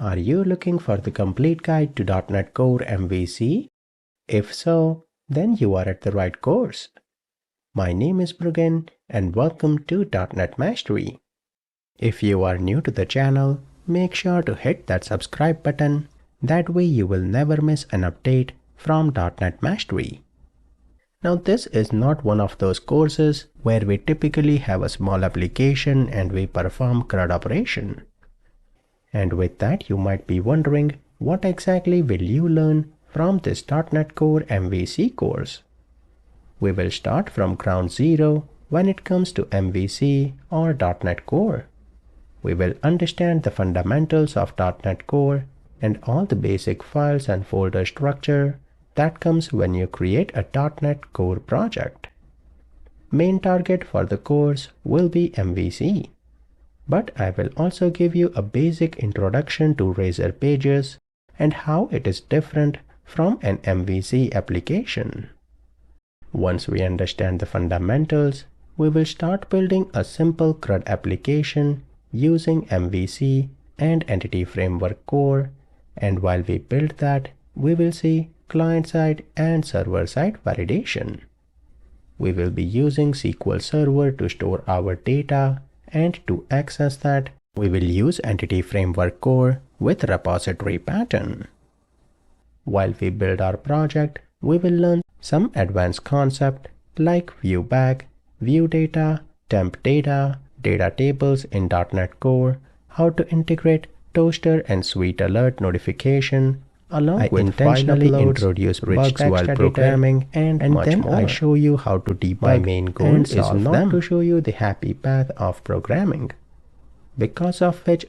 Are you looking for the complete guide to .NET Core MVC? If so, then you are at the right course. My name is Bruggen and welcome to .NET Mastery. If you are new to the channel, make sure to hit that subscribe button. That way you will never miss an update from .NET Mastery. Now this is not one of those courses where we typically have a small application and we perform CRUD operation. And with that you might be wondering, what exactly will you learn from this .NET Core MVC course? We will start from ground zero when it comes to MVC or .NET Core. We will understand the fundamentals of .NET Core and all the basic files and folder structure that comes when you create a .NET Core project. Main target for the course will be MVC. But I will also give you a basic introduction to Razor Pages and how it is different from an MVC application. Once we understand the fundamentals, we will start building a simple CRUD application using MVC and Entity Framework Core, and while we build that, we will see client-side and server-side validation. We will be using SQL Server to store our data, and to access that, we will use Entity Framework Core with repository pattern. While we build our project, we will learn some advanced concepts like ViewBag, view data, temp data, data tables in .NET Core, how to integrate Toaster and Sweet Alert notification, along with intentionally introduce bugs while programming, and much then more. I show you how to debug. My main goal is not to show you the happy path of programming, because of which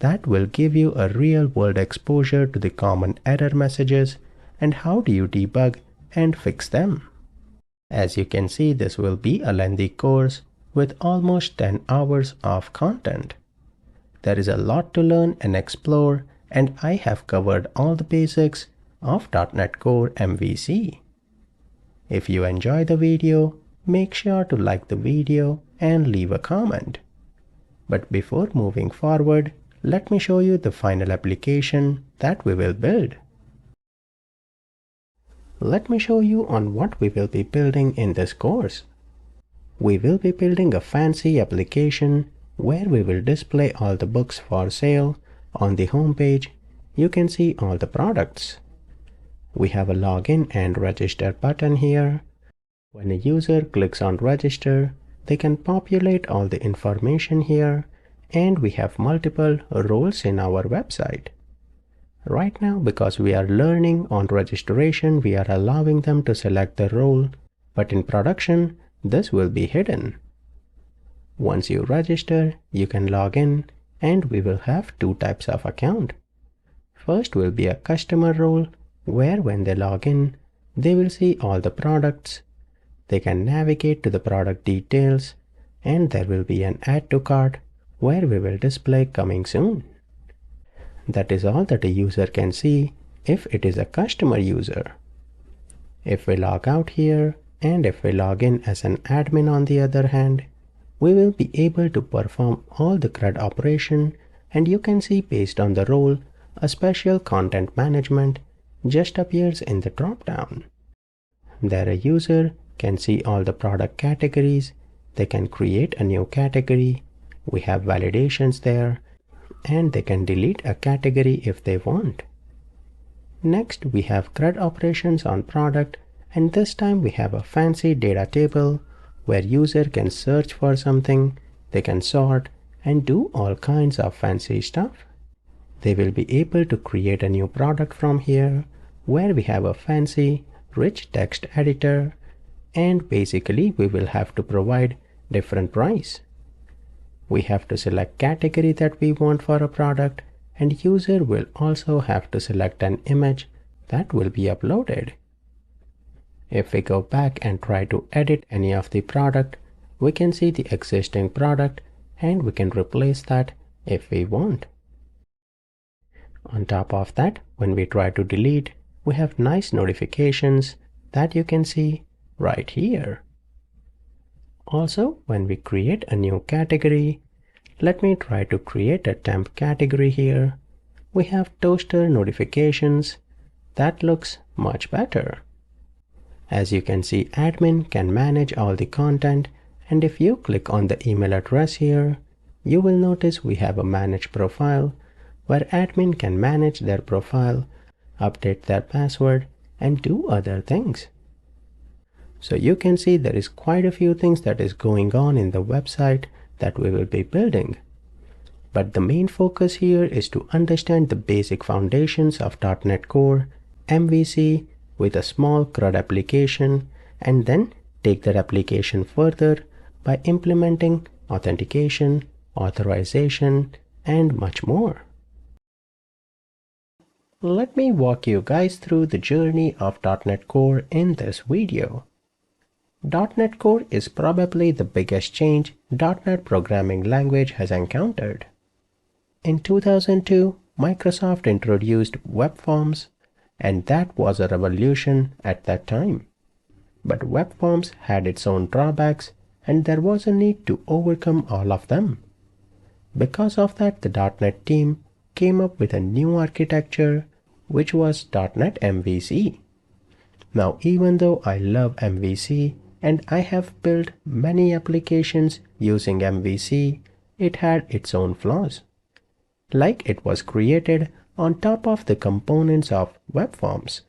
that will give you a real-world exposure to the common error messages and how do you debug and fix them. As you can see, this will be a lengthy course with almost 10 hours of content. There is a lot to learn and explore, and I have covered all the basics of .NET Core MVC. If you enjoy the video, make sure to like the video and leave a comment. But before moving forward, let me show you the final application that we will build. Let me show you on what we will be building in this course. We will be building a fancy application where we will display all the books for sale. On the home page, you can see all the products. We have a login and register button here. When a user clicks on register, they can populate all the information here, and we have multiple roles in our website. Right now, because we are learning on registration, we are allowing them to select the role, but in production, this will be hidden. Once you register, you can log in, and we will have two types of account. First will be a customer role, where when they log in, they will see all the products. They can navigate to the product details, and there will be an add to cart, where we will display coming soon. That is all that a user can see if it is a customer user. If we log out here, and if we log in as an admin on the other hand, we will be able to perform all the CRUD operation, and you can see based on the role, a special content management just appears in the drop-down. There a user can see all the product categories, they can create a new category, we have validations there, and they can delete a category if they want. Next, we have CRUD operations on product, and this time we have a fancy data table where user can search for something, they can sort and do all kinds of fancy stuff. They will be able to create a new product from here where we have a fancy rich text editor, and basically we will have to provide different price. We have to select category that we want for a product, and user will also have to select an image that will be uploaded. If we go back and try to edit any of the product, we can see the existing product and we can replace that if we want. On top of that, when we try to delete, we have nice notifications that you can see right here. Also, when we create a new category, let me try to create a temp category here. We have toaster notifications. That looks much better. As you can see, admin can manage all the content, and if you click on the email address here, you will notice we have a manage profile where admin can manage their profile, update their password, and do other things. So you can see there is quite a few things that is going on in the website that we will be building. But the main focus here is to understand the basic foundations of .NET Core, MVC, with a small CRUD application, and then take that application further by implementing authentication, authorization, and much more. Let me walk you guys through the journey of .NET Core in this video. .NET Core is probably the biggest change .NET programming language has encountered. In 2002, Microsoft introduced web forms, and that was a revolution at that time. But web forms had its own drawbacks, and there was a need to overcome all of them. Because of that, the .NET team came up with a new architecture, which was .NET MVC. Now, even though I love MVC and I have built many applications using MVC, it had its own flaws. Like it was created on top of the components of web forms.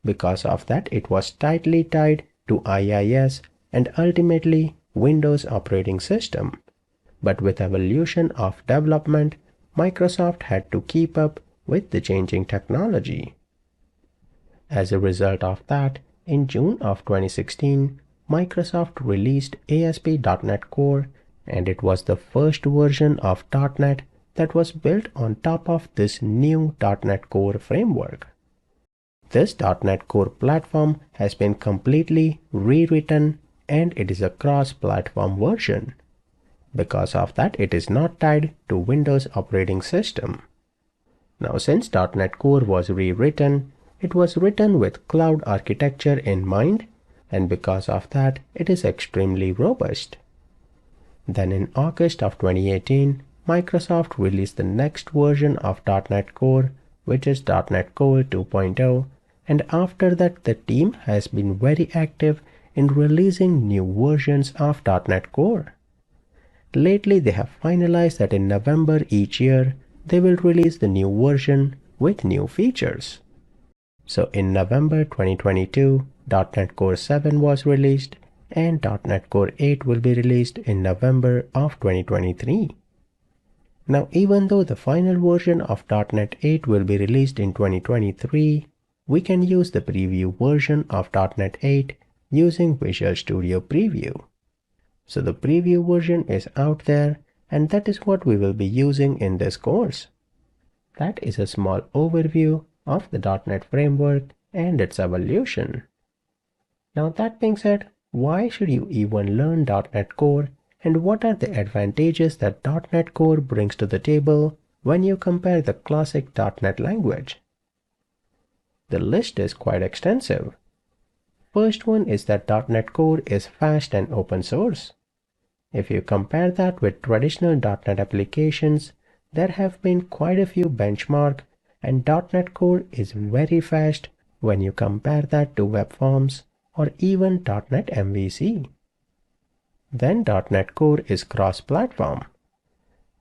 Because of that, it was tightly tied to IIS and ultimately Windows operating system. But with evolution of development, Microsoft had to keep up with the changing technology. As a result of that, in June of 2016, Microsoft released ASP.NET Core, and it was the first version of .NET that was built on top of this new .NET Core framework. This .NET Core platform has been completely rewritten, and it is a cross-platform version. Because of that, it is not tied to Windows operating system. Now, since .NET Core was rewritten, it was written with cloud architecture in mind, and because of that, it is extremely robust. Then in August of 2018, Microsoft released the next version of .NET Core, which is .NET Core 2.0, and after that the team has been very active in releasing new versions of .NET Core. Lately they have finalized that in November each year they will release the new version with new features. So in November 2022, .NET Core 7 was released, and .NET Core 8 will be released in November of 2023. Now, even though the final version of .NET 8 will be released in 2023, we can use the preview version of .NET 8 using Visual Studio Preview. So the preview version is out there, and that is what we will be using in this course. That is a small overview of the .NET framework and its evolution. Now that being said, why should you even learn .NET Core, and what are the advantages that .NET Core brings to the table when you compare the classic .NET language? The list is quite extensive. First one is that .NET Core is fast and open source. If you compare that with traditional .NET applications, there have been quite a few benchmarks, and .NET Core is very fast when you compare that to web forms or even .NET MVC. Then .NET Core is cross-platform.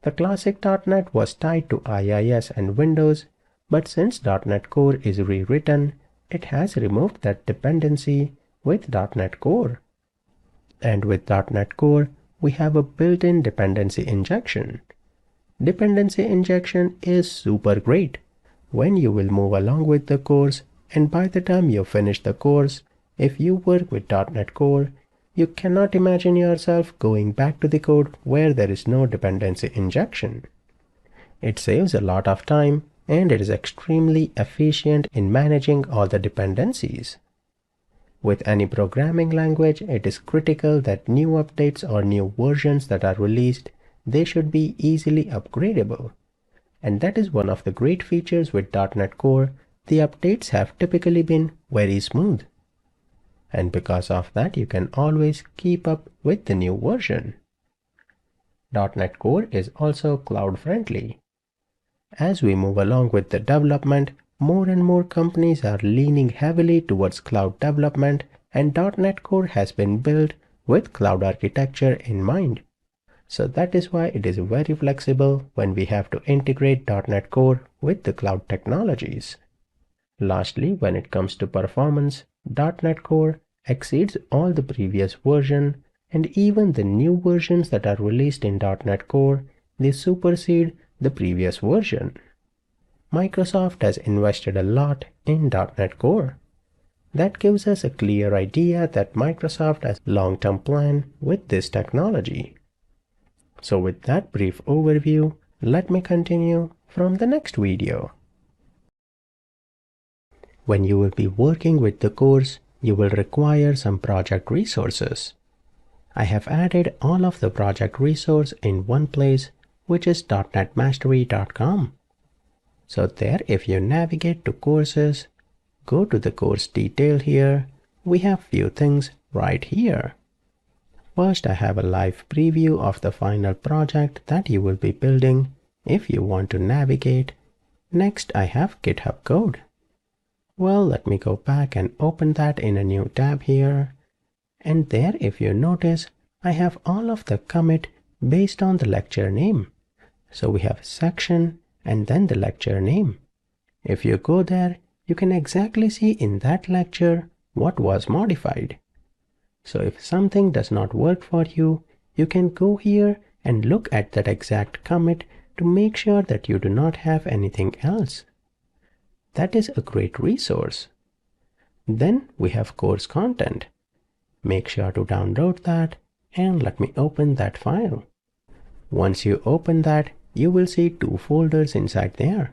The classic .NET was tied to IIS and Windows, but since .NET Core is rewritten, it has removed that dependency with .NET Core. And with .NET Core, we have a built-in dependency injection. Dependency injection is super great when you will move along with the course, and by the time you finish the course, if you work with .NET Core, you cannot imagine yourself going back to the code where there is no dependency injection. It saves a lot of time, and it is extremely efficient in managing all the dependencies. With any programming language, it is critical that new updates or new versions that are released, they should be easily upgradable. And that is one of the great features with .NET Core. The updates have typically been very smooth. and because of that you can always keep up with the new version. .NET Core is also cloud friendly. As we move along with the development, more and more companies are leaning heavily towards cloud development, and .NET Core has been built with cloud architecture in mind. So that is why it is very flexible when we have to integrate .NET Core with the cloud technologies. Lastly, when it comes to performance, .NET Core exceeds all the previous version, and even the new versions that are released in .NET Core, they supersede the previous version. Microsoft has invested a lot in .NET Core. That gives us a clear idea that Microsoft has a long-term plan with this technology. So with that brief overview, let me continue from the next video. When you will be working with the course, you will require some project resources. I have added all of the project resources in one place, which is .NETmastery.com. So there, if you navigate to courses, go to the course detail here, we have few things right here. First, I have a live preview of the final project that you will be building if you want to navigate. Next, I have GitHub code. Well, let me go back and open that in a new tab here. And there, if you notice, I have all of the commit based on the lecture name. So we have section and then the lecture name. If you go there, you can exactly see in that lecture what was modified. So if something does not work for you, you can go here and look at that exact commit to make sure that you do not have anything else. That is a great resource. Then we have course content. Make sure to download that and let me open that file. Once you open that, you will see two folders inside there.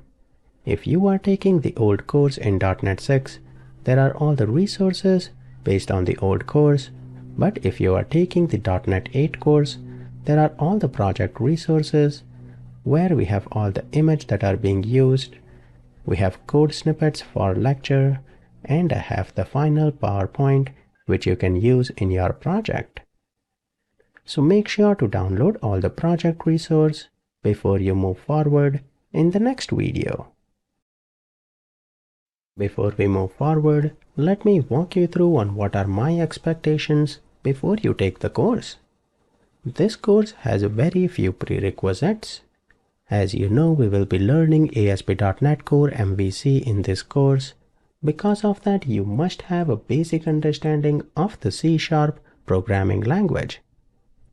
If you are taking the old course in .NET 6, there are all the resources based on the old course. But if you are taking the .NET 8 course, there are all the project resources where we have all the images that are being used. We have code snippets for lecture, and I have the final PowerPoint which you can use in your project. So make sure to download all the project resource before you move forward in the next video. Before we move forward, let me walk you through on what are my expectations before you take the course. This course has very few prerequisites. As you know, we will be learning ASP.NET Core MVC in this course. Because of that, you must have a basic understanding of the C# programming language.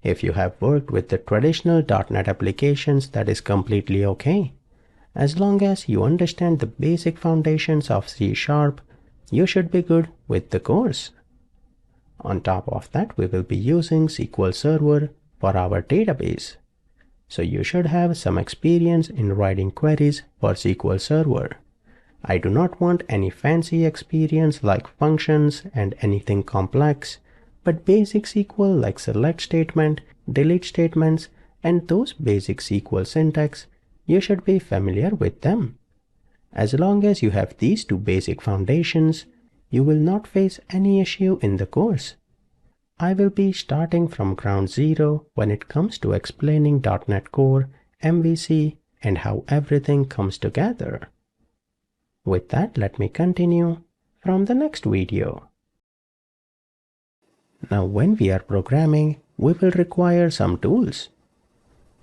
If you have worked with the traditional .NET applications, that is completely okay. As long as you understand the basic foundations of C#, you should be good with the course. On top of that, we will be using SQL Server for our database. So you should have some experience in writing queries for SQL Server. I do not want any fancy experience like functions and anything complex, but basic SQL like select statement, delete statements, and those basic SQL syntax, you should be familiar with them. As long as you have these two basic foundations, you will not face any issue in the course. I will be starting from ground zero when it comes to explaining .NET Core, MVC, and how everything comes together. With that, let me continue from the next video. Now, when we are programming, we will require some tools.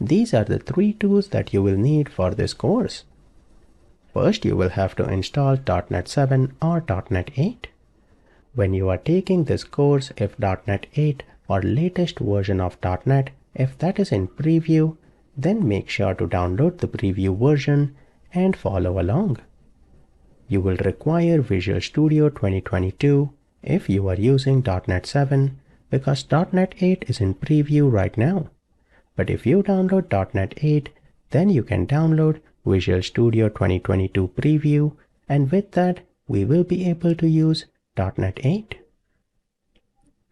These are the three tools that you will need for this course. First, you will have to install .NET 7 or .NET 8. When you are taking this course, if .NET 8 or latest version of .NET, if that is in preview, then make sure to download the preview version and follow along. You will require Visual Studio 2022 if you are using .NET 7 because .NET 8 is in preview right now. But if you download .NET 8, then you can download Visual Studio 2022 preview, and with that, we will be able to use .NET 8.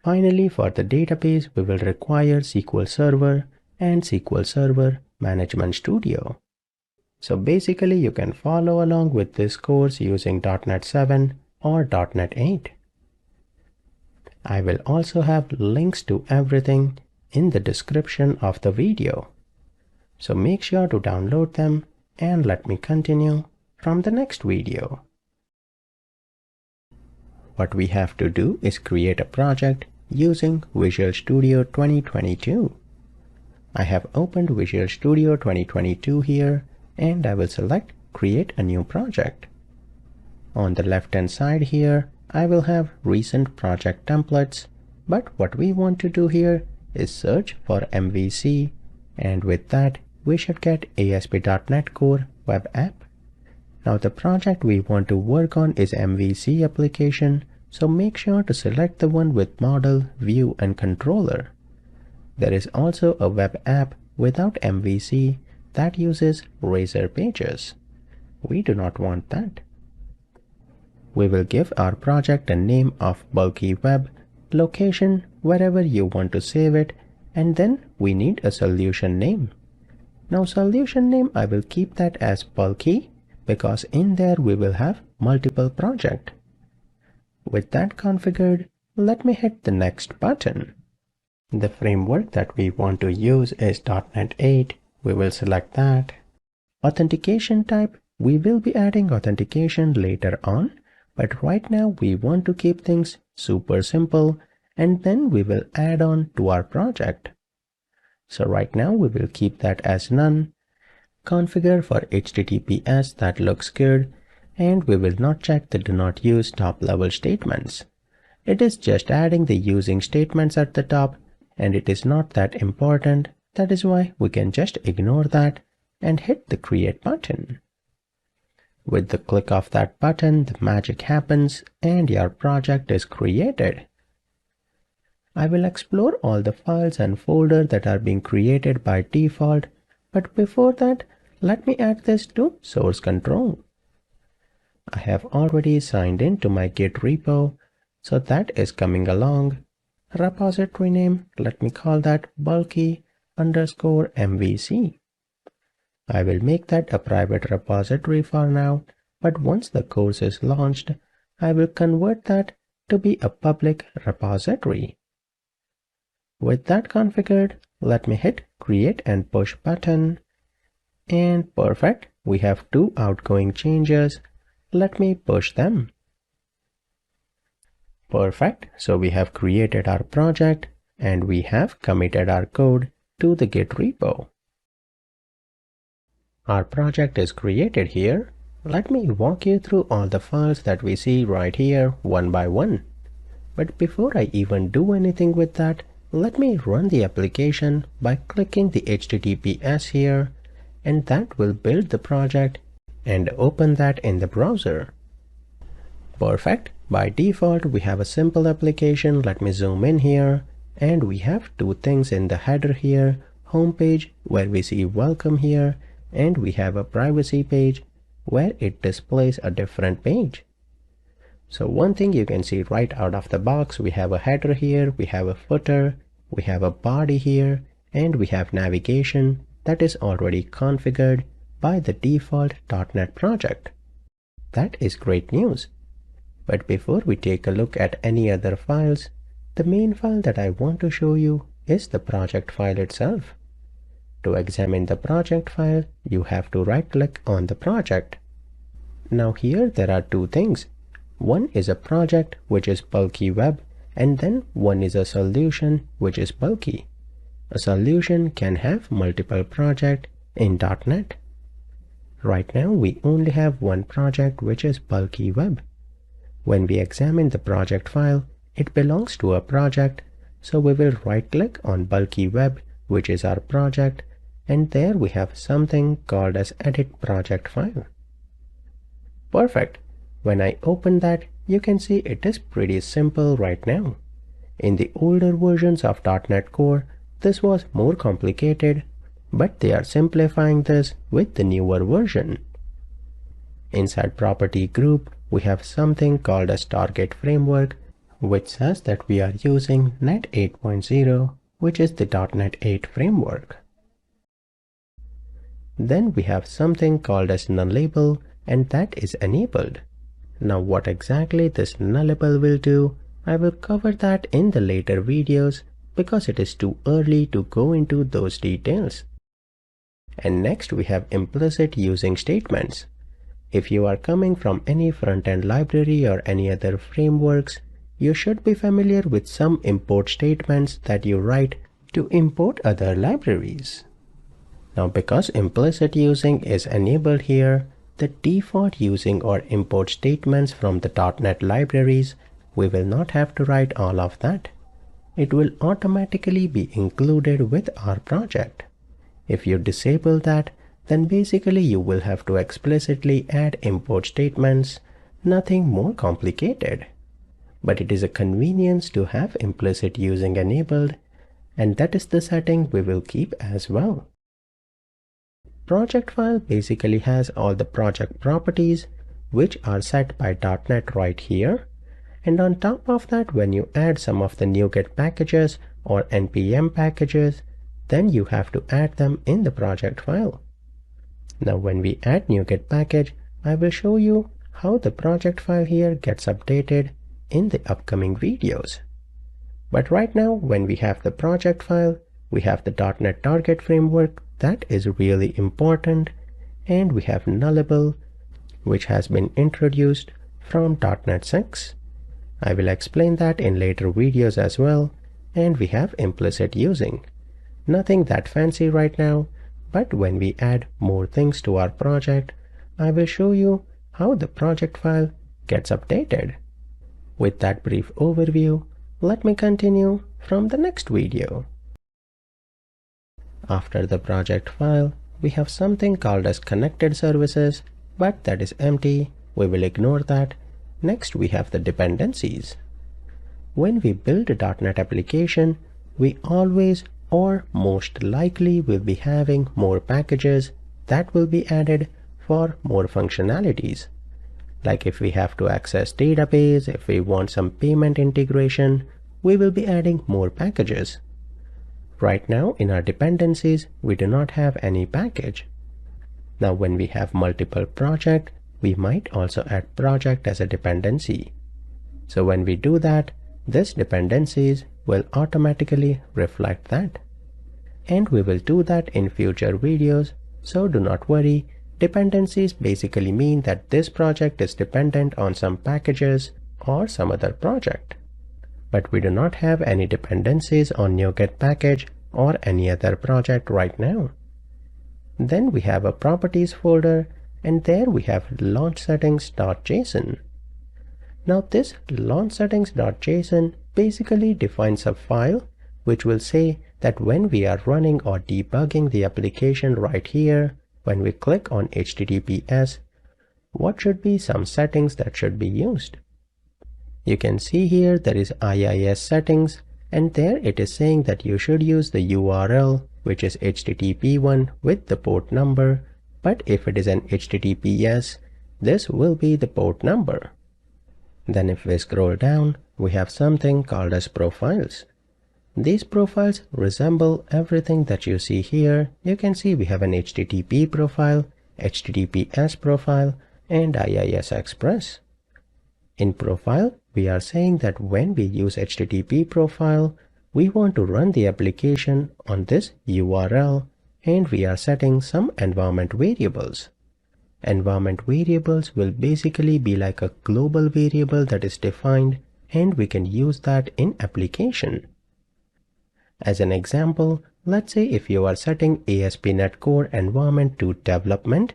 Finally, for the database, we will require SQL Server and SQL Server Management Studio. So basically, you can follow along with this course using .NET 7 or .NET 8. I will also have links to everything in the description of the video. So make sure to download them and let me continue from the next video. What we have to do is create a project using Visual Studio 2022. I have opened Visual Studio 2022 here and I will select Create a New Project. On the left hand side here, I will have recent project templates, but what we want to do here is search for MVC, and with that we should get ASP.NET Core Web App. Now the project we want to work on is MVC application, so make sure to select the one with model, view and controller. There is also a web app without MVC that uses Razor Pages. We do not want that. We will give our project a name of Bulky Web, location wherever you want to save it, and then we need a solution name. Now solution name, I will keep that as Bulky because in there we will have multiple projects. With that configured, let me hit the next button. The framework that we want to use is .NET 8. We will select that. Authentication type, we will be adding authentication later on, but right now we want to keep things super simple and then we will add on to our project. So right now we will keep that as none. Configure for HTTPS, that looks good, and we will not check the do not use top level statements. It is just adding the using statements at the top and it is not that important. That is why we can just ignore that and hit the create button. With the click of that button, the magic happens and your project is created. I will explore all the files and folders that are being created by default, but before that, let me add this to source control. I have already signed in to my Git repo, so that is coming along. Repository name, let me call that bulky_MVC. I will make that a private repository for now, but once the course is launched, I will convert that to be a public repository. With that configured, let me hit create and push button. And perfect, we have two outgoing changes. Let me push them. Perfect, so we have created our project and we have committed our code to the Git repo. Our project is created here. Let me walk you through all the files that we see right here one by one. But before I even do anything with that, let me run the application by clicking the HTTPS here, and that will build the project and open that in the browser. Perfect. By default, we have a simple application. Let me zoom in here, and we have two things in the header here, homepage where we see welcome here, and we have a privacy page where it displays a different page. So one thing you can see right out of the box, we have a header here, we have a footer, we have a body here, and we have navigation that is already configured by the default .NET project. That is great news. But before we take a look at any other files, the main file that I want to show you is the project file itself. To examine the project file, you have to right-click on the project. Now here there are two things. One is a project which is Bulky Web, and then one is a solution which is Bulky. A solution can have multiple projects in .NET. Right now we only have one project which is Bulky Web. When we examine the project file, it belongs to a project, so we will right-click on Bulky Web, which is our project, and there we have something called as Edit Project File. Perfect. When I open that, you can see it is pretty simple right now. In the older versions of .NET Core, this was more complicated, but they are simplifying this with the newer version. Inside Property Group, we have something called as Target Framework, which says that we are using .NET 8.0, which is the .NET 8 framework. Then we have something called as nullable, and that is enabled. Now what exactly this nullable will do, I will cover that in the later videos because it is too early to go into those details. And next we have implicit using statements. If you are coming from any front-end library or any other frameworks, you should be familiar with some import statements that you write to import other libraries. Now because implicit using is enabled here, the default using or import statements from the .NET libraries, we will not have to write all of that. It will automatically be included with our project. If you disable that, then basically you will have to explicitly add import statements, nothing more complicated. But it is a convenience to have implicit using enabled, and that is the setting we will keep as well. Project file basically has all the project properties which are set by .NET right here, and on top of that, when you add some of the NuGet packages or npm packages, then you have to add them in the project file. Now when we add NuGet package, I will show you how the project file here gets updated in the upcoming videos. But right now, when we have the project file, we have the .NET Target framework that is really important, and we have Nullable, which has been introduced from .NET 6. I will explain that in later videos as well, and we have implicit using. Nothing that fancy right now, but when we add more things to our project, I will show you how the project file gets updated. With that brief overview, let me continue from the next video. After the project file, we have something called as connected services, but that is empty. We will ignore that. Next, we have the dependencies. When we build a .NET application, we always or most likely will be having more packages that will be added for more functionalities. Like if we have to access database, if we want some payment integration, we will be adding more packages. Right now in our dependencies, we do not have any package. Now when we have multiple projects, we might also add project as a dependency. So when we do that, this dependencies will automatically reflect that. And we will do that in future videos, so do not worry. Dependencies basically mean that this project is dependent on some packages or some other project. But we do not have any dependencies on NuGet package or any other project right now. Then we have a properties folder, and there we have launchsettings.json. Now this launchsettings.json basically defines a file which will say that when we are running or debugging the application right here, when we click on HTTPS, what should be some settings that should be used. You can see here there is IIS settings, and there it is saying that you should use the URL, which is HTTP one with the port number, but if it is an HTTPS, this will be the port number. Then if we scroll down, we have something called as profiles. These profiles resemble everything that you see here. You can see we have an HTTP profile, HTTPS profile, and IIS Express. In profile, we are saying that when we use HTTP profile, we want to run the application on this URL, and we are setting some environment variables. Environment variables will basically be like a global variable that is defined, and we can use that in application. As an example, let's say if you are setting ASP.NET Core environment to development,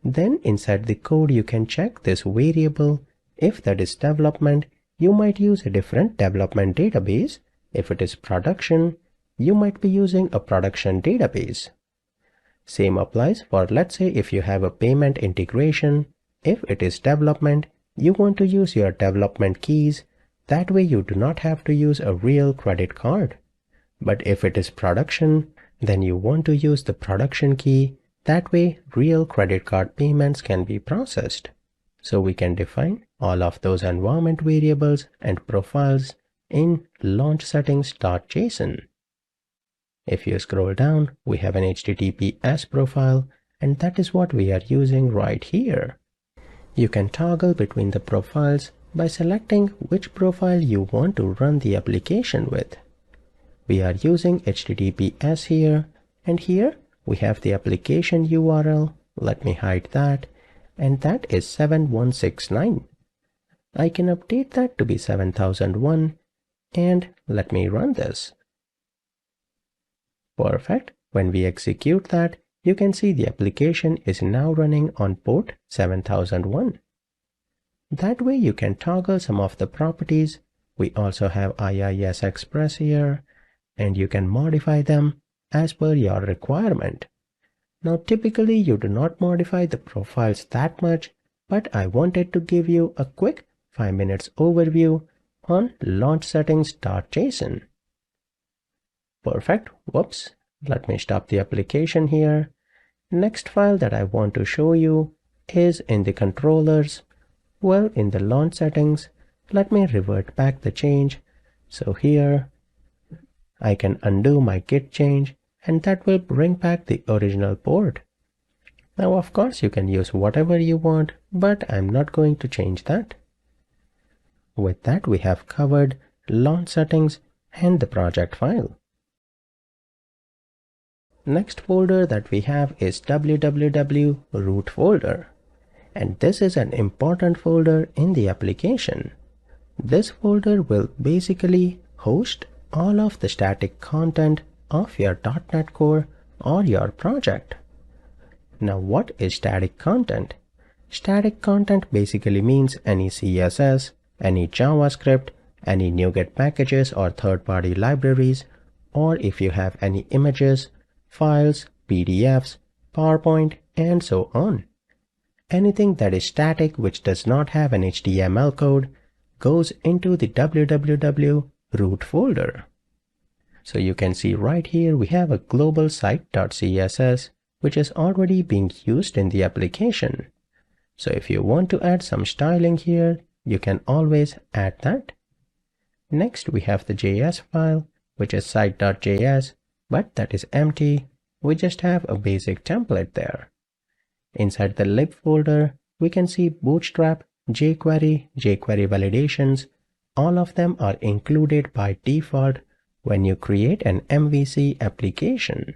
then inside the code you can check this variable. If that is development, you might use a different development database. If it is production, you might be using a production database. Same applies for, let's say, if you have a payment integration. If it is development, you want to use your development keys. That way you do not have to use a real credit card. But if it is production, then you want to use the production key. That way real credit card payments can be processed. So we can define all of those environment variables and profiles in launchsettings.json. If you scroll down, we have an HTTPS profile, and that is what we are using right here. You can toggle between the profiles by selecting which profile you want to run the application with. We are using HTTPS here, and here we have the application URL. Let me hide that, and that is 7169. I can update that to be 7001, and let me run this. Perfect. When we execute that, you can see the application is now running on port 7001. That way you can toggle some of the properties. We also have IIS Express here, and you can modify them as per your requirement. Now typically you do not modify the profiles that much, but I wanted to give you a quick 5 minutes overview on launchsettings.json. Perfect. Whoops. Let me stop the application here. Next file that I want to show you is in the controllers. Well, in the launch settings, let me revert back the change. So here I can undo my git change, and that will bring back the original port. Now of course you can use whatever you want, but I'm not going to change that. With that, we have covered launch settings and the project file. Next folder that we have is www root folder, and this is an important folder in the application. This folder will basically host all of the static content of your .NET Core or your project. Now what is static content? Static content basically means any CSS, any JavaScript, any NuGet packages or third-party libraries, or if you have any images, files, PDFs, PowerPoint, and so on. Anything that is static which does not have an HTML code goes into the www root folder. So you can see right here we have a global site.css which is already being used in the application. So if you want to add some styling here, you can always add that. Next we have the JS file, which is site.js, but that is empty. We just have a basic template there. Inside the lib folder, we can see Bootstrap, jQuery, jQuery validations. All of them are included by default when you create an MVC application.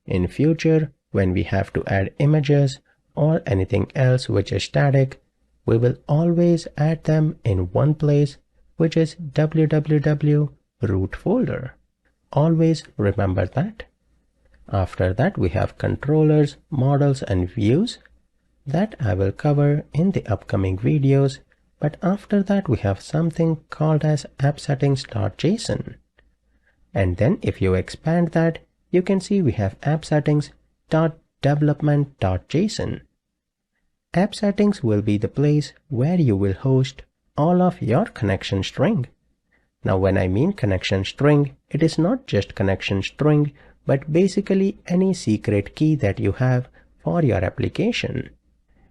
In future, when we have to add images or anything else which is static, we will always add them in one place, which is www root folder. Always remember that. After that, we have controllers, models, and views that I will cover in the upcoming videos. But after that, we have something called as appsettings.json. And then if you expand that, you can see we have appsettings.development.json. App settings will be the place where you will host all of your connection string. Now when I mean connection string, it is not just connection string, but basically any secret key that you have for your application.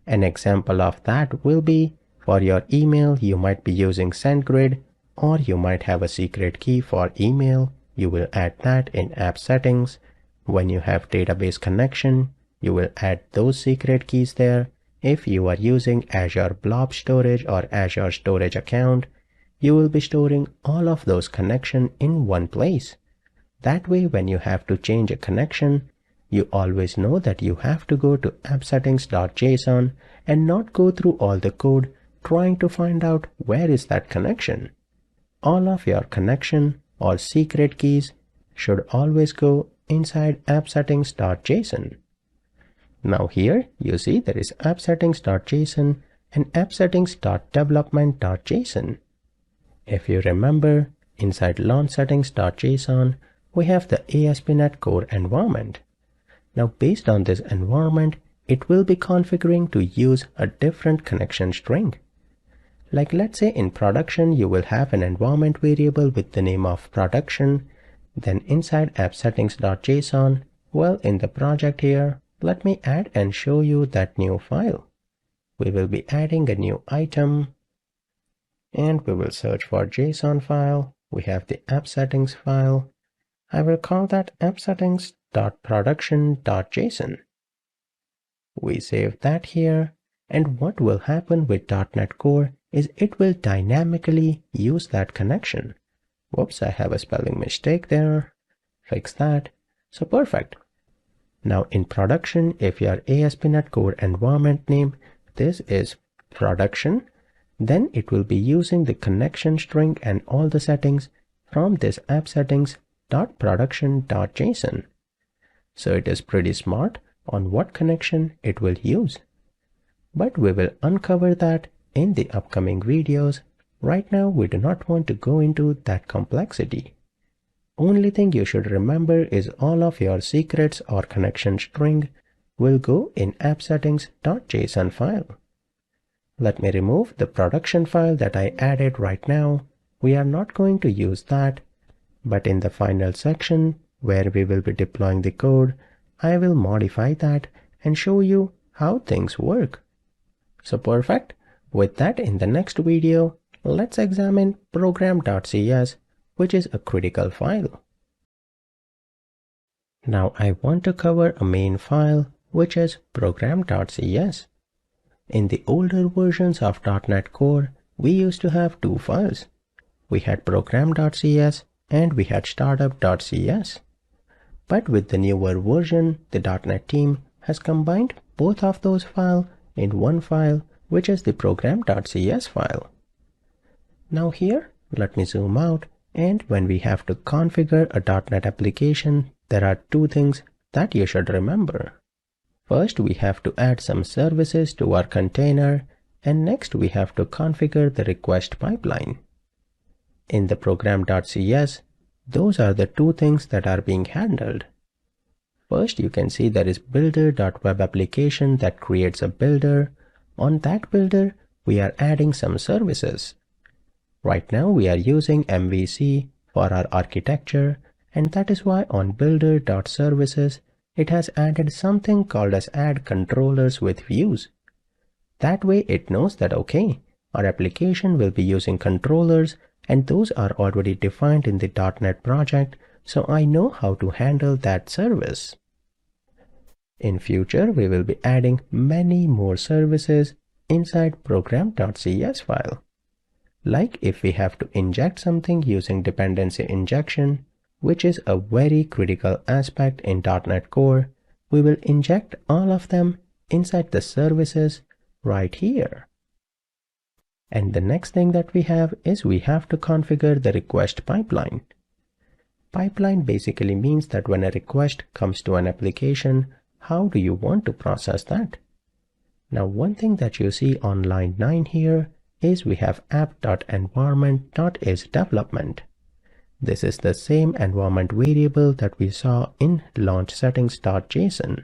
An example of that will be for your email, you might be using SendGrid, or you might have a secret key for email. You will add that in app settings. When you have database connection, you will add those secret keys there. If you are using Azure Blob Storage or Azure Storage account, you will be storing all of those connections in one place. That way, when you have to change a connection, you always know that you have to go to appsettings.json and not go through all the code trying to find out where is that connection. All of your connection or secret keys should always go inside appsettings.json. Now here you see there is appsettings.json and appsettings.development.json. If you remember, inside launchsettings.json, we have the ASP.NET Core environment. Now based on this environment, it will be configuring to use a different connection string. Like let's say in production, you will have an environment variable with the name of production. Then inside appsettings.json, well, in the project here, let me add and show you that new file. We will be adding a new item, and we will search for JSON file. We have the app settings file. I will call that appsettings.production.json. We save that here, and what will happen with .NET Core is it will dynamically use that connection. Whoops, I have a spelling mistake there. Fix that. So perfect. Now in production, if your ASP.NET Core environment name, this is production, then it will be using the connection string and all the settings from this app settings.production.json. So it is pretty smart on what connection it will use. But we will uncover that in the upcoming videos. Right now, we do not want to go into that complexity. Only thing you should remember is all of your secrets or connection string will go in app settings.json file. Let me remove the production file that I added right now. We are not going to use that, but in the final section where we will be deploying the code, I will modify that and show you how things work. So perfect. With that, in the next video, let's examine program.cs, which is a critical file. Now I want to cover a main file, which is program.cs. In the older versions of .NET Core, we used to have two files. We had program.cs and we had startup.cs. But with the newer version, the .NET team has combined both of those files in one file, which is the program.cs file. Now here, let me zoom out, and when we have to configure a .NET application, there are two things that you should remember. First, we have to add some services to our container, and next we have to configure the request pipeline. In the program.cs, those are the two things that are being handled. First, you can see there is builder.webApplication that creates a builder. On that builder, we are adding some services. Right now, we are using MVC for our architecture, and that is why on builder.services, it has added something called as add controllers with views. That way it knows that, okay, our application will be using controllers, and those are already defined in the .NET project, so I know how to handle that service. In future, we will be adding many more services inside program.cs file. Like if we have to inject something using dependency injection, which is a very critical aspect in .NET Core, we will inject all of them inside the services right here. And the next thing that we have is we have to configure the request pipeline. Pipeline basically means that when a request comes to an application, how do you want to process that? Now, one thing that you see on line 9 here is we have app.environment.isDevelopment. This is the same environment variable that we saw in launch settings.json.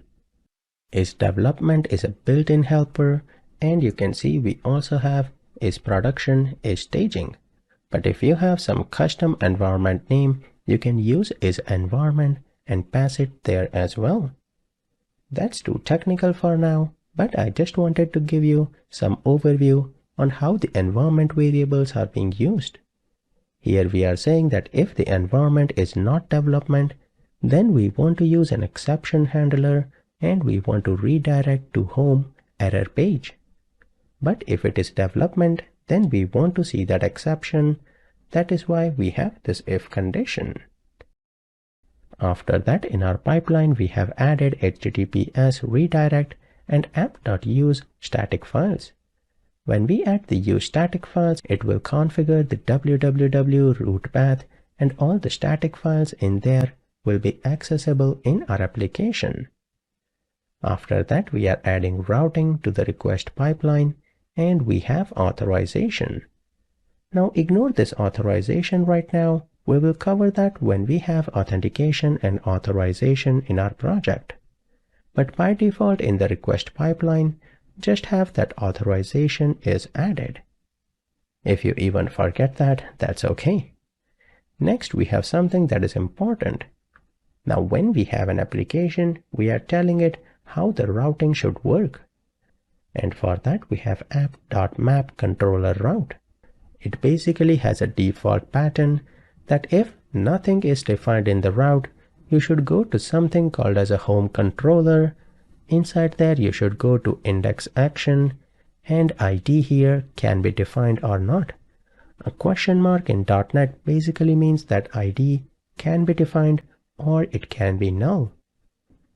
IsDevelopment is a built-in helper, and you can see we also have isProduction, isStaging. But if you have some custom environment name, you can use isEnvironment and pass it there as well. That's too technical for now, but I just wanted to give you some overview on how the environment variables are being used. Here we are saying that if the environment is not development, then we want to use an exception handler and we want to redirect to home error page. But if it is development, then we want to see that exception. That is why we have this if condition. After that, in our pipeline, we have added HTTPS redirect and app.use static files. When we add the use static files, it will configure the www root path, and all the static files in there will be accessible in our application. After that, we are adding routing to the request pipeline, and we have authorization. Now ignore this authorization right now. We will cover that when we have authentication and authorization in our project. But by default in the request pipeline, just have that authorization is added. If you even forget that, that's okay. Next, we have something that is important. Now, when we have an application, we are telling it how the routing should work. And for that, we have app.mapControllerRoute. It basically has a default pattern that if nothing is defined in the route, you should go to something called as a home controller. Inside there, you should go to index action, and ID here can be defined or not. A question mark in .NET basically means that ID can be defined or it can be null.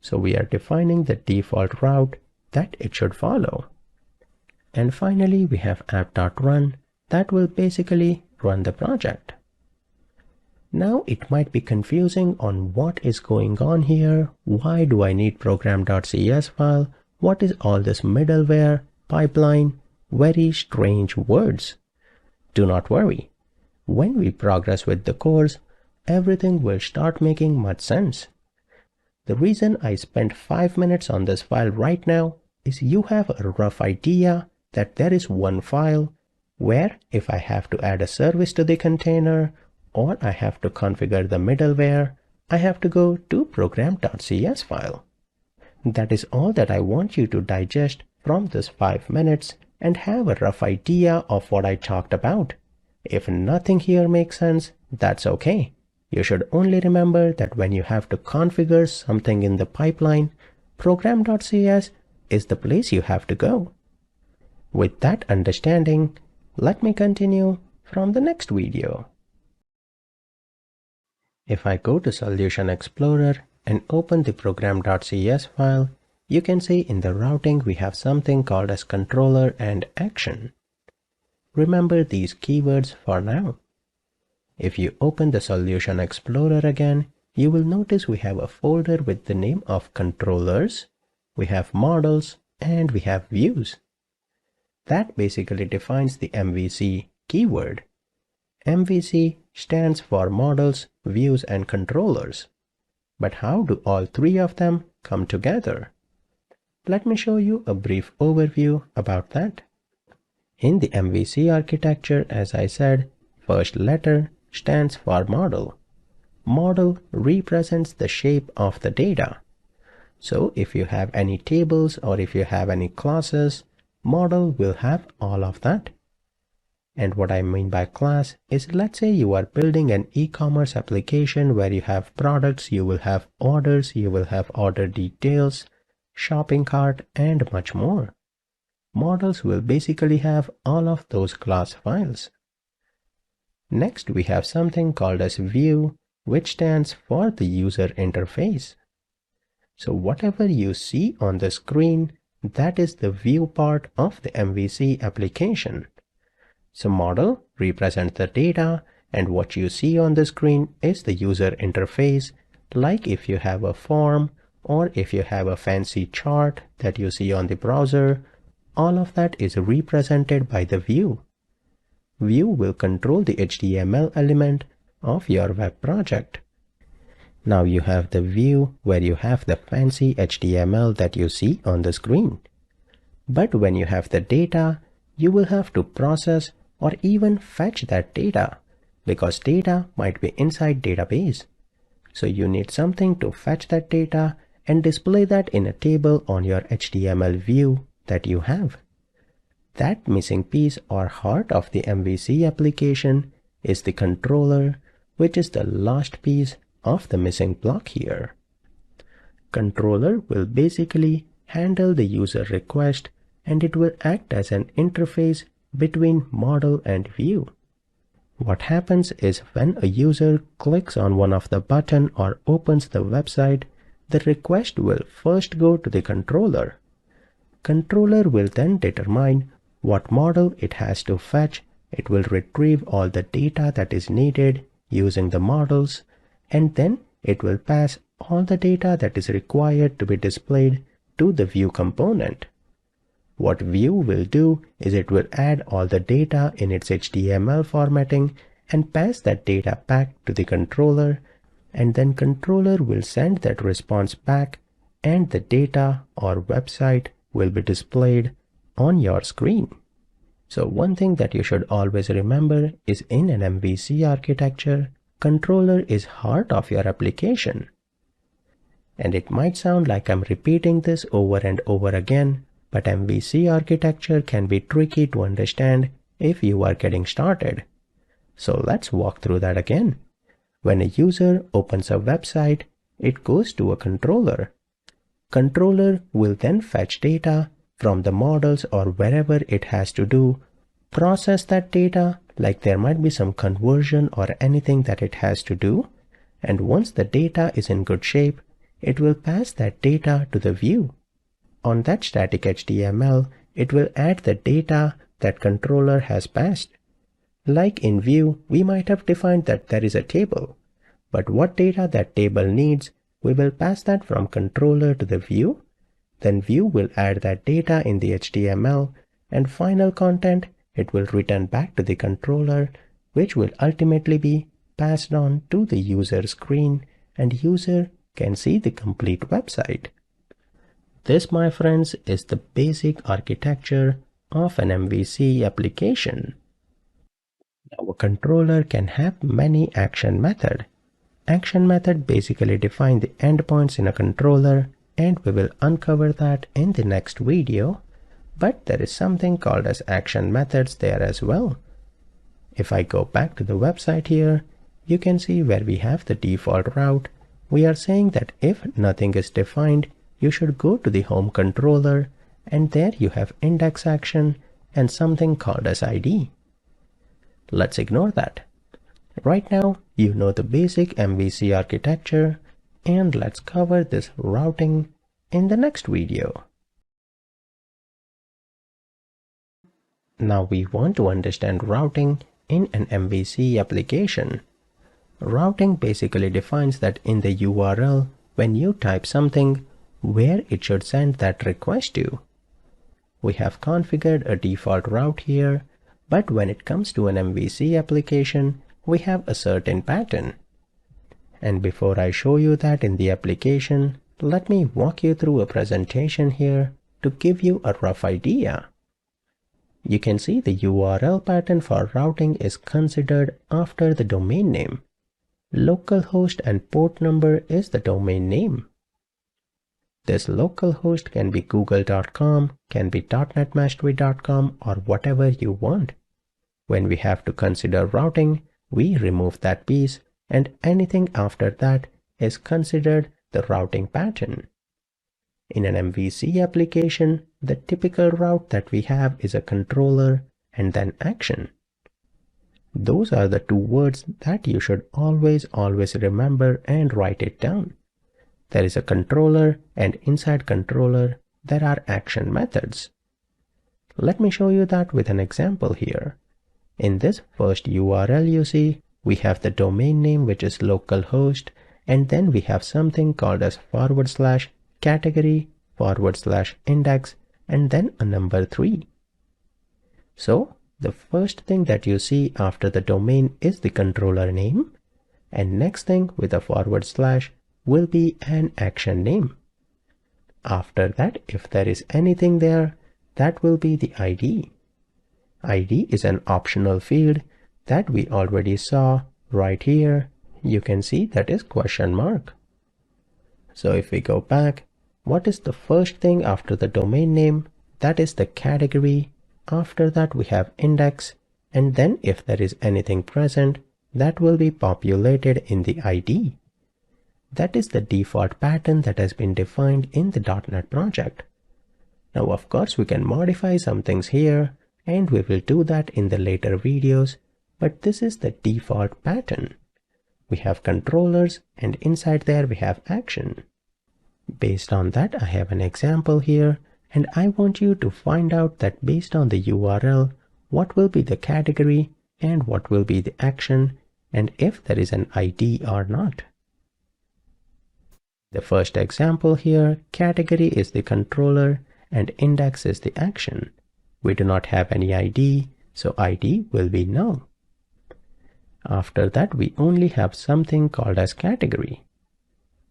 So we are defining the default route that it should follow. And finally, we have app.run that will basically run the project. Now it might be confusing on what is going on here. Why do I need program.cs file? What is all this middleware, pipeline? Very strange words. Do not worry. When we progress with the course, everything will start making much sense. The reason I spent 5 minutes on this file right now is you have a rough idea that there is one file where if I have to add a service to the container or I have to configure the middleware, I have to go to program.cs file. That is all that I want you to digest from this 5 minutes and have a rough idea of what I talked about. If nothing here makes sense, that's okay. You should only remember that when you have to configure something in the pipeline, program.cs is the place you have to go. With that understanding, let me continue from the next video. If I go to Solution Explorer and open the program.cs file, you can see in the routing we have something called as controller and action. Remember these keywords for now. If you open the Solution Explorer again, you will notice we have a folder with the name of controllers, we have models, and we have views. That basically defines the MVC keyword. MVC stands for models, views, and controllers. But how do all three of them come together? Let me show you a brief overview about that. In the MVC architecture, as I said, first letter stands for model. Model represents the shape of the data. So if you have any tables or if you have any classes, model will have all of that. And what I mean by class is, let's say you are building an e-commerce application where you have products, you will have orders, you will have order details, shopping cart, and much more. Models will basically have all of those class files. Next, we have something called as view, which stands for the user interface. So whatever you see on the screen, that is the view part of the MVC application. So model represents the data, and what you see on the screen is the user interface, like if you have a form or if you have a fancy chart that you see on the browser, all of that is represented by the view. View will control the HTML element of your web project. Now you have the view where you have the fancy HTML that you see on the screen. But when you have the data, you will have to process or even fetch that data, because data might be inside database. So you need something to fetch that data and display that in a table on your HTML view that you have. That missing piece or heart of the MVC application is the controller, which is the last piece of the missing block here. Controller will basically handle the user request, and it will act as an interface between model and view. What happens is when a user clicks on one of the button or opens the website, the request will first go to the controller. Controller will then determine what model it has to fetch. It will retrieve all the data that is needed using the models, and then it will pass all the data that is required to be displayed to the view component. What view will do is it will add all the data in its HTML formatting and pass that data back to the controller, and then controller will send that response back, and the data or website will be displayed on your screen. So one thing that you should always remember is, in an MVC architecture, controller is heart of your application. And it might sound like I'm repeating this over and over again, but MVC architecture can be tricky to understand if you are getting started. So let's walk through that again. When a user opens a website, it goes to a controller. Controller will then fetch data from the models or wherever it has to do, process that data, like there might be some conversion or anything that it has to do. And once the data is in good shape, it will pass that data to the view. On that static HTML, it will add the data that controller has passed. Like in view, we might have defined that there is a table, but what data that table needs, we will pass that from controller to the view. Then view will add that data in the HTML, and final content, it will return back to the controller, which will ultimately be passed on to the user screen, and user can see the complete website. This, my friends, is the basic architecture of an MVC application. Now, a controller can have many action methods. Action method basically define the endpoints in a controller, and we will uncover that in the next video. But there is something called as action methods there as well. If I go back to the website here, you can see where we have the default route. We are saying that if nothing is defined, you should go to the home controller, and there you have index action and something called as ID. Let's ignore that. Right now, you know the basic MVC architecture, and let's cover this routing in the next video. Now we want to understand routing in an MVC application. Routing basically defines that in the URL, when you type something, where it should send that request to. We have configured a default route here, but when it comes to an MVC application, we have a certain pattern. And before I show you that in the application, let me walk you through a presentation here to give you a rough idea. You can see the URL pattern for routing is considered after the domain name. Localhost and port number is the domain name. This localhost can be google.com, can be .netmastery.com, or whatever you want. When we have to consider routing, we remove that piece, and anything after that is considered the routing pattern. In an MVC application, the typical route that we have is a controller and then action. Those are the two words that you should always remember and write it down. There is a controller, and inside controller, there are action methods. Let me show you that with an example here. In this first URL you see, we have the domain name, which is localhost, and then we have something called as /category /index, and then a number 3. So the first thing that you see after the domain is the controller name, and next thing with a / will be an action name. After that, if there is anything there, that will be the ID. ID is an optional field that we already saw right here. You can see that is question mark. So if we go back, what is the first thing after the domain name? That is the category. After that we have index, and then if there is anything present, that will be populated in the ID. That is the default pattern that has been defined in the .NET project. Now of course we can modify some things here, and we will do that in the later videos, but this is the default pattern. We have controllers, and inside there we have action. Based on that, I have an example here, and I want you to find out that based on the URL, what will be the category and what will be the action, and if there is an ID or not. The first example here, category is the controller and index is the action. We do not have any ID, so ID will be null. After that, we only have something called as category.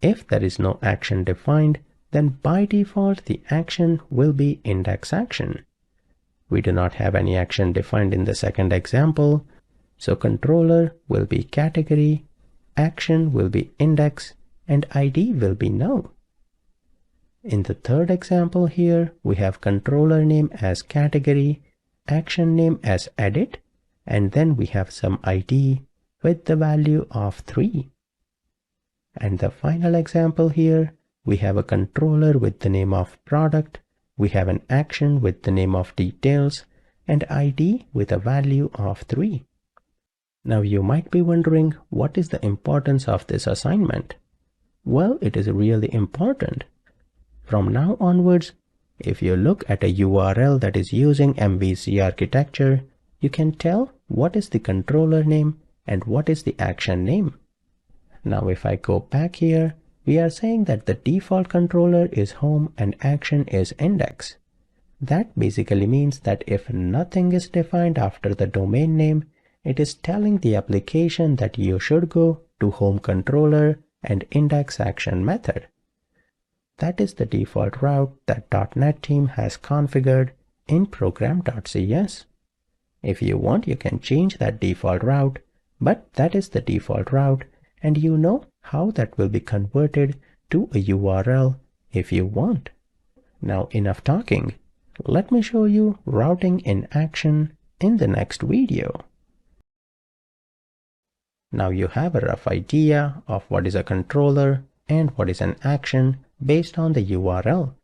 If there is no action defined, then by default the action will be index action. We do not have any action defined in the second example, so controller will be category, action will be index, and ID will be null. In the third example here, we have controller name as category, action name as edit, and then we have some ID with the value of 3. And the final example here, we have a controller with the name of product, We have an action with the name of details and ID with a value of 3. Now you might be wondering, what is the importance of this assignment? Well, it is really important. From now onwards, if you look at a URL that is using MVC architecture, you can tell what is the controller name and what is the action name. Now if I go back here, we are saying that the default controller is home and action is index. That basically means that if nothing is defined after the domain name, it is telling the application that you should go to home controller and index action method. That is the default route that .NET team has configured in program.cs. If you want, you can change that default route, but that is the default route, and you know how that will be converted to a URL if you want. Now enough talking. Let me show you routing in action in the next video. Now you have a rough idea of what is a controller and what is an action based on the URL.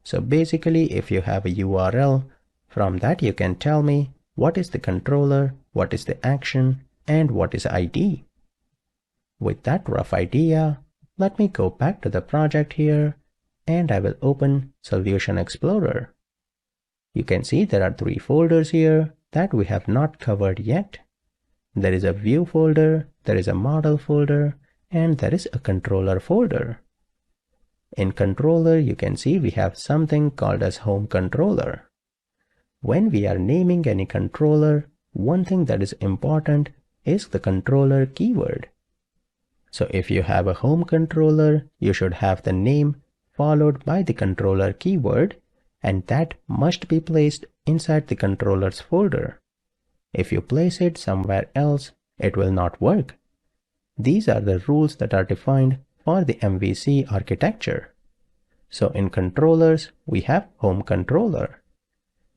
So basically, if you have a URL, from that you can tell me what is the controller, what is the action, and what is ID. With that rough idea, let me go back to the project here and I will open Solution Explorer. You can see there are 3 folders here that we have not covered yet. There is a view folder, there is a model folder, and there is a controller folder. In controller, you can see we have something called as home controller. When we are naming any controller, one thing that is important is the controller keyword. So if you have a home controller, you should have the name followed by the controller keyword, and that must be placed inside the controllers folder. If you place it somewhere else, it will not work. These are the rules that are defined for the MVC architecture. So in controllers, we have home controller.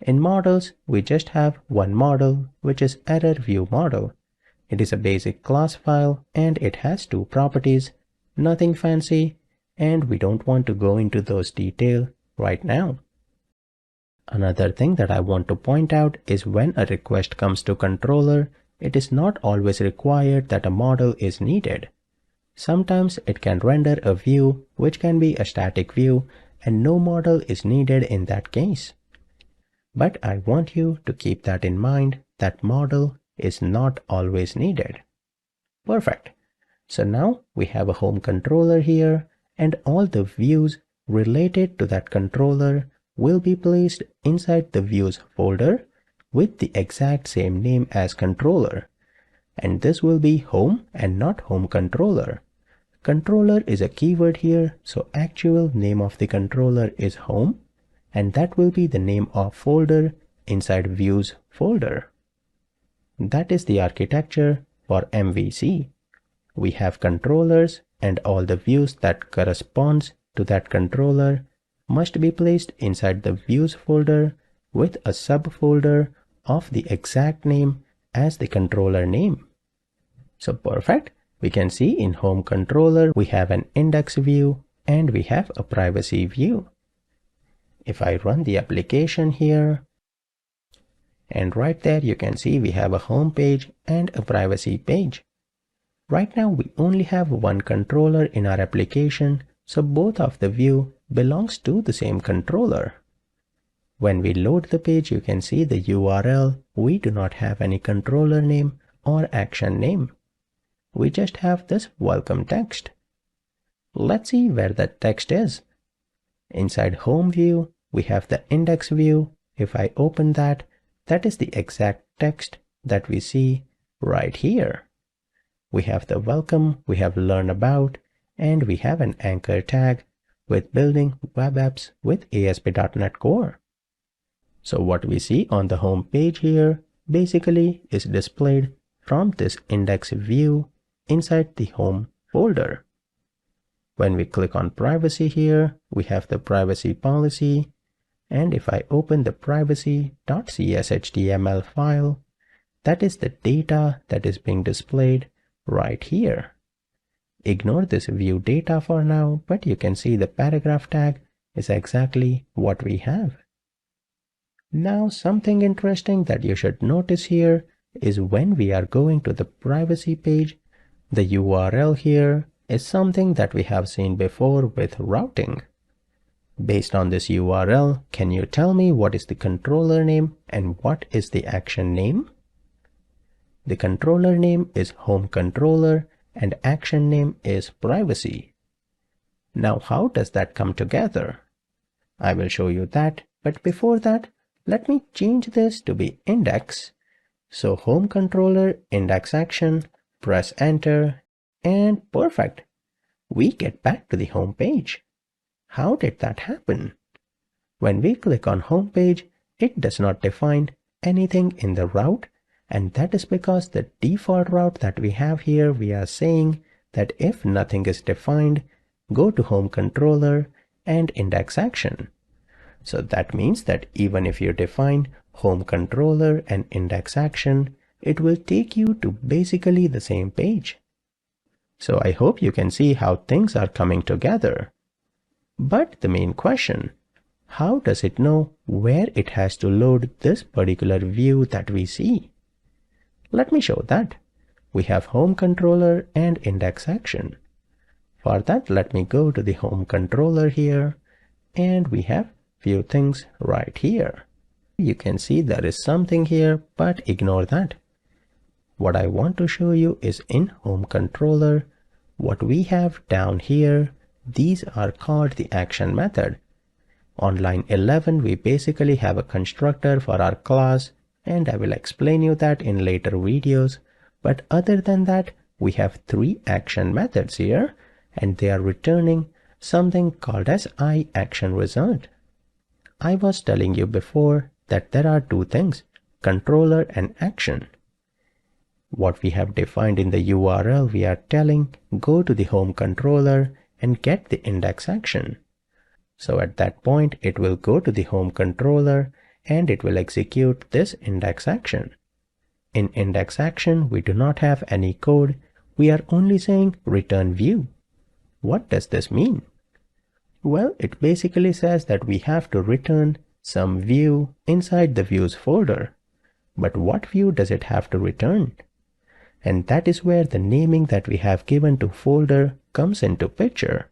In models, we just have one model, which is error view model. It is a basic class file and it has 2 properties, nothing fancy, and we don't want to go into those details right now. Another thing that I want to point out is when a request comes to controller, it is not always required that a model is needed. Sometimes it can render a view which can be a static view and no model is needed in that case. But I want you to keep that in mind, that model is not always needed. Perfect. So now we have a home controller here and all the views related to that controller will be placed inside the views folder with the exact same name as controller. And this will be home and not home controller. Controller is a keyword here, so actual name of the controller is home, and that will be the name of folder inside views folder. That is the architecture for MVC. We have controllers and all the views that corresponds to that controller must be placed inside the views folder with a subfolder of the exact name as the controller name. So perfect. We can see in home controller we have an index view and we have a privacy view. If I run the application here, and right there you can see we have a home page and a privacy page. Right now we only have one controller in our application, so both of the view belongs to the same controller. When we load the page, you can see the URL. We do not have any controller name or action name. We just have this welcome text. Let's see where that text is. Inside home view, we have the index view. If I open that, that is the exact text that we see right here. We have the welcome, we have learn about, and we have an anchor tag with building web apps with ASP.NET Core. So what we see on the home page here basically is displayed from this index view inside the home folder. When we click on privacy here, we have the privacy policy. And if I open the privacy.cshtml file, that is the data that is being displayed right here. Ignore this view data for now, but you can see the paragraph tag is exactly what we have. Now something interesting that you should notice here is when we are going to the privacy page, the URL here is something that we have seen before with routing. Based on this URL, can you tell me what is the controller name and what is the action name? The controller name is home controller and action name is privacy. Now how does that come together? I will show you that, but before that, let me change this to be index. So home controller, index action, press enter, and perfect. We get back to the home page. How did that happen? When we click on home page, it does not define anything in the route, and that is because the default route that we have here, we are saying that if nothing is defined, go to home controller and index action. So that means that even if you define home controller and index action, it will take you to basically the same page. So I hope you can see how things are coming together. But the main question, how does it know where it has to load this particular view that we see? Let me show that. We have home controller and index action. For that, let me go to the home controller here, and we have few things right here. You can see there is something here, but ignore that. What I want to show you is in home controller, what we have down here, these are called the action method. On line 11, we basically have a constructor for our class, and I will explain you that in later videos. But other than that, we have 3 action methods here, and they are returning something called as iActionResult. I was telling you before that there are 2 things, controller and action. What we have defined in the URL, we are telling go to the home controller and get the index action. So at that point, it will go to the home controller and it will execute this index action. In index action, we do not have any code. We are only saying return view. What does this mean? Well, it basically says that we have to return some view inside the views folder. But what view does it have to return? And that is where the naming that we have given to folder comes into picture.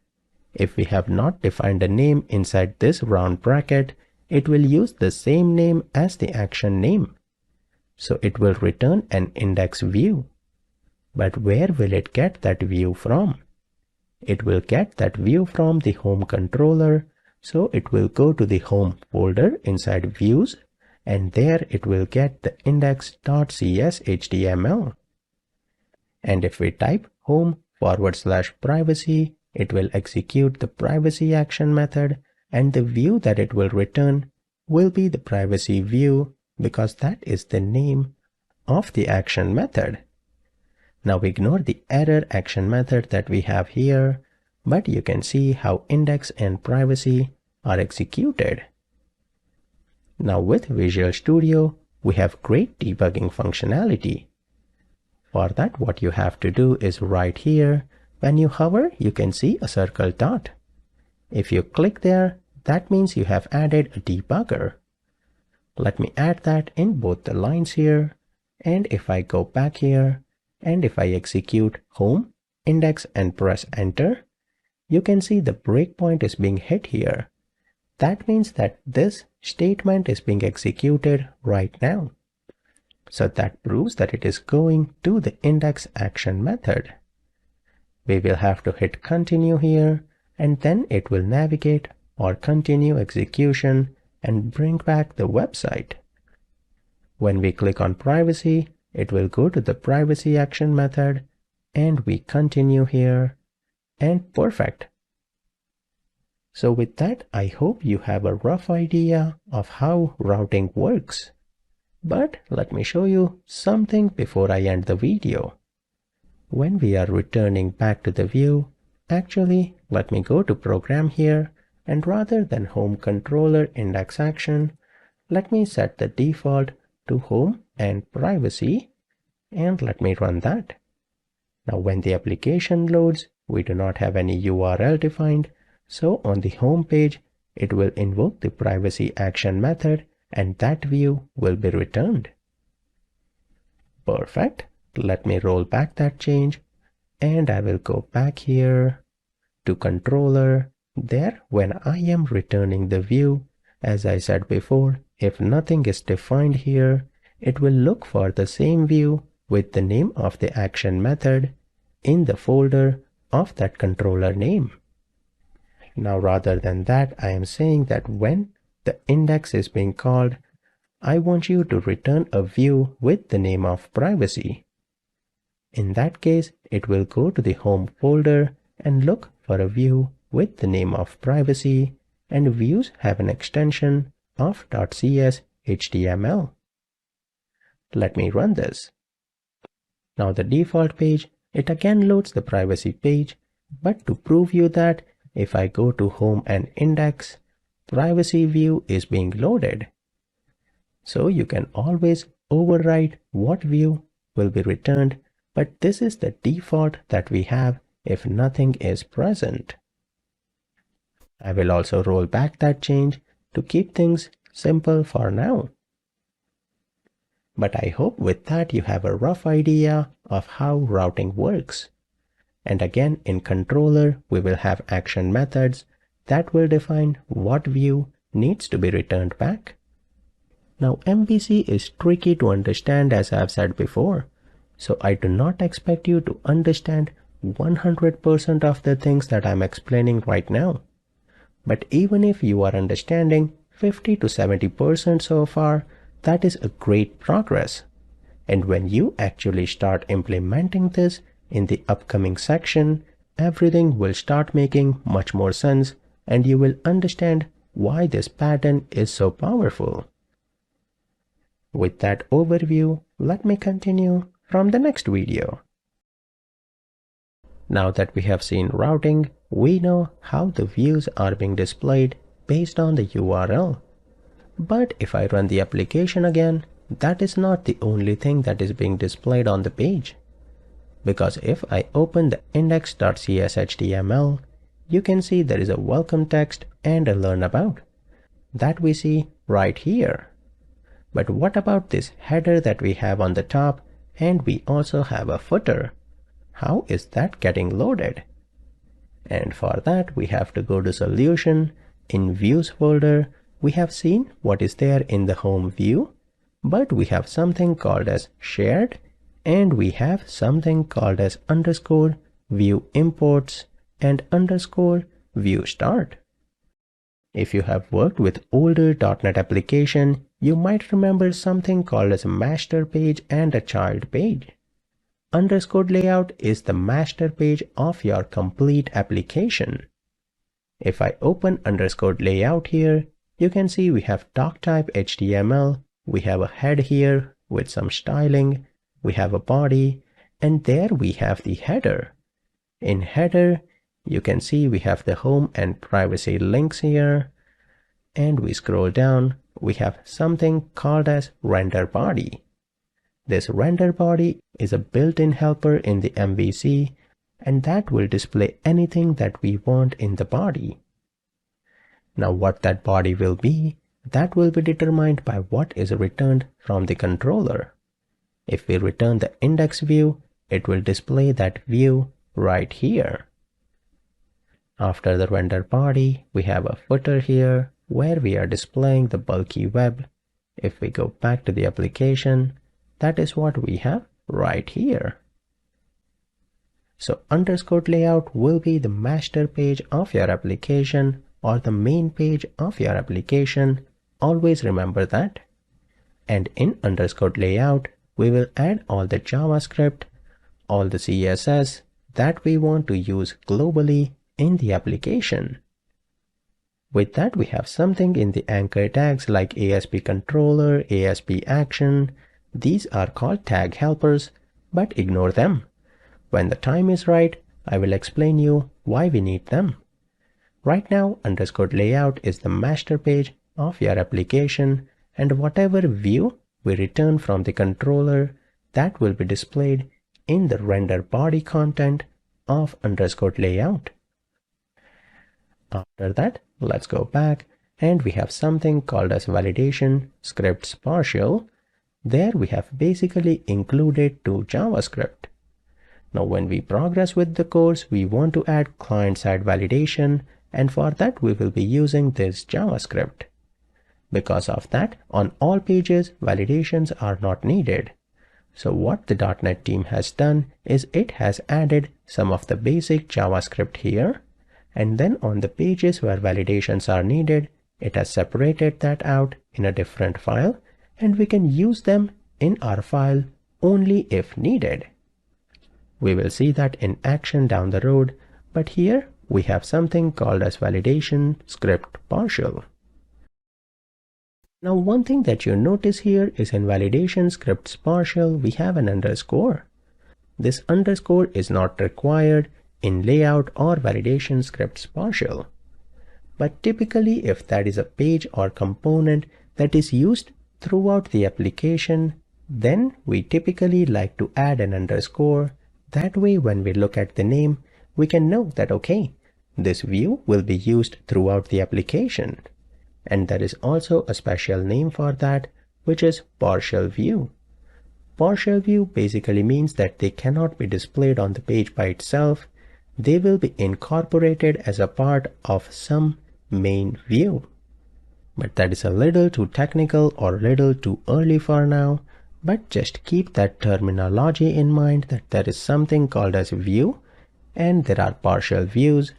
If we have not defined a name inside this round bracket, it will use the same name as the action name. So it will return an index view. But where will it get that view from? It will get that view from the home controller, so it will go to the home folder inside views, and there it will get the index.cs HTML. And if we type home/privacy, it will execute the privacy action method, and the view that it will return will be the privacy view because that is the name of the action method. Now ignore the error action method that we have here, but you can see how index and privacy are executed. Now with Visual Studio, we have great debugging functionality. For that, what you have to do is right here, when you hover, you can see a circle dot. If you click there, that means you have added a debugger. Let me add that in both the lines here, and if I go back here, and if I execute home, index and press enter, you can see the breakpoint is being hit here. That means that this statement is being executed right now. So that proves that it is going to the index action method. We will have to hit continue here, and then it will navigate or continue execution and bring back the website. When we click on privacy, it will go to the privacy action method, and we continue here, and perfect. So with that, I hope you have a rough idea of how routing works. But let me show you something before I end the video. When we are returning back to the view, actually, let me go to program here, and rather than home controller index action, let me set the default to home and privacy, and let me run that. Now when the application loads, we do not have any URL defined, so on the home page, it will invoke the privacy action method and that view will be returned. Perfect. Let me roll back that change and I will go back here to controller. There, when I am returning the view, as I said before, if nothing is defined here, it will look for the same view with the name of the action method in the folder of that controller name. Now rather than that, I am saying that when the index is being called, I want you to return a view with the name of privacy. In that case, it will go to the home folder and look for a view with the name of privacy, and views have an extension of .cs HTML. Let me run this. Now the default page, it again loads the privacy page, but to prove you that, if I go to home and index, privacy view is being loaded. So you can always override what view will be returned, but this is the default that we have if nothing is present. I will also roll back that change to keep things simple for now. But I hope with that you have a rough idea of how routing works. And again, in controller, we will have action methods that will define what view needs to be returned back. Now MVC is tricky to understand, as I have said before, so I do not expect you to understand 100% of the things that I'm explaining right now. But even if you are understanding 50 to 70% so far, that is a great progress. And when you actually start implementing this in the upcoming section, everything will start making much more sense and you will understand why this pattern is so powerful. With that overview, let me continue from the next video. Now that we have seen routing, we know how the views are being displayed based on the URL. But if I run the application again, that is not the only thing that is being displayed on the page. Because if I open the index.cshtml, you can see there is a welcome text and a learn about that we see right here. But what about this header that we have on the top, and we also have a footer? How is that getting loaded? And for that we have to go to solution. In views folder, we have seen what is there in the home view, but we have something called as shared, and we have something called as underscore view imports and underscore view start. If you have worked with older .NET application, you might remember something called as a master page and a child page. Underscore layout is the master page of your complete application. If I open underscore layout here, you can see we have doc type HTML, we have a head here with some styling, we have a body, and there we have the header. In header, you can see we have the home and privacy links here, and we scroll down, we have something called as render body. This render body is a built-in helper in the MVC, and that will display anything that we want in the body. Now what that body will be, that will be determined by what is returned from the controller. If we return the index view, it will display that view right here. After the render body, we have a footer here where we are displaying the bulky web. If we go back to the application, that is what we have right here. So underscore layout will be the master page of your application or the main page of your application. Always remember that. And in underscore layout, we will add all the JavaScript, all the CSS that we want to use globally in the application. With that, we have something in the anchor tags like ASP controller, ASP action. These are called tag helpers, but ignore them. When the time is right, I will explain you why we need them. Right now, underscore layout is the master page of your application, and whatever view we return from the controller, that will be displayed in the render body content of underscore layout. After After that, let's go back and we have something called as validation scripts partial. There we have basically included to JavaScript. Now when we progress with the course, we want to add client-side validation, and for that we will be using this JavaScript. Because of that, on all pages, validations are not needed. So what the .NET team has done is it has added some of the basic JavaScript here, and then on the pages where validations are needed, it has separated that out in a different file, and we can use them in our file only if needed. We will see that in action down the road, but here we have something called as validation script partial. Now one thing that you notice here is in validation scripts partial we have an underscore. This underscore is not required in layout or validation scripts partial. But typically if that is a page or component that is used throughout the application, then we typically like to add an underscore. That way when we look at the name, we can know that okay, this view will be used throughout the application. And there is also a special name for that, which is partial view. Partial view basically means that they cannot be displayed on the page by itself. They will be incorporated as a part of some main view. But that is a little too technical or little too early for now. But just keep that terminology in mind that there is something called as view and there are partial views.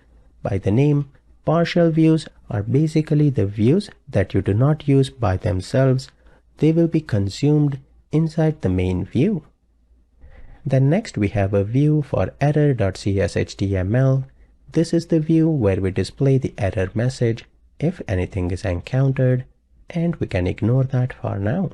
By the name, partial views are basically the views that you do not use by themselves. They will be consumed inside the main view. Then next we have a view for error.cshtml. This is the view where we display the error message if anything is encountered, and we can ignore that for now.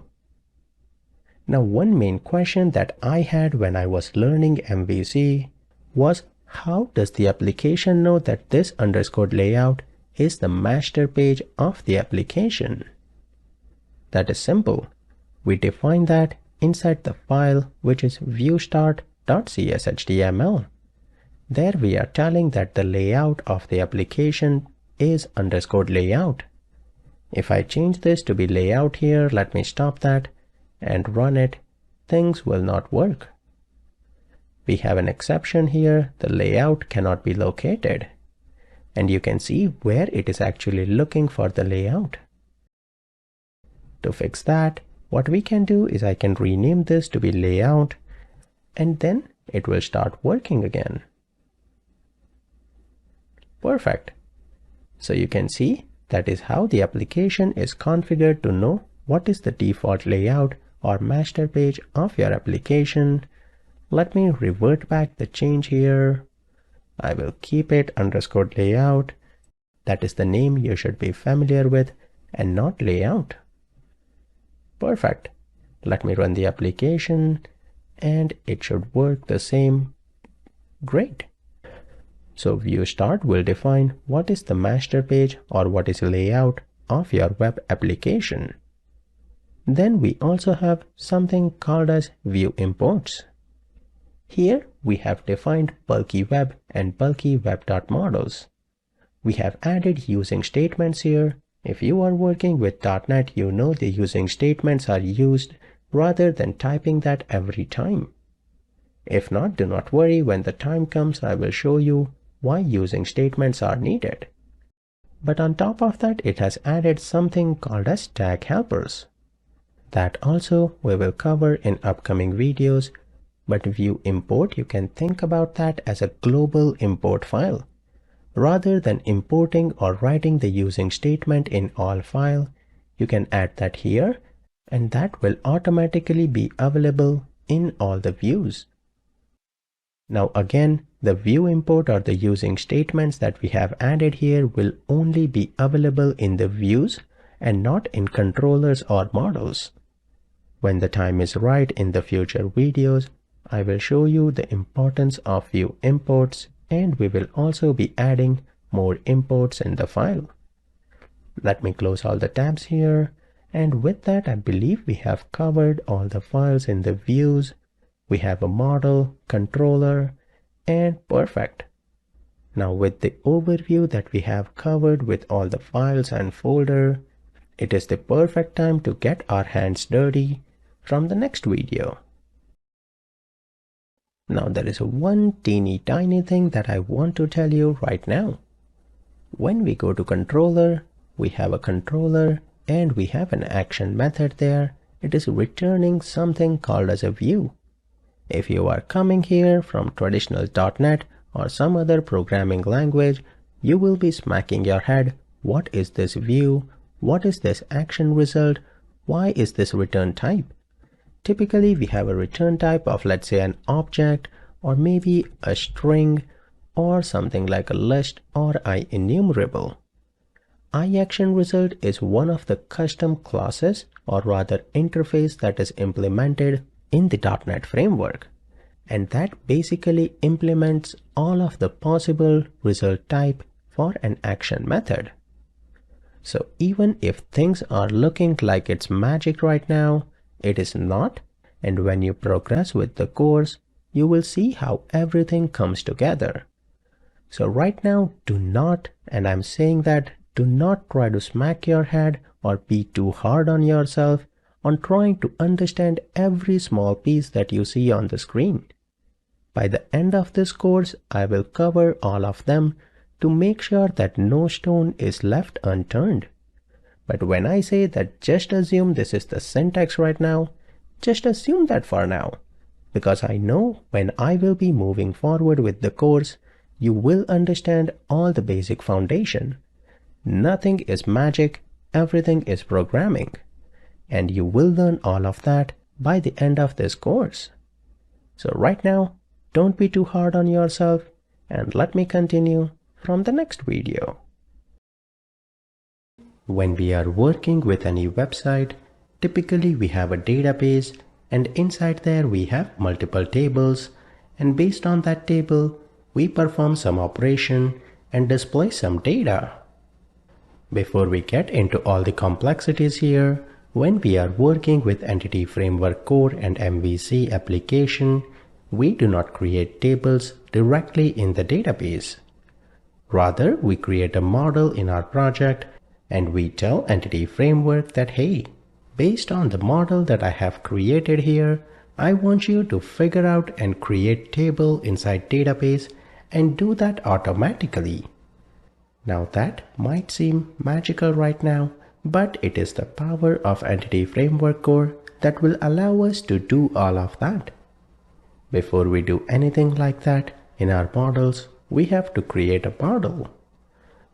Now one main question that I had when I was learning MVC was how does the application know that this underscore layout is the master page of the application? That is simple. We define that inside the file which is viewstart.cshtml. There we are telling that the layout of the application is underscore layout. If I change this to be layout here, let me stop that and run it, things will not work. We have an exception here, the layout cannot be located. And you can see where it is actually looking for the layout. To fix that, what we can do is I can rename this to be layout, and then it will start working again. Perfect. So you can see that is how the application is configured to know what is the default layout or master page of your application. Let me revert back the change here. I will keep it underscore layout. That is the name you should be familiar with and not layout. Perfect. Let me run the application and it should work the same. Great. So view start will define what is the master page or what is layout of your web application. Then we also have something called as view imports. Here we have defined bulky web and bulky web.models. We have added using statements here. If you are working with .NET, you know the using statements are used rather than typing that every time. If not, do not worry, when the time comes I will show you why using statements are needed. But on top of that, it has added something called as tag helpers. That also we will cover in upcoming videos, but view import, you can think about that as a global import file. Rather than importing or writing the using statement in all file, you can add that here and that will automatically be available in all the views. Now again, the view import or the using statements that we have added here will only be available in the views and not in controllers or models. When the time is right in the future videos, I will show you the importance of view imports, and we will also be adding more imports in the file. Let me close all the tabs here, and with that I believe we have covered all the files in the views. We have a model, controller, and perfect. Now with the overview that we have covered with all the files and folder, it is the perfect time to get our hands dirty from the next video. Now there is one teeny tiny thing that I want to tell you right now. When we go to controller, we have a controller and we have an action method there. It is returning something called as a view. If you are coming here from traditional .NET or some other programming language, you will be smacking your head. What is this view? What is this action result? Why is this return type? Typically, we have a return type of, let's say, an object or maybe a string or something like a list or IEnumerable. IActionResult is one of the custom classes or rather interface that is implemented in the .NET framework, and that basically implements all of the possible result type for an action method. So even if things are looking like it's magic right now, it is not, and when you progress with the course, you will see how everything comes together. So right now, do not, and I'm saying that, do not try to smack your head or be too hard on yourself on trying to understand every small piece that you see on the screen. By the end of this course, I will cover all of them to make sure that no stone is left unturned. But when I say that just assume this is the syntax right now, just assume that for now, because I know when I will be moving forward with the course, you will understand all the basic foundation. Nothing is magic, everything is programming, and you will learn all of that by the end of this course. So right now, don't be too hard on yourself, and let me continue from the next video. When we are working with any website, typically we have a database, and inside there we have multiple tables, and based on that table, we perform some operation and display some data. Before we get into all the complexities here, when we are working with Entity Framework Core and MVC application, we do not create tables directly in the database. Rather, we create a model in our project and we tell Entity Framework that, hey, based on the model that I have created here, I want you to figure out and create table inside database and do that automatically. Now that might seem magical right now, but it is the power of Entity Framework Core that will allow us to do all of that. Before we do anything like that in our models, we have to create a model.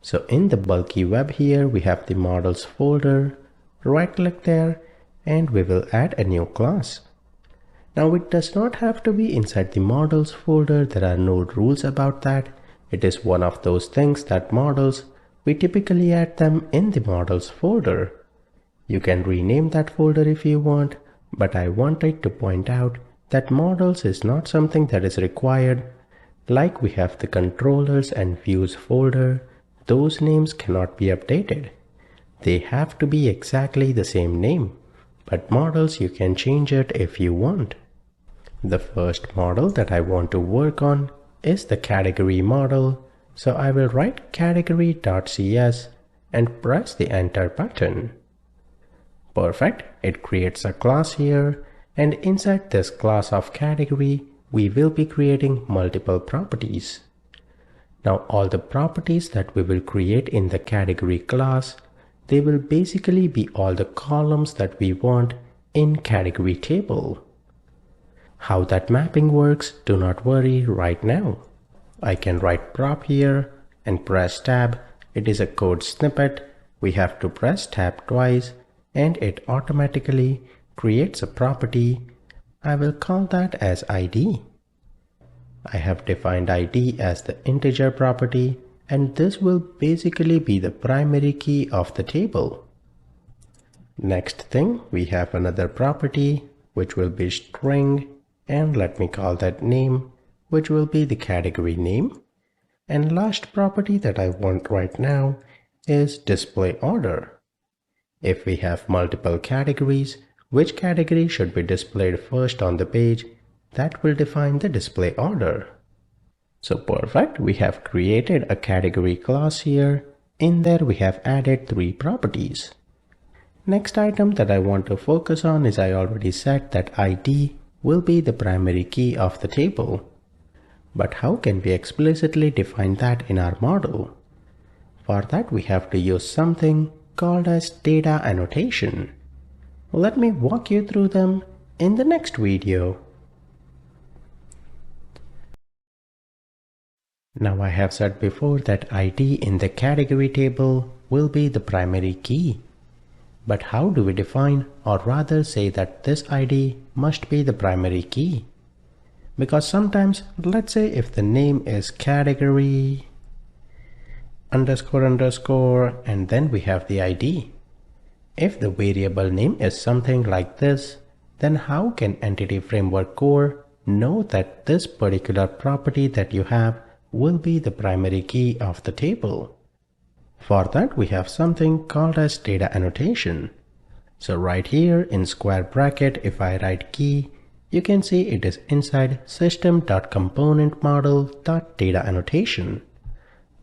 So in the bulky web here, we have the models folder, right click there, and we will add a new class. Now it does not have to be inside the models folder. There are no rules about that. It is one of those things that models, we typically add them in the models folder. You can rename that folder if you want, but I wanted to point out that models is not something that is required. Like we have the controllers and views folder, those names cannot be updated. They have to be exactly the same name, but models you can change it if you want. The first model that I want to work on is the category model, so I will write category.cs and press the enter button. Perfect, it creates a class here, and inside this class of category, we will be creating multiple properties. Now all the properties that we will create in the category class, they will basically be all the columns that we want in category table. How that mapping works, do not worry right now. I can write prop here and press tab. It is a code snippet. We have to press tab twice and it automatically creates a property. I will call that as ID. I have defined ID as the integer property, and this will basically be the primary key of the table. Next thing, we have another property which will be string, and let me call that name, which will be the category name. And last property that I want right now is display order. If we have multiple categories, which category should be displayed first on the page, that will define the display order. So perfect, we have created a category class here. In there we have added 3 properties. Next item that I want to focus on is I already said that ID will be the primary key of the table. But how can we explicitly define that in our model? For that we have to use something called as data annotation. Let me walk you through them in the next video. Now I have said before that ID in the category table will be the primary key. But how do we define, or rather say that this ID must be the primary key? Because sometimes, let's say if the name is category __ and then we have the ID. If the variable name is something like this, then how can Entity Framework Core know that this particular property that you have will be the primary key of the table? For that we have something called as data annotation. So right here in square bracket, if I write key, you can see it is inside system.componentModel.dataAnnotation.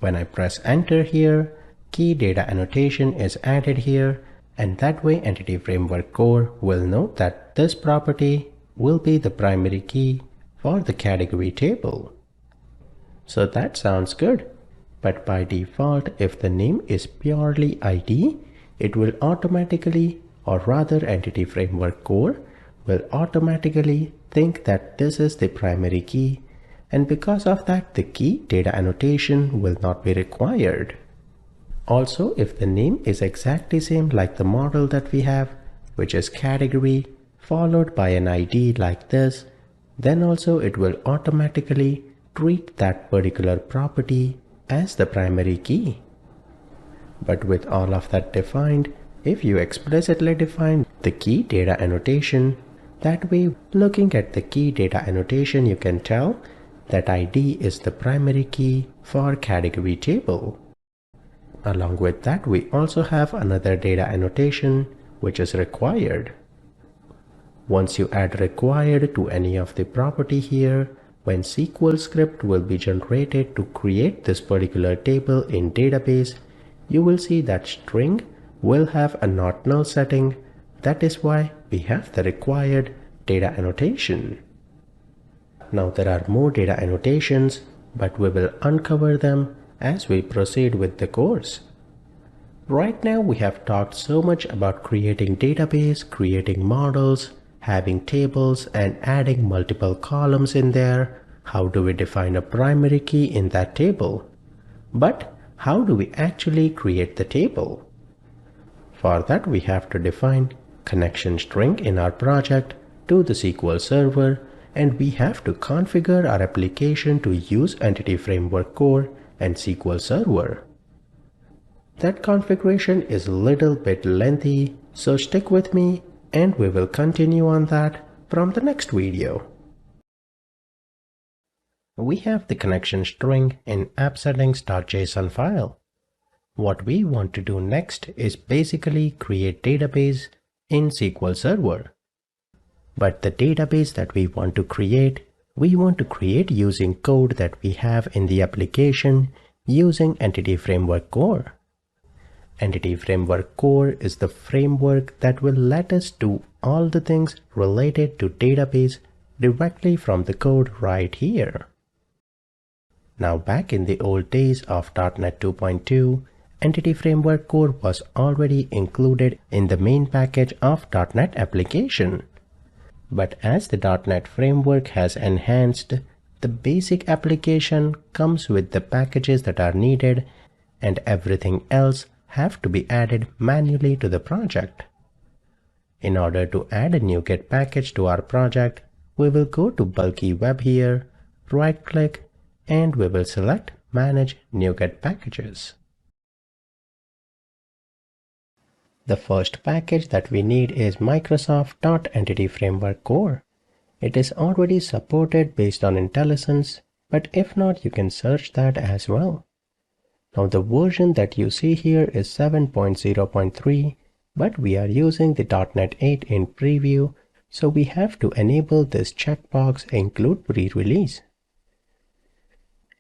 When I press enter here, key data annotation is added here, and that way Entity Framework Core will know that this property will be the primary key for the category table. So that sounds good. But by default, if the name is purely ID, it will automatically, or rather Entity Framework Core will automatically think that this is the primary key, and because of that the key data annotation will not be required. Also, if the name is exactly same like the model that we have, which is category followed by an ID like this, then also it will automatically treat that particular property as the primary key. But with all of that defined, if you explicitly define the key data annotation, that way looking at the key data annotation you can tell that ID is the primary key for category table. Along with that we also have another data annotation which is required. Once you add required to any of the property here, when SQL script will be generated to create this particular table in database, you will see that string will have a not null setting. That is why we have the required data annotation. Now there are more data annotations, but we will uncover them as we proceed with the course. Right now we have talked so much about creating database, creating models, having tables and adding multiple columns in there. How do we define a primary key in that table? But how do we actually create the table? For that we have to define connection string in our project to the SQL Server, and we have to configure our application to use Entity Framework Core and SQL Server. That configuration is a little bit lengthy, so stick with me and we will continue on that from the next video. We have the connection string in appsettings.json file. What we want to do next is basically create database in SQL Server. But the database that we want to create using code that we have in the application using Entity Framework Core. Entity Framework Core is the framework that will let us do all the things related to database directly from the code right here. Now back in the old days of .NET 2.2, Entity Framework Core was already included in the main package of .NET application. But as the .NET framework has enhanced, the basic application comes with the packages that are needed, and everything else have to be added manually to the project. In order to add a NuGet package to our project, we will go to Bulky Web here, right click, and we will select Manage NuGet Packages. The first package that we need is Microsoft.Entity Framework Core. It is already supported based on IntelliSense, but if not, you can search that as well. Now the version that you see here is 7.0.3, but we are using the .NET 8 in preview, so we have to enable this checkbox include pre-release.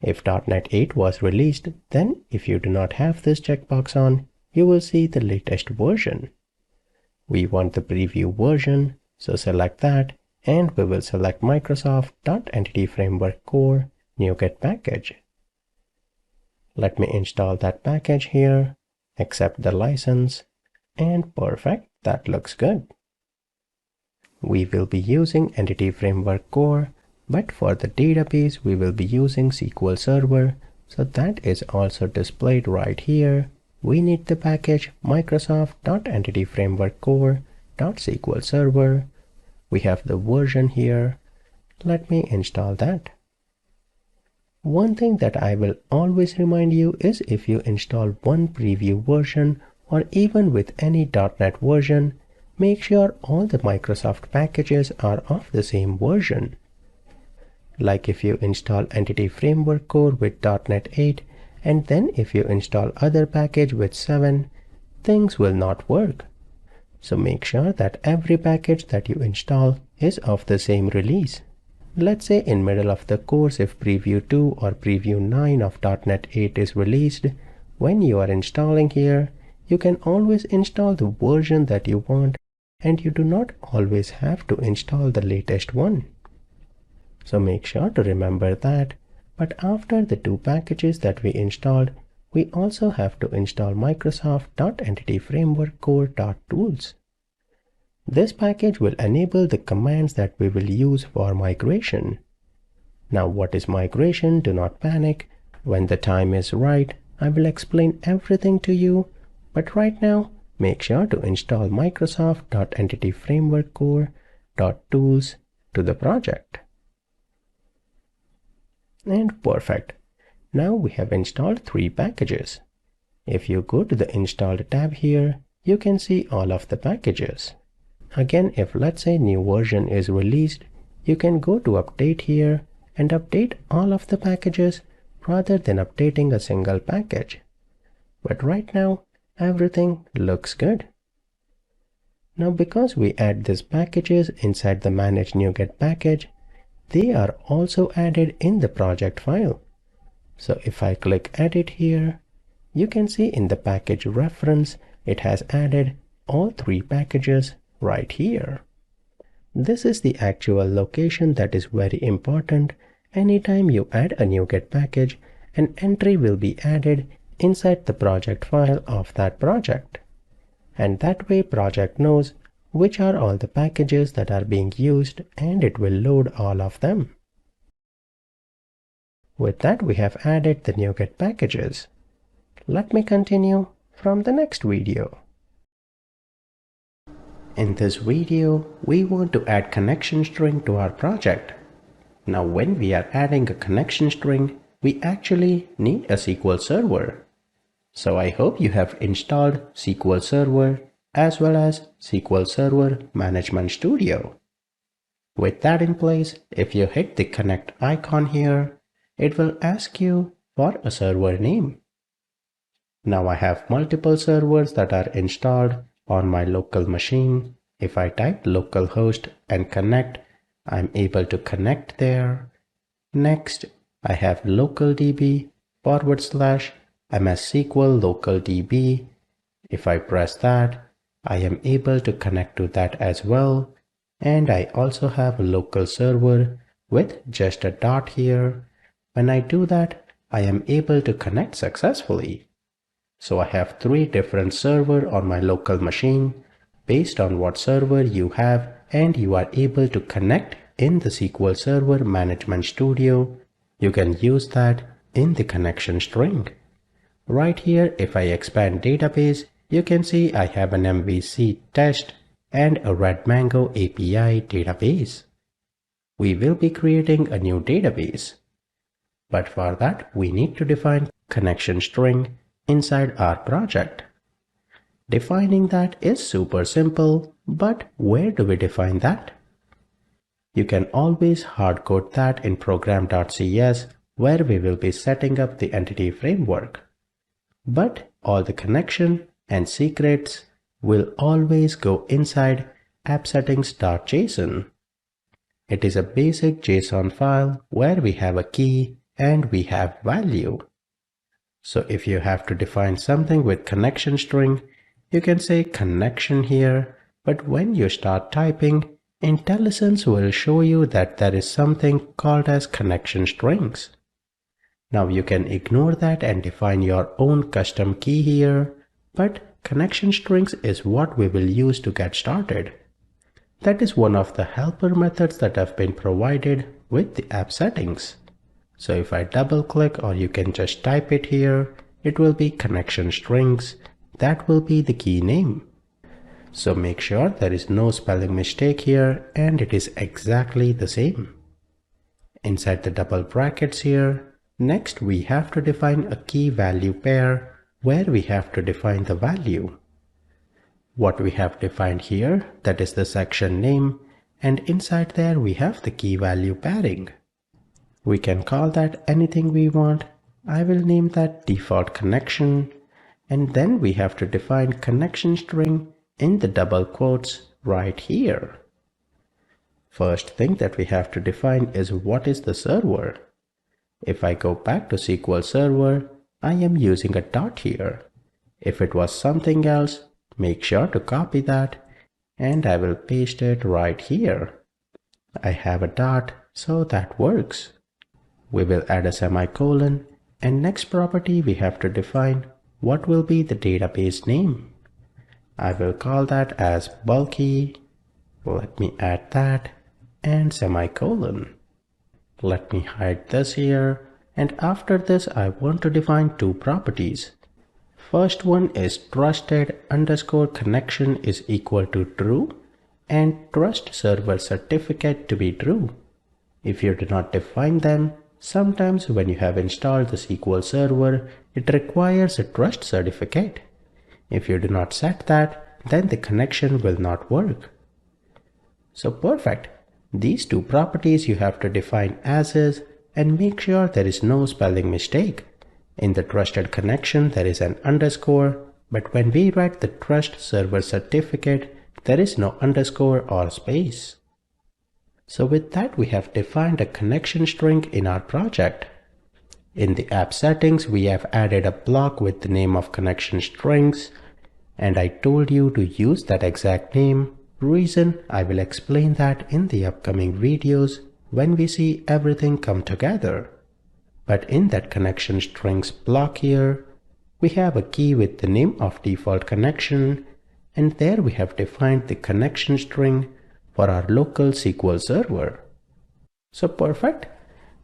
If .NET 8 was released, then if you do not have this checkbox on, you will see the latest version. We want the preview version, so select that, and we will select Microsoft.Entity Framework Core NuGet package. Let me install that package here, accept the license, and perfect, that looks good. We will be using Entity Framework Core, but for the database we will be using SQL Server, so that is also displayed right here. We need the package Microsoft.Entity Framework Core.SQL Server. We have the version here. Let me install that. One thing that I will always remind you is if you install one preview version or even with any .NET version, make sure all the Microsoft packages are of the same version. Like if you install Entity Framework Core with .NET 8 and then if you install other package with 7, things will not work. So make sure that every package that you install is of the same release. Let's say in middle of the course if Preview 2 or Preview 9 of .NET 8 is released, when you are installing here, you can always install the version that you want and you do not always have to install the latest one. So make sure to remember that. But after the two packages that we installed, we also have to install Microsoft.Entity Framework Core.Tools. This package will enable the commands that we will use for migration. Now what is migration? Do not panic. When the time is right, I will explain everything to you. But right now, make sure to install Microsoft.Entity Framework Core.Tools to the project. And perfect. Now we have installed 3 packages. If you go to the Installed tab here, you can see all of the packages. Again, if let's say new version is released, you can go to Update here and update all of the packages rather than updating a single package. But right now, everything looks good. Now because we add these packages inside the Manage NuGet package, they are also added in the project file. So if I click Edit here, you can see in the package reference, it has added all 3 packages right here. This is the actual location that is very important. Anytime you add a NuGet package, an entry will be added inside the project file of that project. And that way project knows which are all the packages that are being used and it will load all of them. With that, we have added the NuGet packages. Let me continue from the next video. In this video, we want to add connection string to our project. Now when we are adding a connection string, we actually need a SQL Server. So I hope you have installed SQL Server as well as SQL Server Management Studio. With that in place, if you hit the connect icon here, it will ask you for a server name. Now I have multiple servers that are installed on my local machine. If I type localhost and connect, I'm able to connect there. Next, I have localDB /MSSQL localDB. If I press that, I am able to connect to that as well. And I also have a local server with just a dot here. When I do that, I am able to connect successfully. So I have 3 different servers on my local machine based on what server you have, and you are able to connect in the SQL Server Management Studio. You can use that in the connection string. Right here, if I expand database, you can see I have an MVC test and a RedMango API database. We will be creating a new database. But for that, we need to define connection string inside our project. Defining that is super simple, but where do we define that? You can always hardcode that in program.cs, where we will be setting up the entity framework. But all the connection and secrets will always go inside appsettings.json. It is a basic JSON file where we have a key and we have value. So if you have to define something with connection string, you can say connection here, but when you start typing, IntelliSense will show you that there is something called as connection strings. Now you can ignore that and define your own custom key here, but connection strings is what we will use to get started. That is one of the helper methods that have been provided with the app settings. So if I double click, or you can just type it here, it will be connection strings. That will be the key name. So make sure there is no spelling mistake here and it is exactly the same. Inside the double brackets here, next we have to define a key value pair where we have to define the value. What we have defined here, that is the section name, and inside there we have the key value pairing. We can call that anything we want. I will name that default connection, and then we have to define connection string in the double quotes right here. First thing that we have to define is what is the server. If I go back to SQL Server, I am using a dot here. If it was something else, make sure to copy that and I will paste it right here. I have a dot, so that works. We will add a semicolon, and next property we have to define what will be the database name. I will call that as bulky. Let me add that and semicolon. Let me hide this here, and after this I want to define two properties. First one is trusted underscore connection is equal to true and trust server certificate to be true. If you do not define them, sometimes when you have installed the SQL Server, it requires a trust certificate. If you do not set that, then the connection will not work. So perfect. These two properties you have to define as is and make sure there is no spelling mistake. In the trusted connection there is an underscore, but when we write the trust server certificate, there is no underscore or space. So with that we have defined a connection string in our project. In the app settings we have added a block with the name of connection strings, and I told you to use that exact name. Reason, I will explain that in the upcoming videos when we see everything come together. But in that connection strings block here, we have a key with the name of default connection, and there we have defined the connection string for our local SQL Server. So perfect.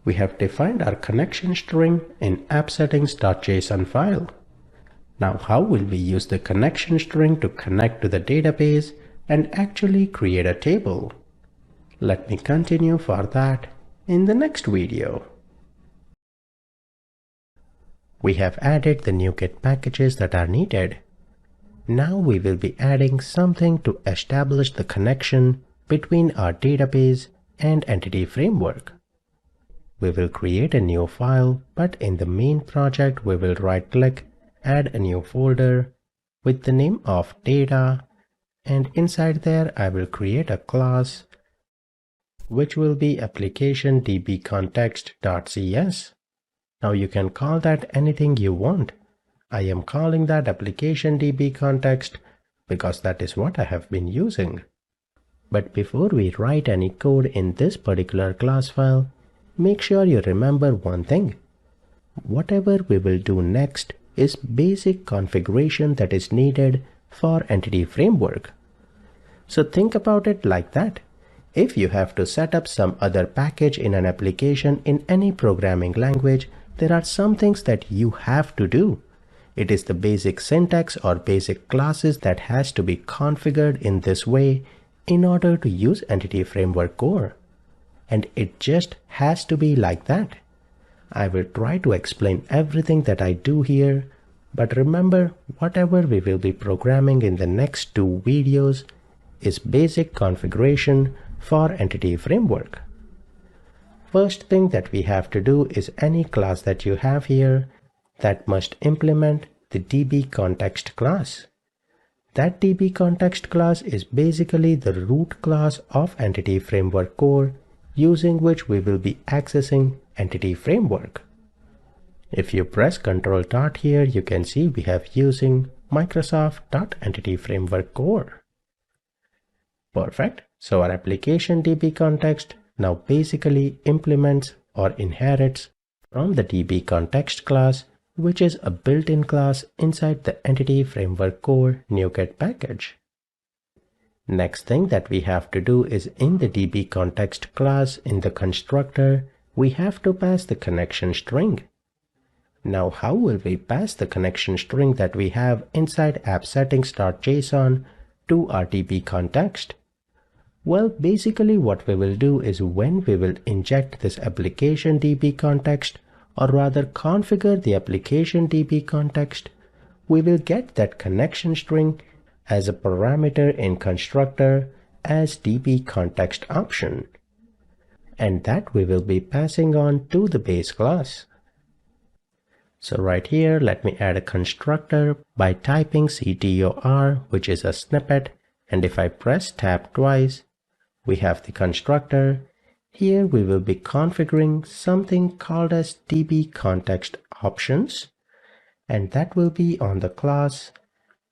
We have defined our connection string in appsettings.json file. Now how will we use the connection string to connect to the database and actually create a table? Let me continue for that in the next video. We have added the NuGet packages that are needed. Now we will be adding something to establish the connection between our database and Entity Framework. We will create a new file, but in the main project we will right-click, add a new folder with the name of data, and inside there I will create a class which will be application dbcontext.cs. Now you can call that anything you want. I am calling that application dbcontext because that is what I have been using. But before we write any code in this particular class file, make sure you remember one thing. Whatever we will do next is basic configuration that is needed for Entity Framework. So think about it like that. If you have to set up some other package in an application in any programming language, there are some things that you have to do. It is the basic syntax or basic classes that has to be configured in this way in order to use Entity Framework Core. And it just has to be like that. I will try to explain everything that I do here, but remember, whatever we will be programming in the next two videos is basic configuration for Entity Framework. First thing that we have to do is any class that you have here that must implement the dbContext class. That dbContext class is basically the root class of Entity Framework Core, using which we will be accessing Entity Framework. If you press Ctrl dot here, you can see we have using Microsoft.Entity Framework Core. Perfect. So our application DB context now basically implements or inherits from the DB context class, which is a built-in class inside the Entity Framework Core NuGet package. Next thing that we have to do is in the DB context class in the constructor, we have to pass the connection string. Now how will we pass the connection string that we have inside appsettings.json to our DB context? Well, basically what we will do is when we will inject this application DB context, or rather configure the application DB context, we will get that connection string as a parameter in constructor as DB context option. And that we will be passing on to the base class. So right here, let me add a constructor by typing CTOR, which is a snippet. And if I press tab twice, we have the constructor. Here we will be configuring something called as DB context options. And that will be on the class,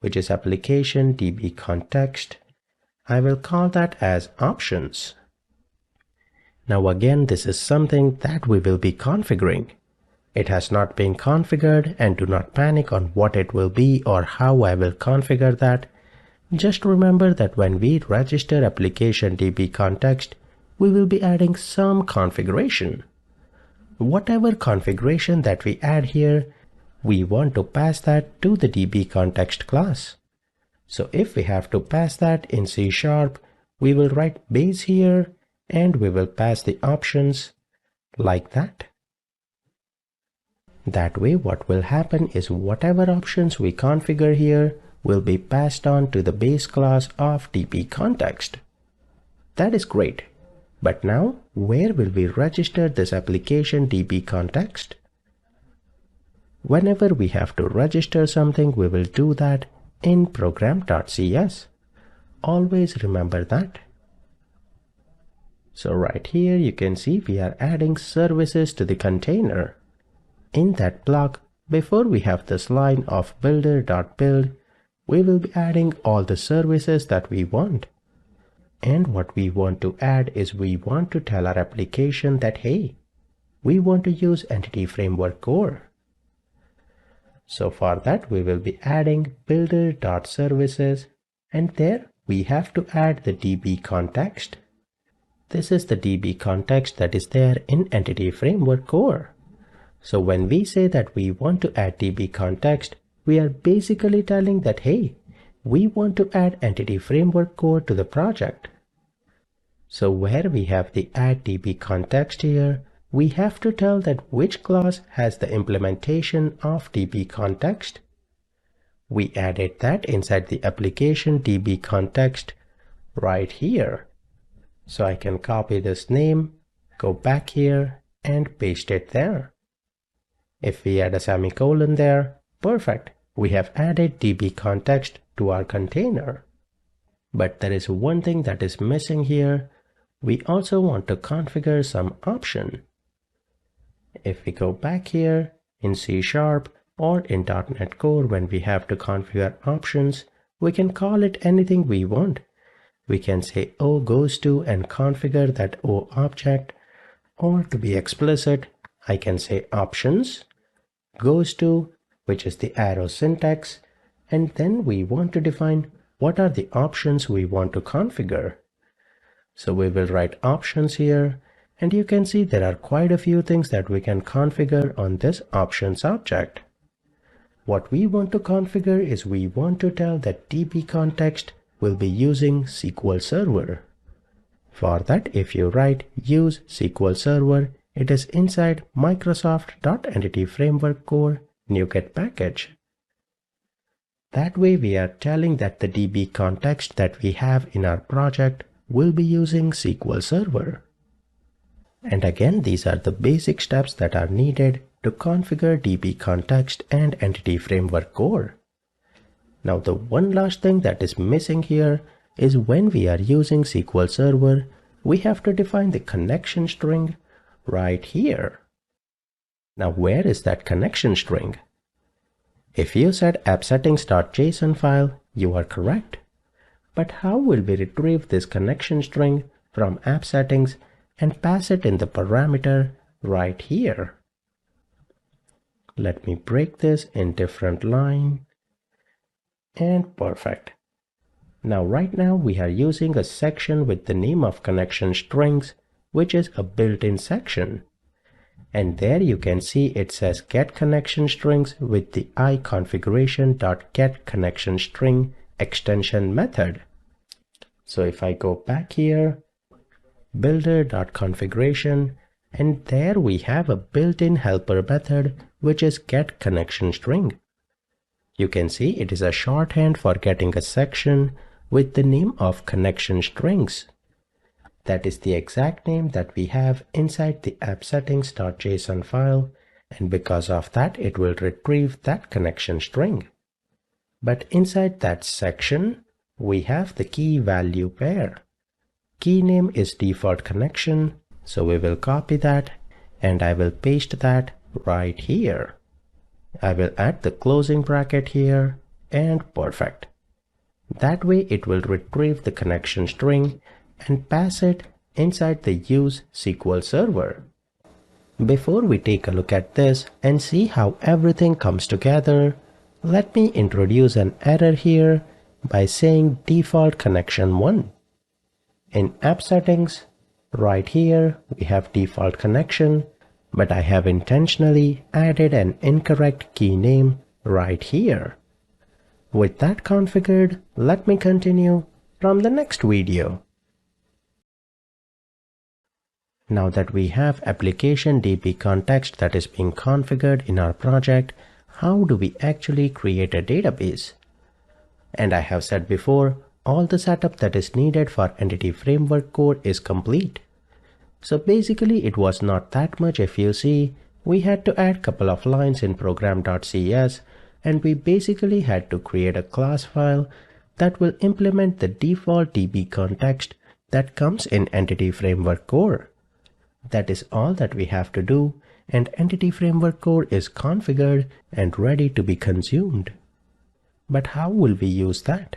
which is application DB context. I will call that as options. Now again, this is something that we will be configuring. It has not been configured, and do not panic on what it will be or how I will configure that. Just remember that when we register application DB context, we will be adding some configuration. Whatever configuration that we add here, we want to pass that to the DB context class. So if we have to pass that in C#, we will write base here and we will pass the options like that. That way what will happen is whatever options we configure here will be passed on to the base class of DB context. That is great. But now where will we register this application DB context? Whenever we have to register something, we will do that in program.cs. Always remember that. So right here you can see we are adding services to the container. In that block, before we have this line of builder.build, we will be adding all the services that we want. And what we want to add is we want to tell our application that, hey, we want to use Entity Framework Core. So for that, we will be adding builder.services, and there we have to add the DB context. This is the DB context that is there in Entity Framework Core. So when we say that we want to add DB context, we are basically telling that, hey, we want to add Entity Framework Core to the project. So where we have the add DB context here, we have to tell that which class has the implementation of DB context. We added that inside the application DB context right here. So I can copy this name, go back here and paste it there. If we add a semicolon there, perfect. We have added DB context to our container. But there is one thing that is missing here. We also want to configure some option. If we go back here in C# or in .NET Core, when we have to configure options, we can call it anything we want. We can say O goes to and configure that O object, or to be explicit, I can say options goes to, which is the arrow syntax, and then we want to define what are the options we want to configure. So we will write options here, and you can see there are quite a few things that we can configure on this options object. What we want to configure is we want to tell that DB context will be using SQL Server. For that, if you write use SQL Server, it is inside Microsoft.Entity Framework Core NuGet package. That way we are telling that the DB context that we have in our project will be using SQL Server. And again, these are the basic steps that are needed to configure DB context and Entity Framework Core. Now the one last thing that is missing here is when we are using SQL Server, we have to define the connection string right here. Now where is that connection string? If you said appsettings.json file, you are correct. But how will we retrieve this connection string from appsettings and pass it in the parameter right here? Let me break this in different line. And perfect. Now right now we are using a section with the name of connection strings, which is a built-in section. And there you can see it says get connection strings with the iConfiguration.getConnectionString extension method. So if I go back here, builder.configuration, and there we have a built-in helper method which is getConnectionString. You can see it is a shorthand for getting a section with the name of connection strings. That is the exact name that we have inside the appsettings.json file, and because of that it will retrieve that connection string. But inside that section we have the key value pair. Key name is default connection, so we will copy that and I will paste that right here. I will add the closing bracket here and perfect. That way it will retrieve the connection string and pass it inside the use SQL server. Before we take a look at this and see how everything comes together, let me introduce an error here by saying default connection 1. In app settings, right here we have default connection, but I have intentionally added an incorrect key name right here. With that configured, let me continue from the next video. Now that we have application DB context that is being configured in our project, how do we actually create a database? And I have said before, all the setup that is needed for Entity Framework Core is complete. So basically it was not that much. If you see, we had to add couple of lines in program.cs, and we basically had to create a class file that will implement the default DB context that comes in Entity Framework Core. That is all that we have to do, and Entity Framework Core is configured and ready to be consumed. But how will we use that?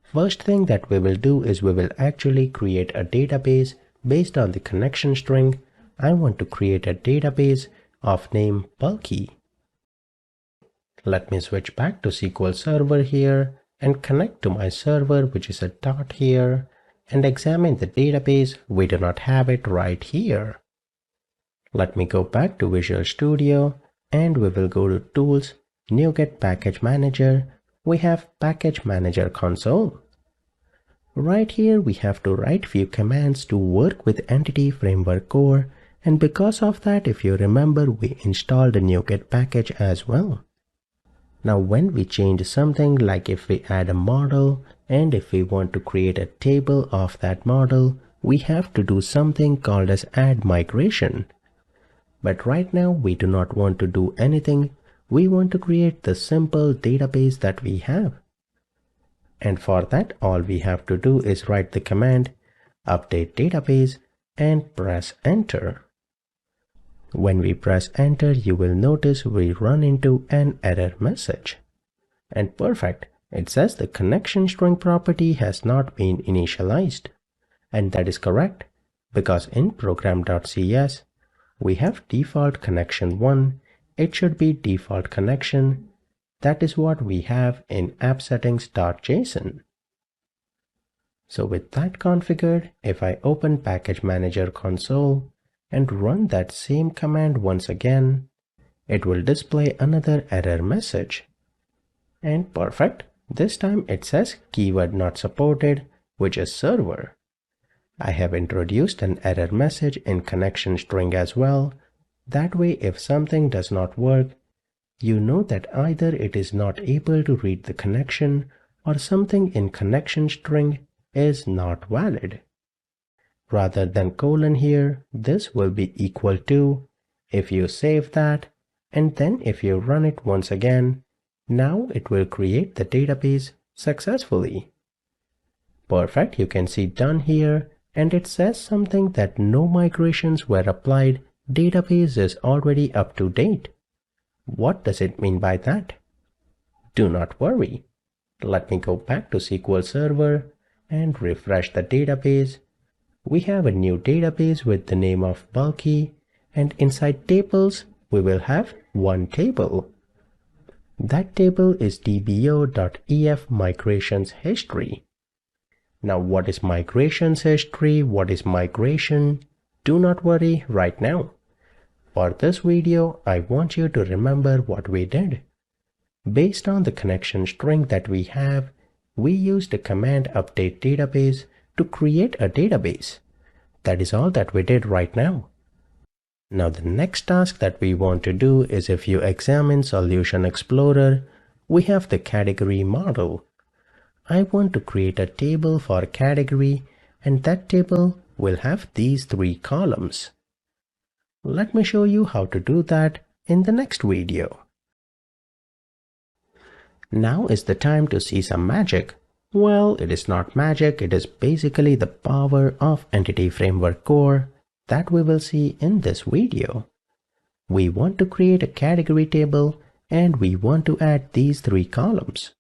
First thing that we will do is we will actually create a database based on the connection string. I want to create a database of name bulky. Let me switch back to SQL Server here and connect to my server, which is a dot here, and examine the database. We do not have it right here. Let me go back to Visual Studio and we will go to Tools, NuGet Package Manager. We have Package Manager console. Right here we have to write few commands to work with Entity Framework Core, and because of that, if you remember, we installed a NuGet package as well. Now when we change something, like if we add a model and if we want to create a table of that model, we have to do something called as add migration. But right now we do not want to do anything. We want to create the simple database that we have. And for that, all we have to do is write the command update database and press enter. When we press enter, you will notice we run into an error message. And perfect, it says the connection string property has not been initialized. And that is correct, because in program.cs, we have default connection 1. It should be default connection. That is what we have in appsettings.json. So with that configured, if I open Package Manager console and run that same command once again, it will display another error message. And perfect, this time it says keyword not supported, which is server. I have introduced an error message in connection string as well. That way, if something does not work, you know that either it is not able to read the connection or something in connection string is not valid. Rather than colon here, this will be equal to. If you save that, and then if you run it once again, now it will create the database successfully. Perfect, you can see done here, and it says something that no migrations were applied database is already up to date. What does it mean by that? Do not worry. Let me go back to SQL Server and refresh the database. We have a new database with the name of Bulky, and inside tables we will have one table. That table is dbo.ef migrations history. Now what is migrations history? What is migration? Do not worry right now. For this video, I want you to remember what we did. Based on the connection string that we have, we used the command update database to create a database. That is all that we did right now. Now the next task that we want to do is, if you examine Solution Explorer, we have the category model. I want to create a table for category, and that table will have these three columns. Let me show you how to do that in the next video. Now is the time to see some magic. Well, it is not magic, it is basically the power of Entity Framework Core that we will see in this video. We want to create a category table and we want to add these three columns.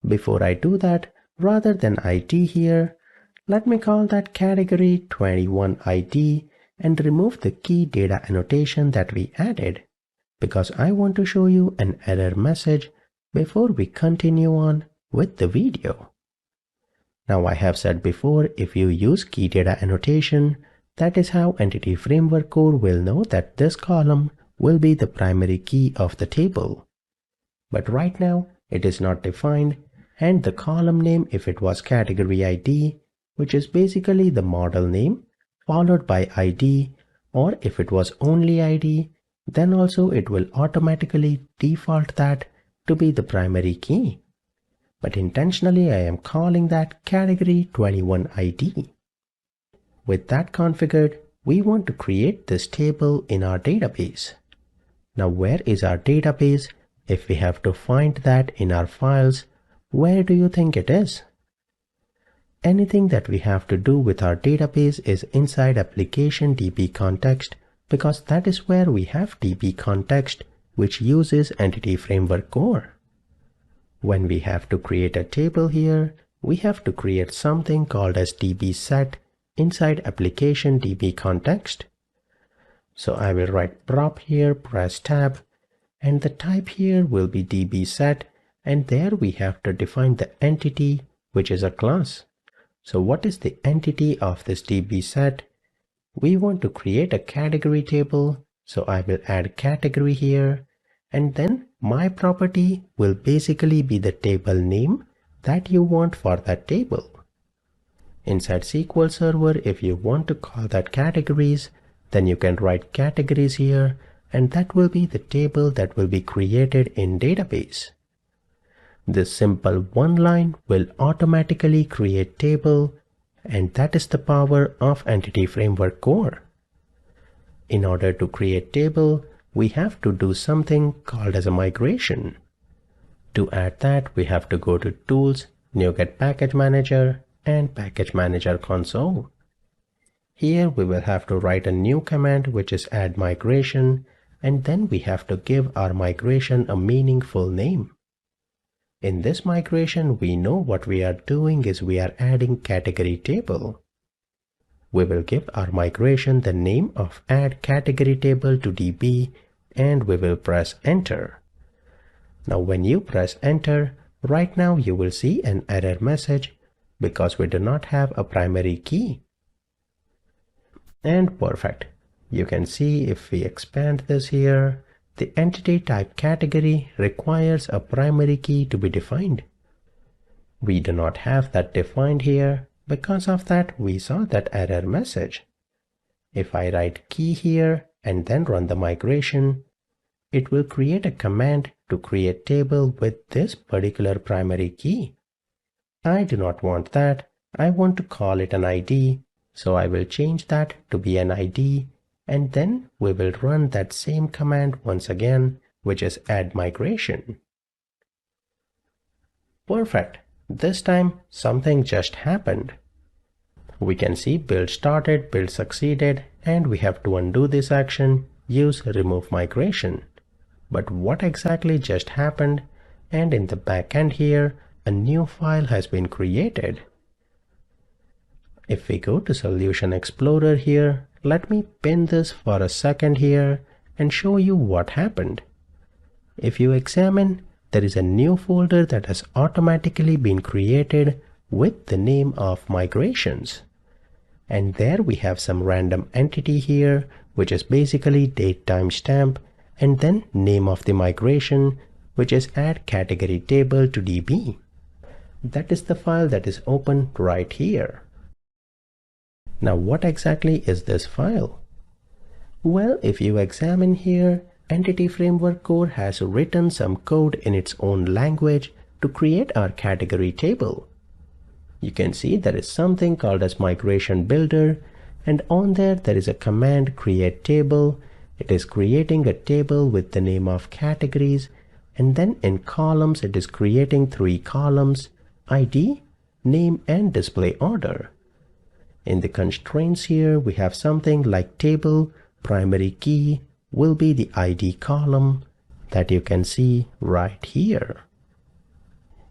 Before I do that, rather than ID here, let me call that category 21ID and remove the key data annotation that we added, because I want to show you an error message before we continue on with the video. Now I have said before, if you use key data annotation, that is how Entity Framework Core will know that this column will be the primary key of the table. But right now it is not defined, and the column name, if it was category ID, which is basically the model name followed by ID, or if it was only ID, then also it will automatically default that to be the primary key. But intentionally I am calling that category 21ID. With that configured, we want to create this table in our database. Now where is our database? If we have to find that in our files, where do you think it is? Anything that we have to do with our database is inside application DB context, because that is where we have DB context, which uses Entity Framework Core. When we have to create a table here, we have to create something called as DB set inside application DB context. So I will write prop here, press tab, and the type here will be DB set, and there we have to define the entity, which is a class. So what is the entity of this DB set? We want to create a category table, so I will add category here, and then my property will basically be the table name that you want for that table. Inside SQL Server, if you want to call that categories, then you can write categories here, and that will be the table that will be created in database. This simple one line will automatically create table, and that is the power of Entity Framework Core. In order to create table, we have to do something called as a migration. To add that, we have to go to Tools, NuGet Package Manager, and Package Manager Console. Here we will have to write a new command, which is add migration, and then we have to give our migration a meaningful name. In this migration, we know what we are doing is we are adding category table. We will give our migration the name of add category table to DB, and we will press enter. Now when you press enter, right now you will see an error message because we do not have a primary key. And perfect. You can see if we expand this here, the entity type category requires a primary key to be defined. We do not have that defined here. Because of that, we saw that error message. If I write key here and then run the migration, it will create a command to create table with this particular primary key. I do not want that. I want to call it an ID. So I will change that to be an ID, and then we will run that same command once again, which is add migration. Perfect. This time something just happened. We can see build started, build succeeded, and we have to undo this action, use remove migration. But what exactly just happened? And in the backend here, a new file has been created. If we go to Solution Explorer here, let me pin this for a second here and show you what happened. If you examine, there is a new folder that has automatically been created with the name of migrations. And there we have some random entity here, which is basically date timestamp, and then name of the migration, which is add category table to DB. That is the file that is open right here. Now what exactly is this file? Well, if you examine here, Entity Framework Core has written some code in its own language to create our category table. You can see there is something called as Migration Builder, and on there is a command create table. It is creating a table with the name of categories, and then in columns it is creating 3 columns: ID, name, and display order. In the constraints here we have something like table primary key will be the ID column that you can see right here.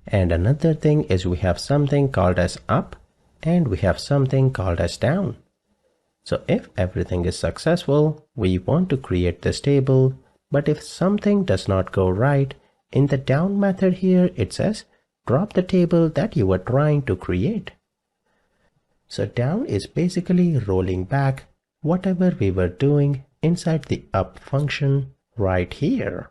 And another thing is we have something called as up and we have something called as down. So if everything is successful, we want to create this table, but if something does not go right, in the down method here it says drop the table that you were trying to create. So down is basically rolling back whatever we were doing inside the up function right here.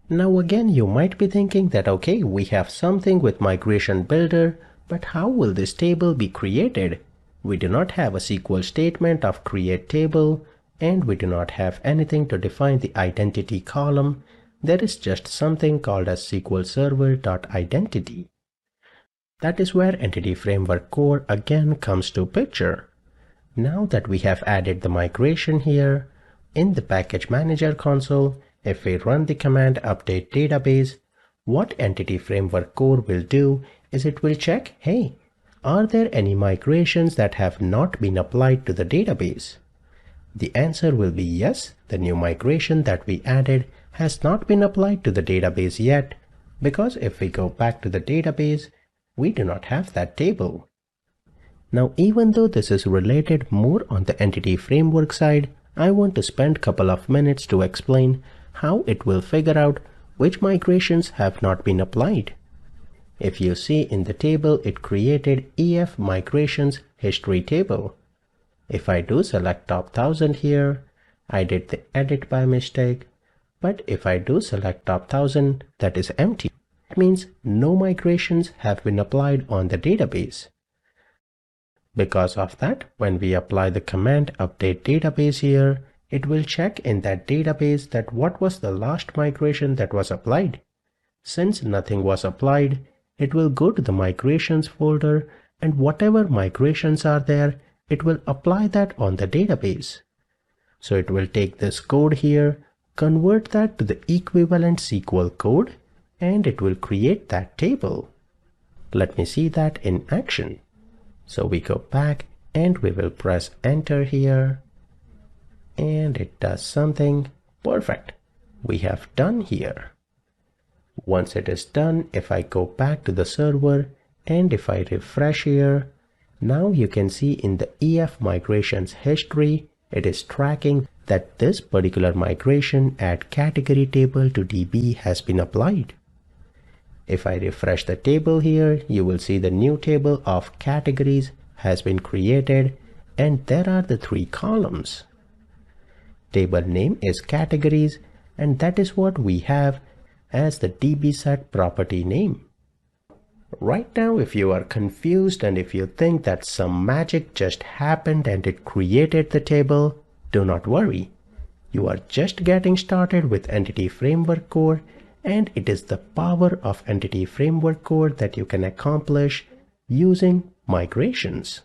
Now again, you might be thinking that okay, we have something with Migration Builder, but how will this table be created? We do not have a SQL statement of create table, and we do not have anything to define the identity column. There is just something called as SQL Server.identity. That is where Entity Framework Core again comes to picture. Now that we have added the migration here, in the Package Manager console, if we run the command update database, what Entity Framework Core will do is it will check, hey, are there any migrations that have not been applied to the database? The answer will be yes, the new migration that we added has not been applied to the database yet, because if we go back to the database, we do not have that table. Now, even though this is related more on the Entity Framework side, I want to spend a couple of minutes to explain how it will figure out which migrations have not been applied. If you see in the table, it created EF Migrations History table. If I do select top 1000 here, I did the edit by mistake, but if I do select top 1000, that is empty. It means no migrations have been applied on the database. Because of that, when we apply the command update database here, it will check in that database that what was the last migration that was applied. Since nothing was applied, it will go to the migrations folder, and whatever migrations are there, it will apply that on the database. So it will take this code here, convert that to the equivalent SQL code, and it will create that table. Let me see that in action. So we go back and we will press enter here, and it does something perfect. We have done here. Once it is done, if I go back to the server and if I refresh here, now you can see in the EF migrations history, it is tracking that this particular migration add category table to DB has been applied. If I refresh the table here, you will see the new table of categories has been created, and there are the 3 columns. Table name is categories, and that is what we have as the dbset property name. Right now, if you are confused and if you think that some magic just happened and it created the table, do not worry. You are just getting started with Entity Framework Core, and it is the power of Entity Framework Core that you can accomplish using migrations.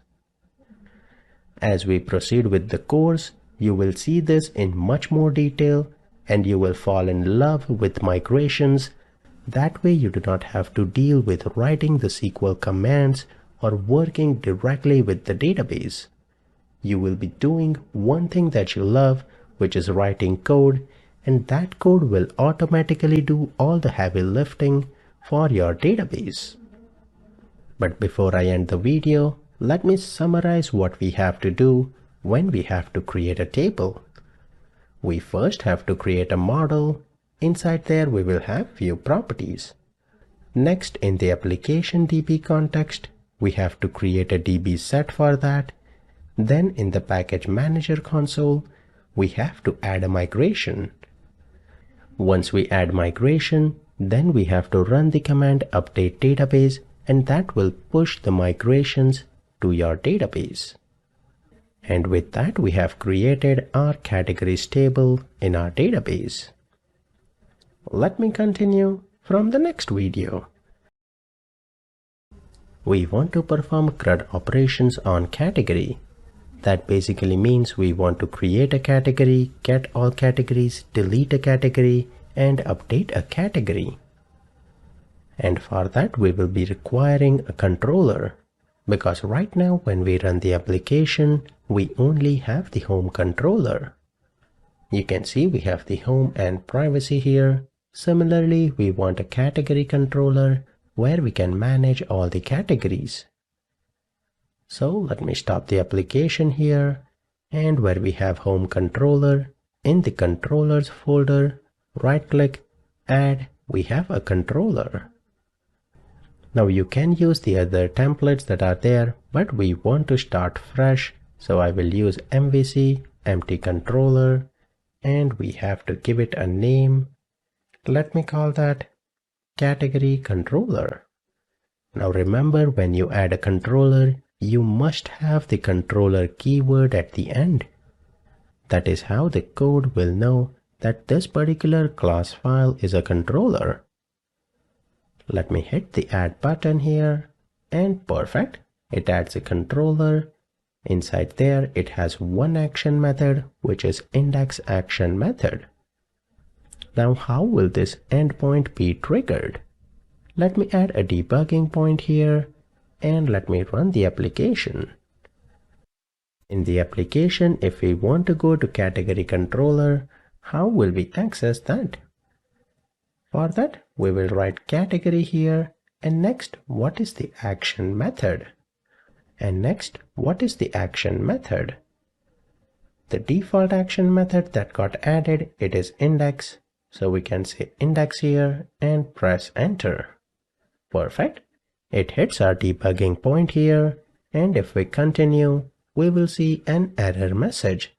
As we proceed with the course, you will see this in much more detail, and you will fall in love with migrations. That way you do not have to deal with writing the SQL commands or working directly with the database. you will be doing one thing that you love, which is writing code, and that code will automatically do all the heavy lifting for your database. But before I end the video, let me summarize what we have to do when we have to create a table. We first have to create a model. Inside there we will have few properties. Next, in the application DB context, we have to create a DB set for that. Then in the package manager console, we have to add a migration. Once we add migration, then we have to run the command update database, and that will push the migrations to your database. And with that, we have created our categories table in our database. Let me continue from the next video. We want to perform CRUD operations on category. That basically means we want to create a category, get all categories, delete a category, and update a category. And for that we will be requiring a controller, because right now when we run the application, we only have the home controller. You can see we have the home and privacy here. Similarly, we want a category controller where we can manage all the categories. So let me stop the application here, and where we have home controller, in the controllers folder, right click, add, we have a controller. Now you can use the other templates that are there, but we want to start fresh, so I will use MVC, empty controller, and we have to give it a name. Let me call that category controller. Now remember, when you add a controller, you must have the controller keyword at the end. That is how the code will know that this particular class file is a controller. Let me hit the add button here, and perfect, it adds a controller. Inside there it has one action method, which is index action method. Now how will this endpoint be triggered? Let me add a debugging point here, and let me run the application. In the application, if we want to go to category controller, how will we access that? For that, we will write category here, and next, what is the action method? And next, what is the action method? The default action method that got added, it is index. So we can say index here and press enter. Perfect. It hits our debugging point here, and if we continue, we will see an error message.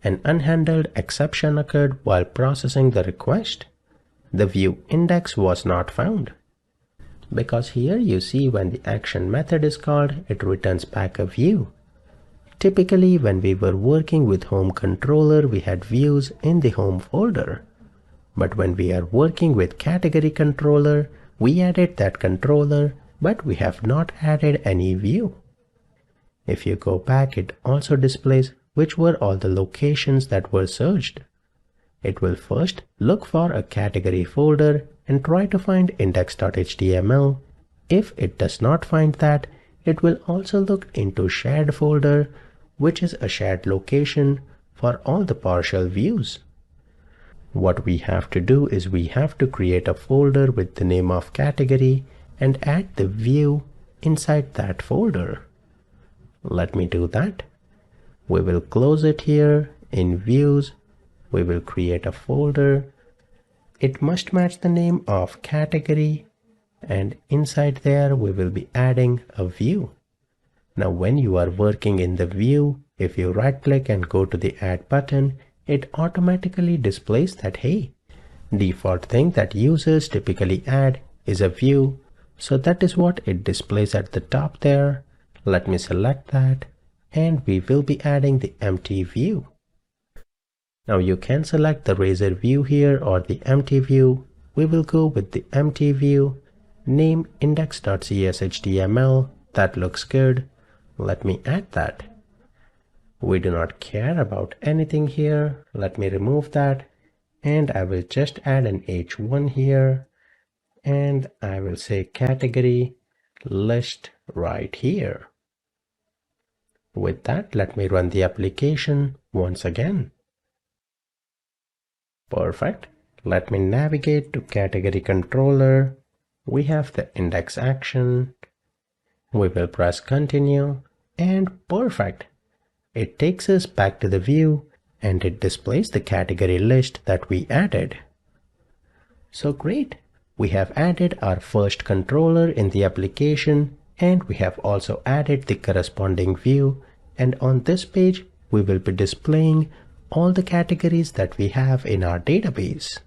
An unhandled exception occurred while processing the request. The view index was not found. Because here you see when the action method is called, it returns back a view. Typically, when we were working with home controller, we had views in the home folder. But when we are working with category controller, we added that controller, but we have not added any view. If you go back, it also displays which were all the locations that were searched. It will first look for a category folder and try to find index.html. If it does not find that, it will also look into shared folder, which is a shared location for all the partial views. What we have to do is we have to create a folder with the name of category and add the view inside that folder. Let me do that. We will close it here. In views, we will create a folder. It must match the name of category, and inside there we will be adding a view. Now when you are working in the view, if you right click and go to the add button, it automatically displays that, hey, default thing that users typically add is a view. So that is what it displays at the top there. Let me select that, and we will be adding the empty view. Now you can select the razor view here or the empty view. We will go with the empty view. Name index.cshtml. That looks good. Let me add that. We do not care about anything here. Let me remove that, and I will just add an h1 here, and I will say category list right here. With that, let me run the application once again. Perfect. Let me navigate to category controller. We have the index action. We will press continue and perfect. It takes us back to the view and it displays the category list that we added. So great. We have added our first controller in the application and we have also added the corresponding view, and on this page we will be displaying all the categories that we have in our database.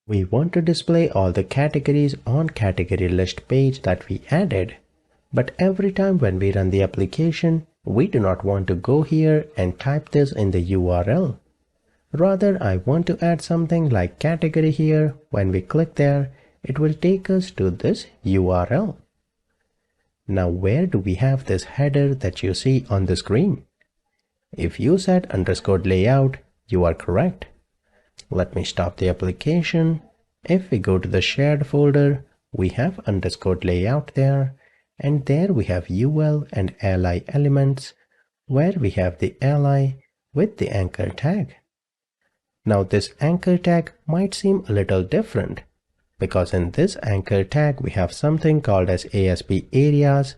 We want to display all the categories on category list page that we added. But every time when we run the application, we do not want to go here and type this in the URL. Rather, I want to add something like category here. When we click there, it will take us to this URL. Now, where do we have this header that you see on the screen? If you said _layout, you are correct. Let me stop the application. If we go to the shared folder, we have _layout there, and there we have UL and li elements, where we have the li with the anchor tag. Now this anchor tag might seem a little different, because in this anchor tag we have something called as ASP areas.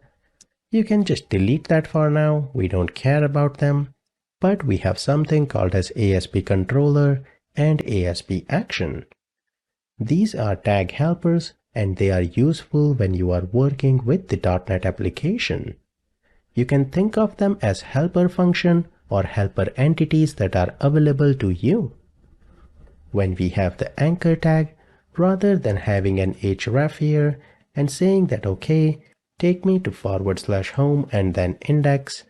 You can just delete that for now, we don't care about them. But we have something called as ASP controller and ASP action. These are tag helpers and they are useful when you are working with the .NET application. You can think of them as helper function or helper entities that are available to you. When we have the anchor tag, rather than having an href here and saying that okay, take me to /home and then index,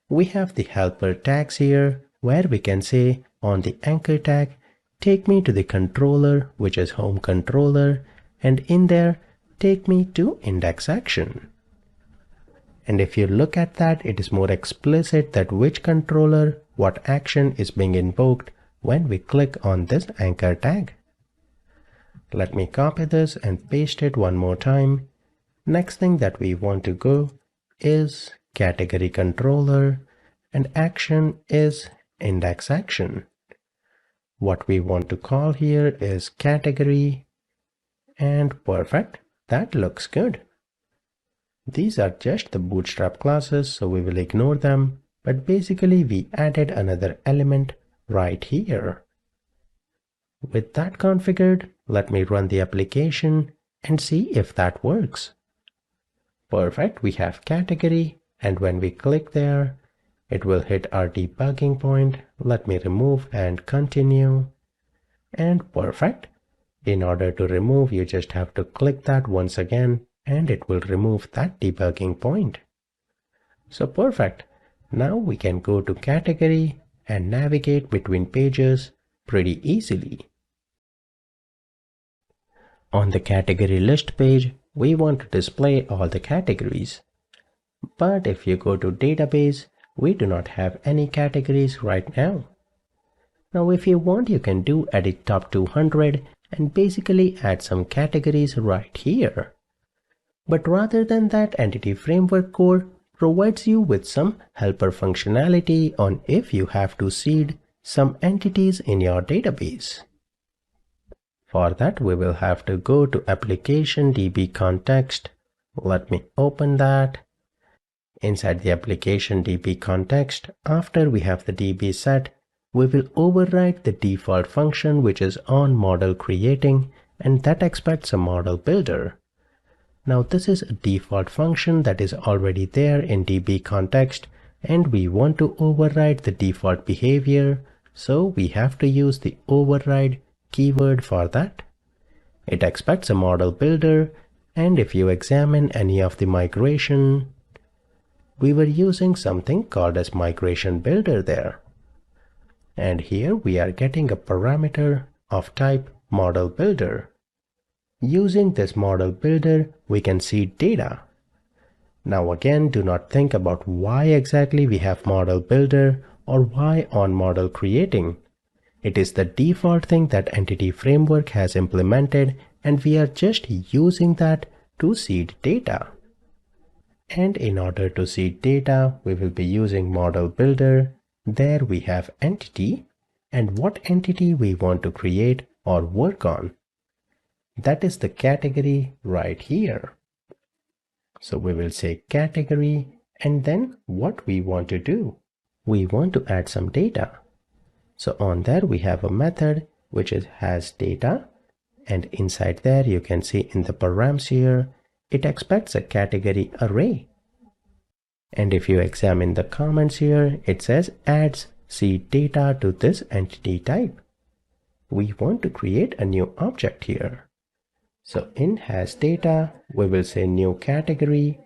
we have the helper tags here where we can say on the anchor tag, take me to the controller, which is home controller, and in there, take me to index action. And if you look at that, it is more explicit that which controller, what action is being invoked when we click on this anchor tag. Let me copy this and paste it one more time. Next thing that we want to go is category controller and action is index action. What we want to call here is category, and perfect, that looks good. These are just the bootstrap classes, so we will ignore them, but basically we added another element right here. With that configured, let me run the application and see if that works. Perfect, we have category, and when we click there, it will hit our debugging point. Let me remove and continue. And perfect. In order to remove, you just have to click that once again and it will remove that debugging point. So perfect. Now we can go to category and navigate between pages pretty easily. On the category list page, we want to display all the categories. But if you go to database, we do not have any categories right now. Now if you want, you can do edit top 200 and basically add some categories right here. But rather than that, Entity Framework Core provides you with some helper functionality on if you have to seed some entities in your database. For that, we will have to go to Application DB Context. Let me open that. Inside the Application DB context, after we have the DB set, we will override the default function which is on model creating, and that expects a model builder. Now this is a default function that is already there in DB context, and we want to override the default behavior, so we have to use the override keyword for that. It expects a model builder, and if you examine any of the migration, we were using something called as migration builder there. And here we are getting a parameter of type model builder. Using this model builder, we can seed data. Now again, do not think about why exactly we have model builder or why on model creating. It is the default thing that Entity Framework has implemented, and we are just using that to seed data. And in order to see data, we will be using Model Builder. There we have entity and what entity we want to create or work on. That is the category right here. So we will say category and then what we want to do. We want to add some data. So on there we have a method which has data, and inside there you can see in the params here, it expects a category array. And if you examine the comments here, it says adds seed data to this entity type. We want to create a new object here. So in has data, we will say new category.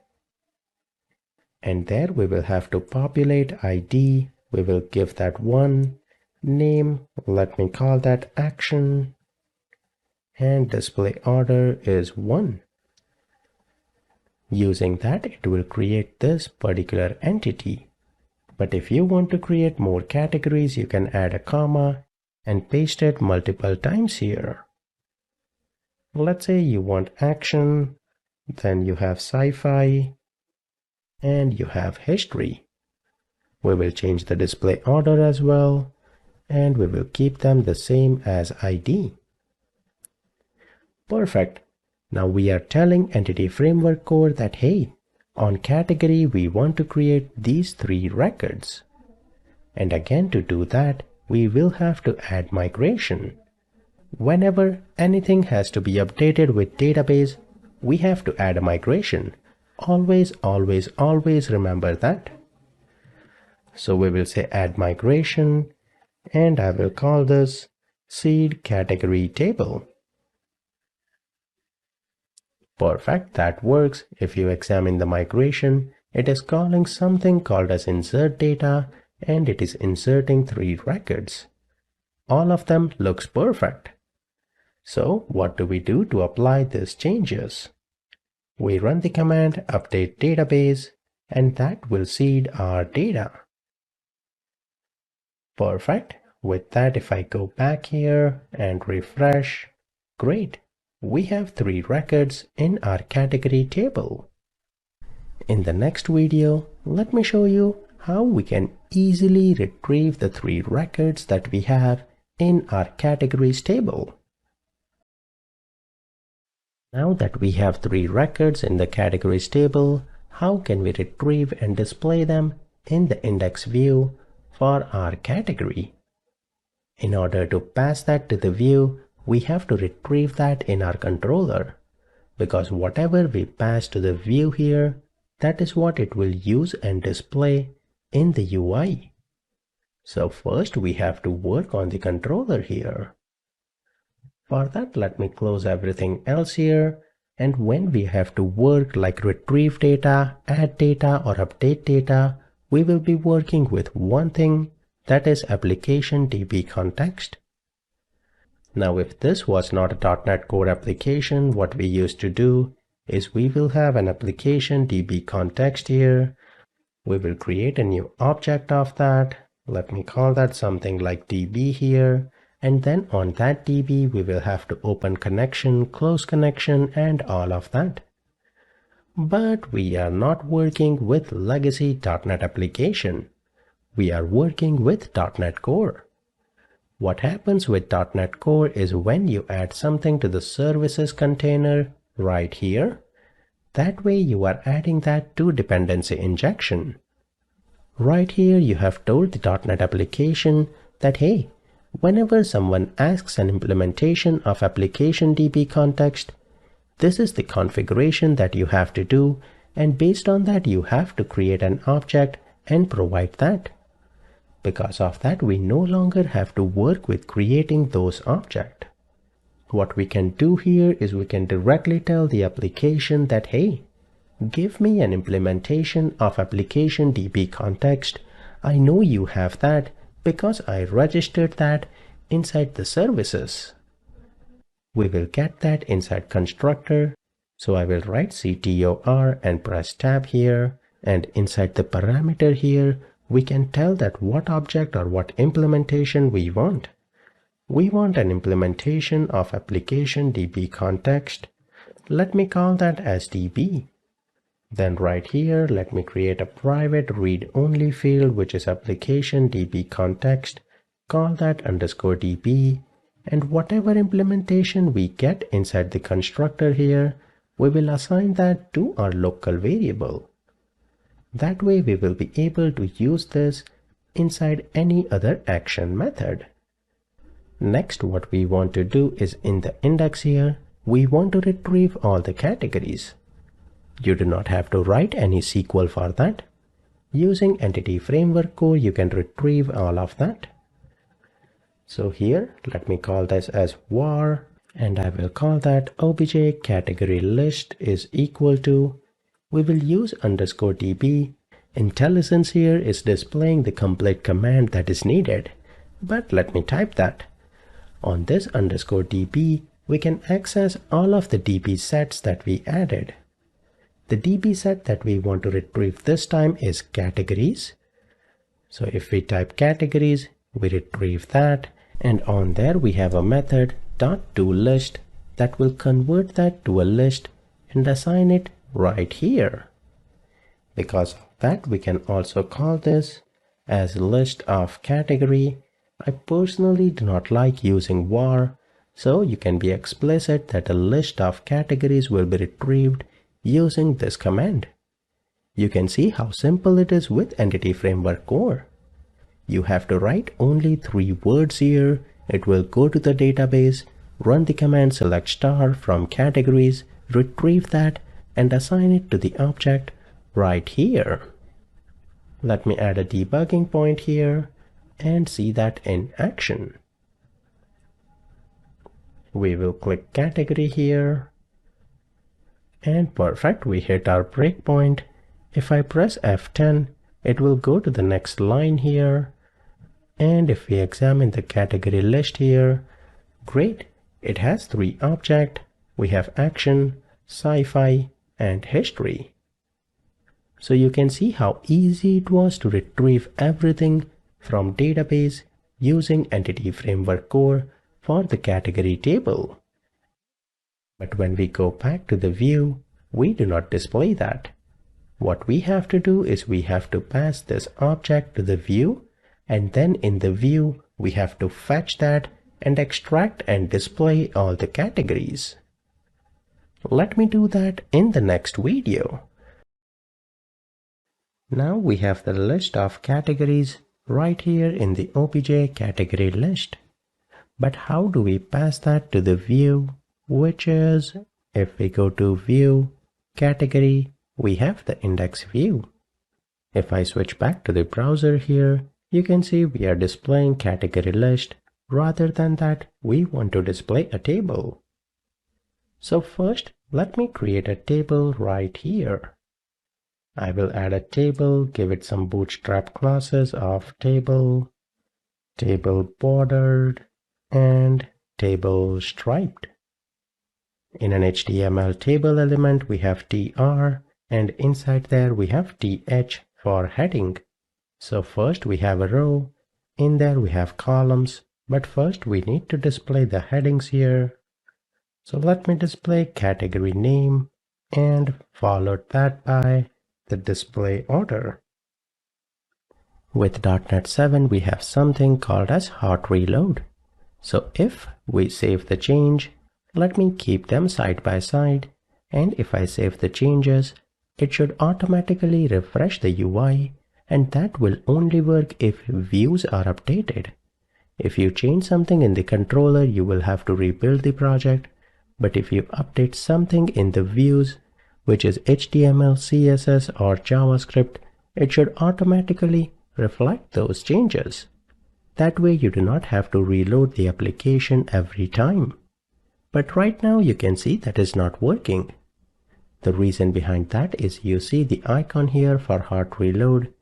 And there we will have to populate ID. We will give that one name. Let me call that action. And display order is 1. Using that, it will create this particular entity. But if you want to create more categories, you can add a comma and paste it multiple times here. Let's say you want action, then you have sci-fi, and you have history. We will change the display order as well, and we will keep them the same as ID. Perfect. Now we are telling Entity Framework Core that hey, on category we want to create these 3 records. And again, to do that, we will have to add migration. Whenever anything has to be updated with database, we have to add a migration. Always, always, always remember that. So we will say add migration, and I will call this seed category table. Perfect, that works. If you examine the migration, it is calling something called as insert data, and it is inserting 3 records. All of them looks perfect. So what do we do to apply these changes? We run the command update database, and that will seed our data. Perfect. With that, if I go back here and refresh, great. We have 3 records in our category table. In the next video, let me show you how we can easily retrieve the 3 records that we have in our categories table. Now that we have 3 records in the categories table, how can we retrieve and display them in the index view for our category? In order to pass that to the view, we have to retrieve that in our controller, because whatever we pass to the view here, that is what it will use and display in the UI. So first we have to work on the controller here. For that, let me close everything else here, and when we have to work like retrieve data, add data or update data, we will be working with one thing, that is application DB context. Now if this was not a .NET Core application, what we used to do is we will have an application DB context here. We will create a new object of that. Let me call that something like DB here. And then on that DB, we will have to open connection, close connection, and all of that. But we are not working with legacy .NET application. We are working with .NET Core. What happens with .NET Core is when you add something to the services container right here, that way you are adding that to dependency injection. Right here you have told the .NET application that hey, whenever someone asks an implementation of application DB context, this is the configuration that you have to do, and based on that you have to create an object and provide that. Because of that, we no longer have to work with creating those objects. What we can do here is we can directly tell the application that hey, give me an implementation of application DB context. I know you have that because I registered that inside the services. We will get that inside constructor. So I will write CTOR and press tab here, and inside the parameter here, we can tell that what object or what implementation we want. We want an implementation of application DB context. Let me call that as DB. Then right here, let me create a private read-only field, which is application DB context. Call that _DB. And whatever implementation we get inside the constructor here, we will assign that to our local variable. That way we will be able to use this inside any other action method. Next, what we want to do is in the index here, we want to retrieve all the categories. You do not have to write any SQL for that. Using Entity Framework Core, you can retrieve all of that. So here, let me call this as var, and I will call that obj category list is equal to, we will use _DB. IntelliSense here is displaying the complete command that is needed, but let me type that. On this _DB, we can access all of the DB sets that we added. The DB set that we want to retrieve this time is categories. So if we type categories, we retrieve that, and on there we have a method .toList that will convert that to a list and assign it right here. Because of that, we can also call this as list of category. I personally do not like using var, so you can be explicit that a list of categories will be retrieved using this command. You can see how simple it is with Entity Framework Core. You have to write only 3 words here. It will go to the database, run the command select star from categories, retrieve that, and assign it to the object right here. Let me add a debugging point here and see that in action. We will click category here, and perfect, we hit our breakpoint. If I press F10, it will go to the next line here. And if we examine the category list here, great, it has 3 objects. We have action, sci-fi, and history. So you can see how easy it was to retrieve everything from database using Entity Framework Core for the category table. But when we go back to the view, we do not display that. What we have to do is we have to pass this object to the view, and then in the view we have to fetch that and extract and display all the categories. Let me do that in the next video. Now we have the list of categories right here in the obj category list. But how do we pass that to the view, which is, if we go to view, category, we have the index view. If I switch back to the browser here, you can see we are displaying category list. Rather than that, we want to display a table. So first, let me create a table right here. I will add a table, give it some bootstrap classes of table, table bordered, and table striped. In an HTML table element, we have tr, and inside there we have th for heading. So first we have a row, in there we have columns, but first we need to display the headings here. So let me display category name and followed that by the display order. With .NET 7 we have something called as hot reload. So if we save the change, let me keep them side by side, and if I save the changes, it should automatically refresh the UI, and that will only work if views are updated. If you change something in the controller, you will have to rebuild the project, but if you update something in the views, which is HTML, CSS, or JavaScript, it should automatically reflect those changes. That way you do not have to reload the application every time. But right now you can see that is not working. The reason behind that is you see the icon here for hot reload.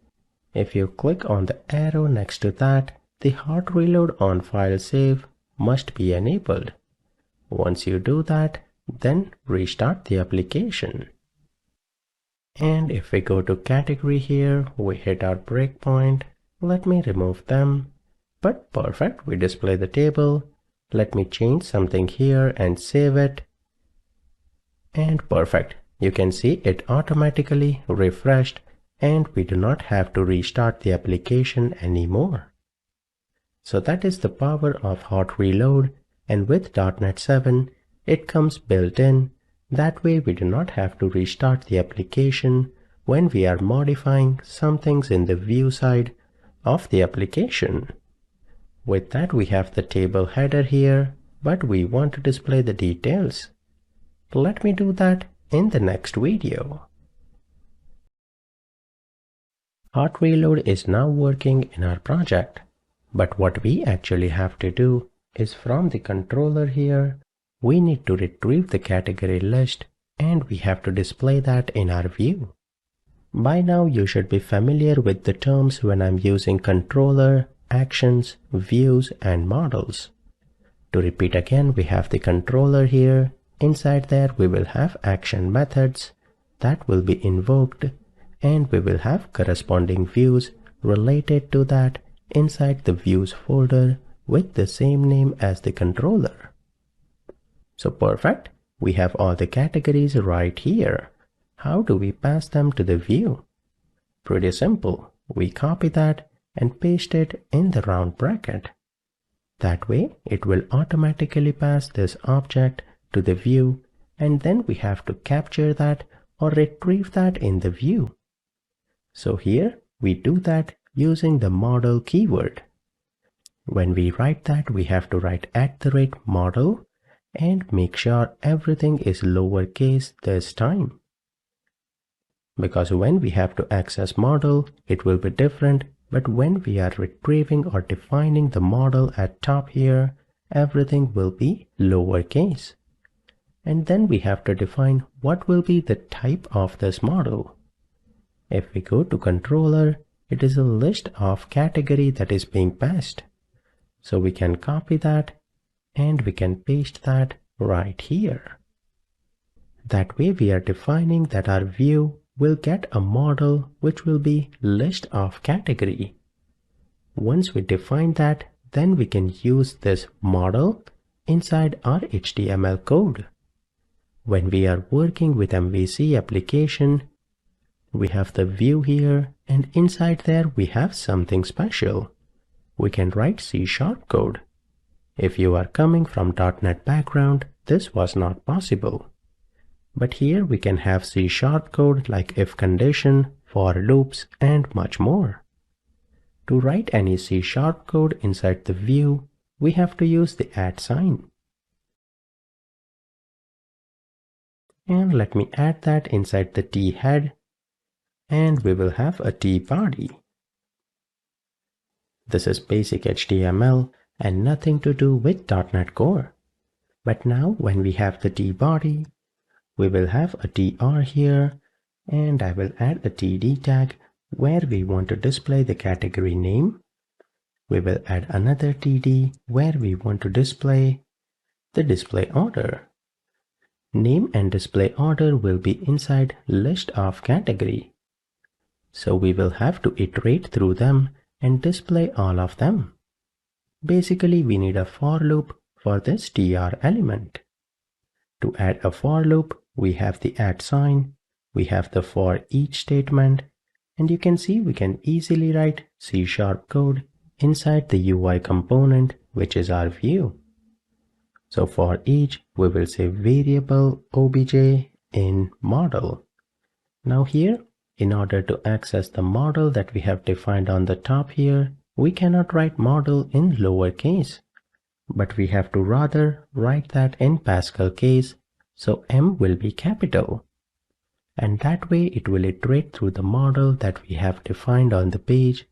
If you click on the arrow next to that, the hot reload on file save must be enabled. Once you do that, then restart the application. And if we go to category here, we hit our breakpoint. Let me remove them. But perfect, we display the table. Let me change something here and save it. And perfect, You can see it automatically refreshed and we do not have to restart the application anymore. So that is the power of hot reload, and with .NET 7 it comes built in. That way we do not have to restart the application when we are modifying some things in the view side of the application. With that, we have the table header here, but we want to display the details. Let me do that in the next video. Hot reload is now working in our project, but what we actually have to do is from the controller here, we need to retrieve the category list and we have to display that in our view. By now you should be familiar with the terms when I'm using controller, actions, views and models. To repeat again, we have the controller here. Inside there we will have action methods that will be invoked, and we will have corresponding views related to that inside the views folder with the same name as the controller. So perfect, we have all the categories right here. How do we pass them to the view? Pretty simple. We copy that and paste it in the round bracket. That way it will automatically pass this object to the view, and then we have to capture that or retrieve that in the view. So here we do that using the model keyword. When we write that, we have to write @model and make sure everything is lowercase this time. Because when we have to access model, it will be different, but when we are retrieving or defining the model at top here, everything will be lowercase. And then we have to define what will be the type of this model. If we go to controller, it is a list of category that is being passed. So we can copy that and we can paste that right here. That way we are defining that our view will get a model which will be list of category. Once we define that, then we can use this model inside our HTML code. When we are working with MVC application, we have the view here, and inside there we have something special. We can write C# code. If you are coming from .NET background, this was not possible. But here we can have C# code like if condition, for loops, and much more. To write any C# code inside the view, we have to use the @ sign. And let me add that inside the T head, and we will have a T body. This is basic HTML and nothing to do with .NET Core. But now when we have the T body, we will have a TR here, and I will add a TD tag where we want to display the category name. We will add another TD where we want to display the display order. Name and display order will be inside list of category. So we will have to iterate through them and display all of them. Basically, we need a for loop for this TR element. To add a for loop, we have the @ sign, we have the for each statement, and you can see we can easily write C# code inside the UI component, which is our view. So for each, we will say variable obj in model. Now here, in order to access the model that we have defined on the top here, we cannot write model in lowercase, but we have to rather write that in Pascal case, so M will be capital. And that way it will iterate through the model that we have defined on the page,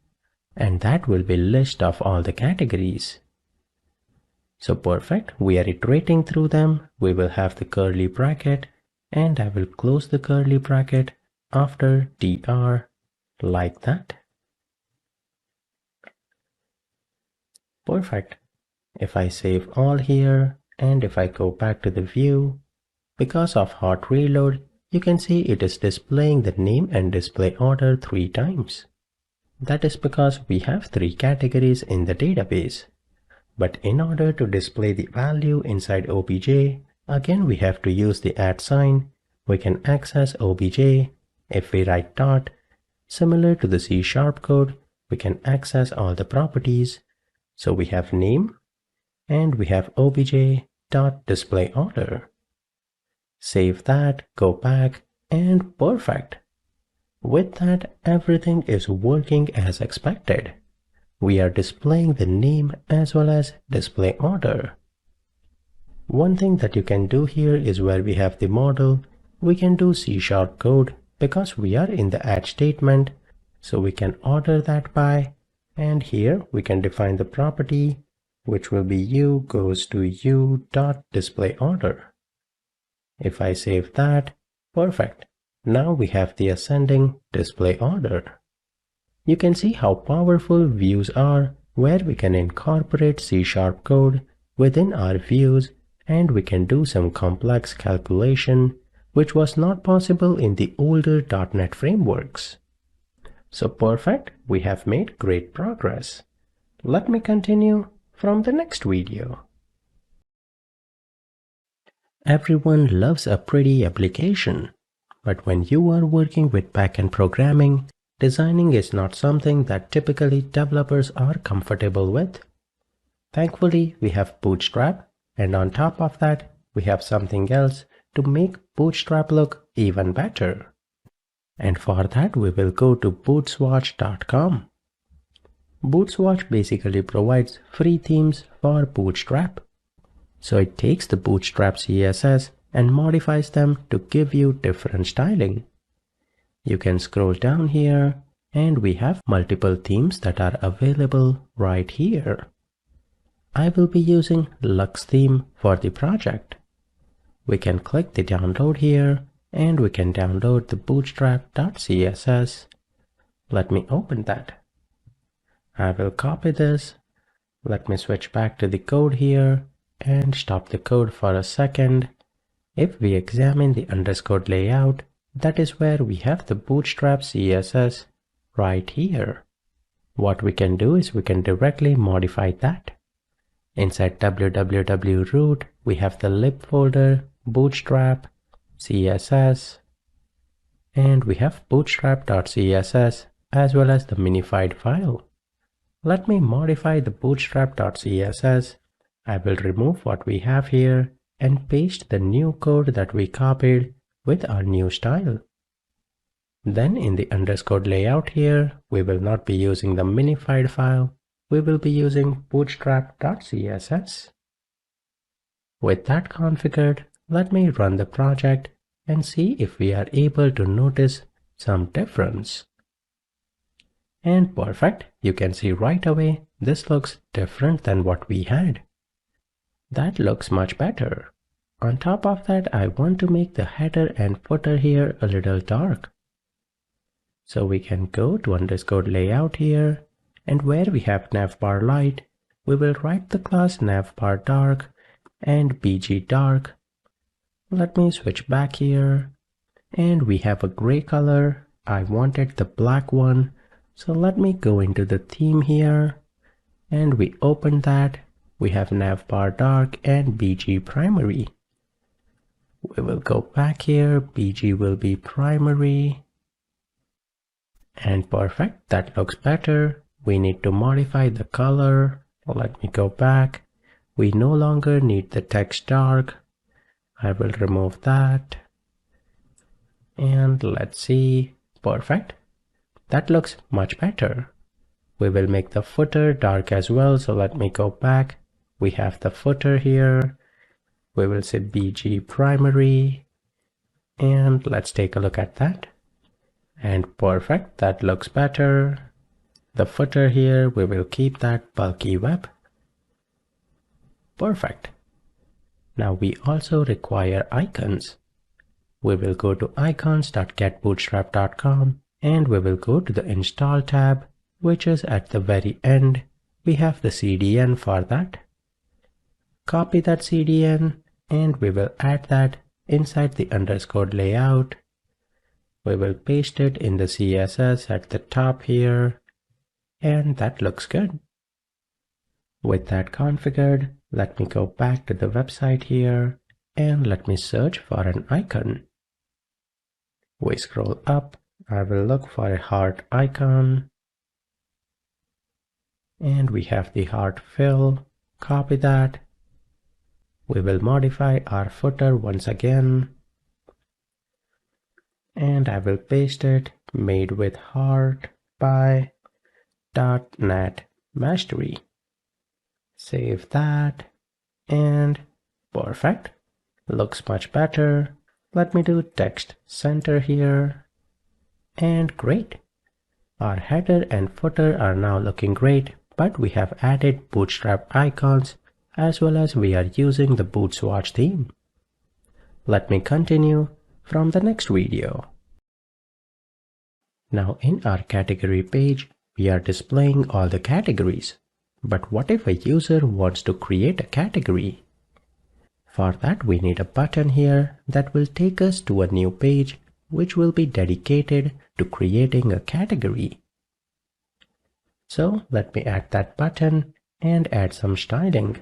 and that will be list of all the categories. So perfect, we are iterating through them. We will have the curly bracket, and I will close the curly bracket after TR like that. Perfect. If I save all here, and if I go back to the view, because of hot reload, you can see it is displaying the name and display order 3 times. That is because we have 3 categories in the database. But in order to display the value inside OBJ, again we have to use the @ sign, we can access OBJ. If we write dot, similar to the C# code, we can access all the properties. So we have name and we have obj.displayOrder. Save that, go back, and perfect. With that, everything is working as expected. We are displaying the name as well as display order. One thing that you can do here is where we have the model, we can do C# code because we are in the add statement. So we can order that by, and here we can define the property, which will be u goes to u.displayOrder. If I save that, perfect. Now we have the ascending display order. You can see how powerful views are, where we can incorporate C# code within our views, and we can do some complex calculation, which was not possible in the older .NET frameworks. So perfect, we have made great progress. Let me continue from the next video. Everyone loves a pretty application, but when you are working with backend programming, designing is not something that typically developers are comfortable with. Thankfully, we have Bootstrap, and on top of that, we have something else to make Bootstrap look even better. And for that, we will go to bootswatch.com. Bootswatch basically provides free themes for Bootstrap. So it takes the Bootstrap CSS and modifies them to give you different styling. You can scroll down here and we have multiple themes that are available right here. I will be using Lux theme for the project. We can click the download here and we can download the bootstrap.css. Let me open that. I will copy this. Let me switch back to the code here and stop the code for a second. If we examine the underscore layout, that is where we have the Bootstrap CSS right here. What we can do is we can directly modify that. Inside www root, we have the lib folder, bootstrap, CSS, and we have bootstrap.css as well as the minified file. Let me modify the bootstrap.css. I will remove what we have here and paste the new code that we copied with our new style. Then in the underscore layout here, we will not be using the minified file. We will be using bootstrap.css. With that configured, let me run the project and see if we are able to notice some difference. And perfect, you can see right away this looks different than what we had. That looks much better. On top of that, I want to make the header and footer here a little dark. So we can go to underscore layout here, and where we have navbar light, we will write the class navbar dark and bg dark. Let me switch back here, and we have a gray color. I wanted the black one, so let me go into the theme here, and we open that. We have navbar dark and bg primary. We will go back here, bg will be primary. And perfect, that looks better. We need to modify the color. Let me go back. We no longer need the text dark. I will remove that. And let's see, perfect. That looks much better. We will make the footer dark as well, so let me go back. We have the footer here. We will say bg primary. And let's take a look at that. And perfect, that looks better. The footer here, we will keep that bulky web. Perfect. Now we also require icons. We will go to icons.getbootstrap.com and we will go to the install tab, which is at the very end. We have the CDN for that. Copy that CDN and we will add that inside the underscore layout. We will paste it in the CSS at the top here, and that looks good. With that configured, let me go back to the website here and let me search for an icon. We scroll up. I will look for a heart icon. And we have the heart fill. Copy that. We will modify our footer once again. And I will paste it, made with heart by .NET Mastery. Save that. And perfect. Looks much better. Let me do text center here. And great. Our header and footer are now looking great, but we have added Bootstrap icons as well as we are using the Bootswatch theme. Let me continue from the next video. Now in our category page, we are displaying all the categories. But what if a user wants to create a category? For that we need a button here that will take us to a new page which will be dedicated to creating a category. So let me add that button and add some styling.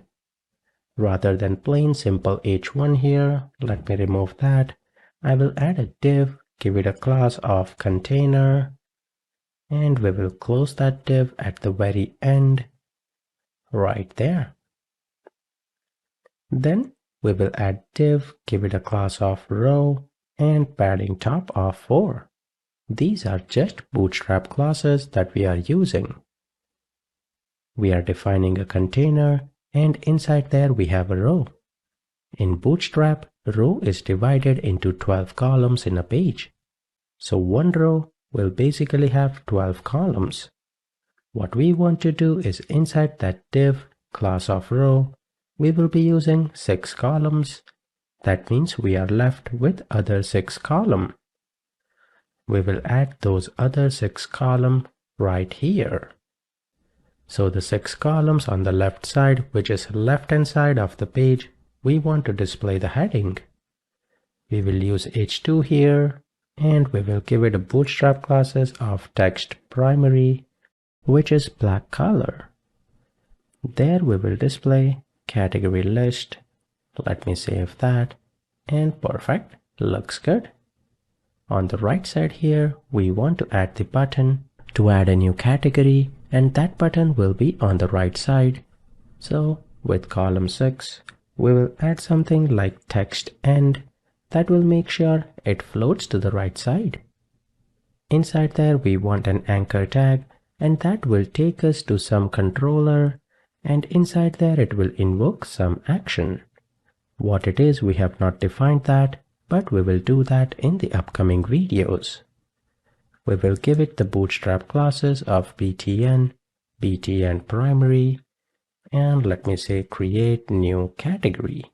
Rather than plain simple h1 here, let me remove that. I will add a div, give it a class of container, and we will close that div at the very end, right there. Then we will add div, give it a class of row, and padding top of 4. These are just Bootstrap classes that we are using. We are defining a container, and inside there we have a row. In Bootstrap, row is divided into 12 columns in a page. So one row will basically have 12 columns. What we want to do is inside that div class of row, we will be using 6 columns. That means we are left with other 6 columns. We will add those other 6 columns right here. So the 6 columns on the left side, which is left hand side of the page, we want to display the heading. We will use h2 here, and we will give it a Bootstrap classes of text primary, which is black color. There we will display category list. Let me save that, and perfect, looks good. On the right side here, we want to add the button to add a new category, and that button will be on the right side. So with column 6, we will add something like text end that will make sure it floats to the right side. Inside there we want an anchor tag, and that will take us to some controller, and inside there it will invoke some action. What it is we have not defined that, but we will do that in the upcoming videos. We will give it the Bootstrap classes of btn, btn primary, and let me say create new category.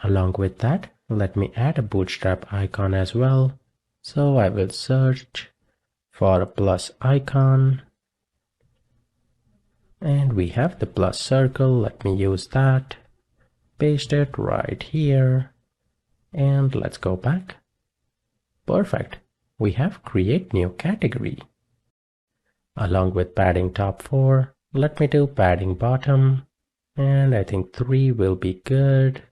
Along with that, let me add a Bootstrap icon as well. So I will search for a plus icon, and we have the plus circle. Let me use that, paste it right here, and let's go back. Perfect. We have create new category. Along with padding top 4, let me do padding bottom, and I think 3 will be good.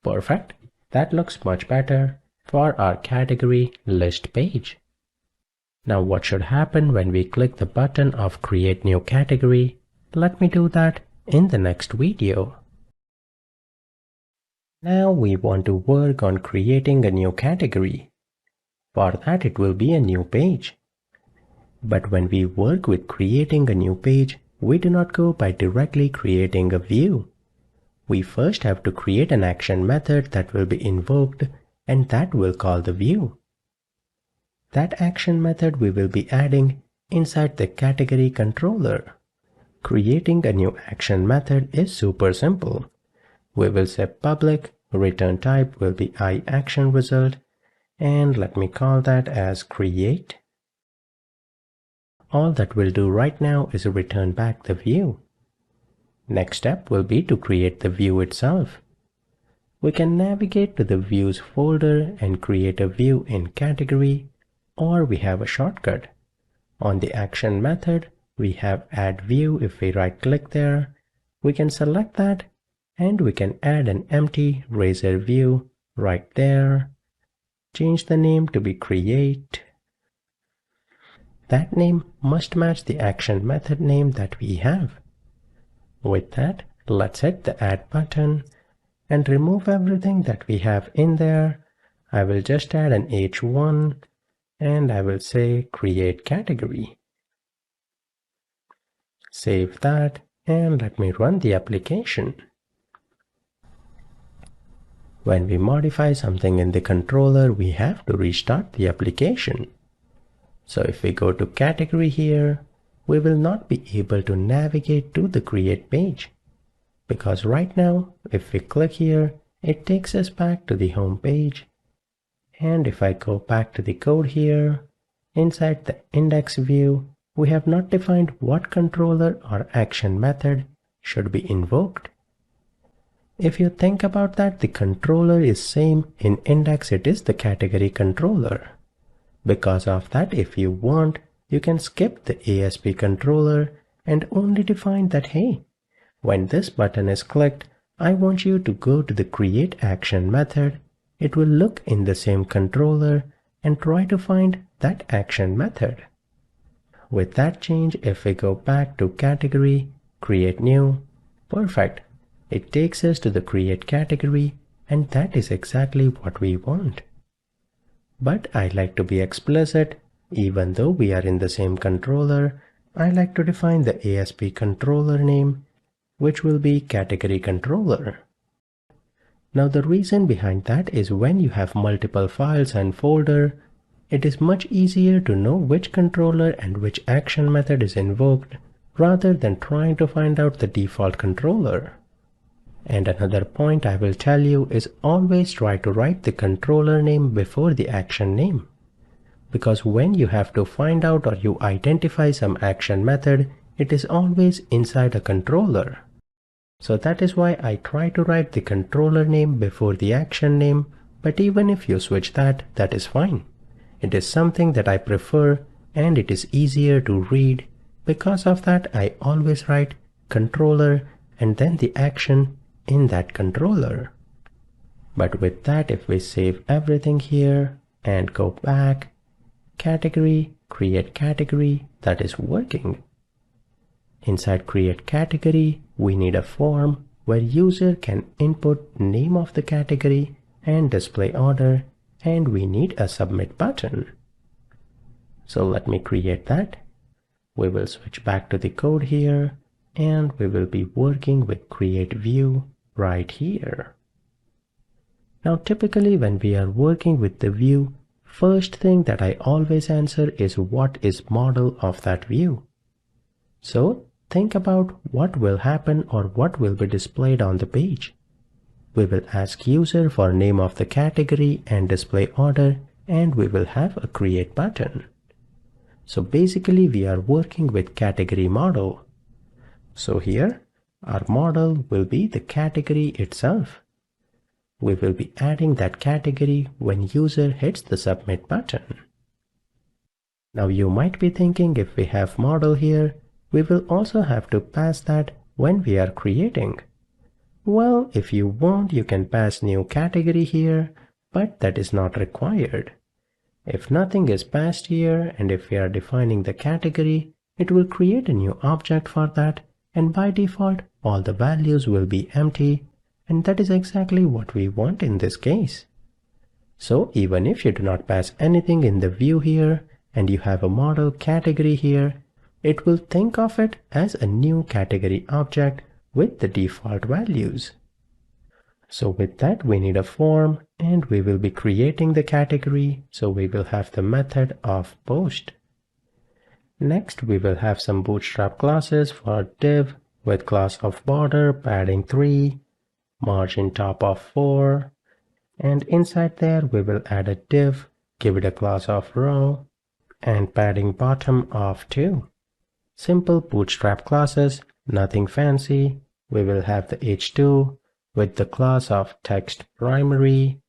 Perfect. That looks much better for our category list page. Now what should happen when we click the button of create new category? Let me do that in the next video. Now we want to work on creating a new category. For that it will be a new page. But when we work with creating a new page, we do not go by directly creating a view. We first have to create an action method that will be invoked, and that will call the view. That action method we will be adding inside the category controller. Creating a new action method is super simple. We will say public, return type will be iActionResult, and let me call that as create. All that we'll do right now is return back the view. Next step will be to create the view itself. We can navigate to the views folder and create a view in category, or we have a shortcut. On the action method, we have add view. If we right click there, we can select that, and we can add an empty razor view right there. change the name to be create. That name must match the action method name that we have. With that, let's hit the add button and remove everything that we have in there. I will just add an H1 and I will say create category. Save that and let me run the application. When we modify something in the controller, we have to restart the application. So if we go to category here, we will not be able to navigate to the create page. Because right now, if we click here, it takes us back to the home page. And if I go back to the code here, inside the index view, we have not defined what controller or action method should be invoked. If you think about that, the controller is same in index, it is the category controller. Because of that, if you want, you can skip the ASP controller and only define that, hey, when this button is clicked, I want you to go to the create action method. It will look in the same controller and try to find that action method. With that change, if we go back to category, create new, perfect. It takes us to the create category, and that is exactly what we want. But I like to be explicit. Even though we are in the same controller, I like to define the ASP controller name, which will be category controller. Now the reason behind that is when you have multiple files and folder, it is much easier to know which controller and which action method is invoked rather than trying to find out the default controller. And another point I will tell you is always try to write the controller name before the action name. Because when you have to find out or you identify some action method, it is always inside a controller. So that is why I try to write the controller name before the action name, but even if you switch that, that is fine. It is something that I prefer and it is easier to read. Because of that, I always write controller and then the action in that controller. But with that, if we save everything here and go back, category, create category, that is working. Inside create category, we need a form where user can input name of the category and display order, and we need a submit button. So let me create that. We will switch back to the code here and we will be working with create view right here. Now typically when we are working with the view, first thing that I always answer is what is model of that view. So think about what will happen or what will be displayed on the page. We will ask user for name of the category and display order, and we will have a create button. So basically we are working with category model. So here our model will be the category itself. We will be adding that category when user hits the submit button. Now you might be thinking, if we have model here, we will also have to pass that when we are creating. Well, if you want, you can pass new category here, but that is not required. If nothing is passed here and if we are defining the category, it will create a new object for that, and by default all the values will be empty, and that is exactly what we want in this case. So even if you do not pass anything in the view here and you have a model category here, it will think of it as a new category object with the default values. So with that, we need a form and we will be creating the category. So we will have the method of post. Next, we will have some bootstrap classes for div with class of border, padding 3, margin top of 4, and inside there we will add a div, give it a class of row, and padding bottom of 2. Simple bootstrap classes, nothing fancy. We will have the h2 with the class of text primary,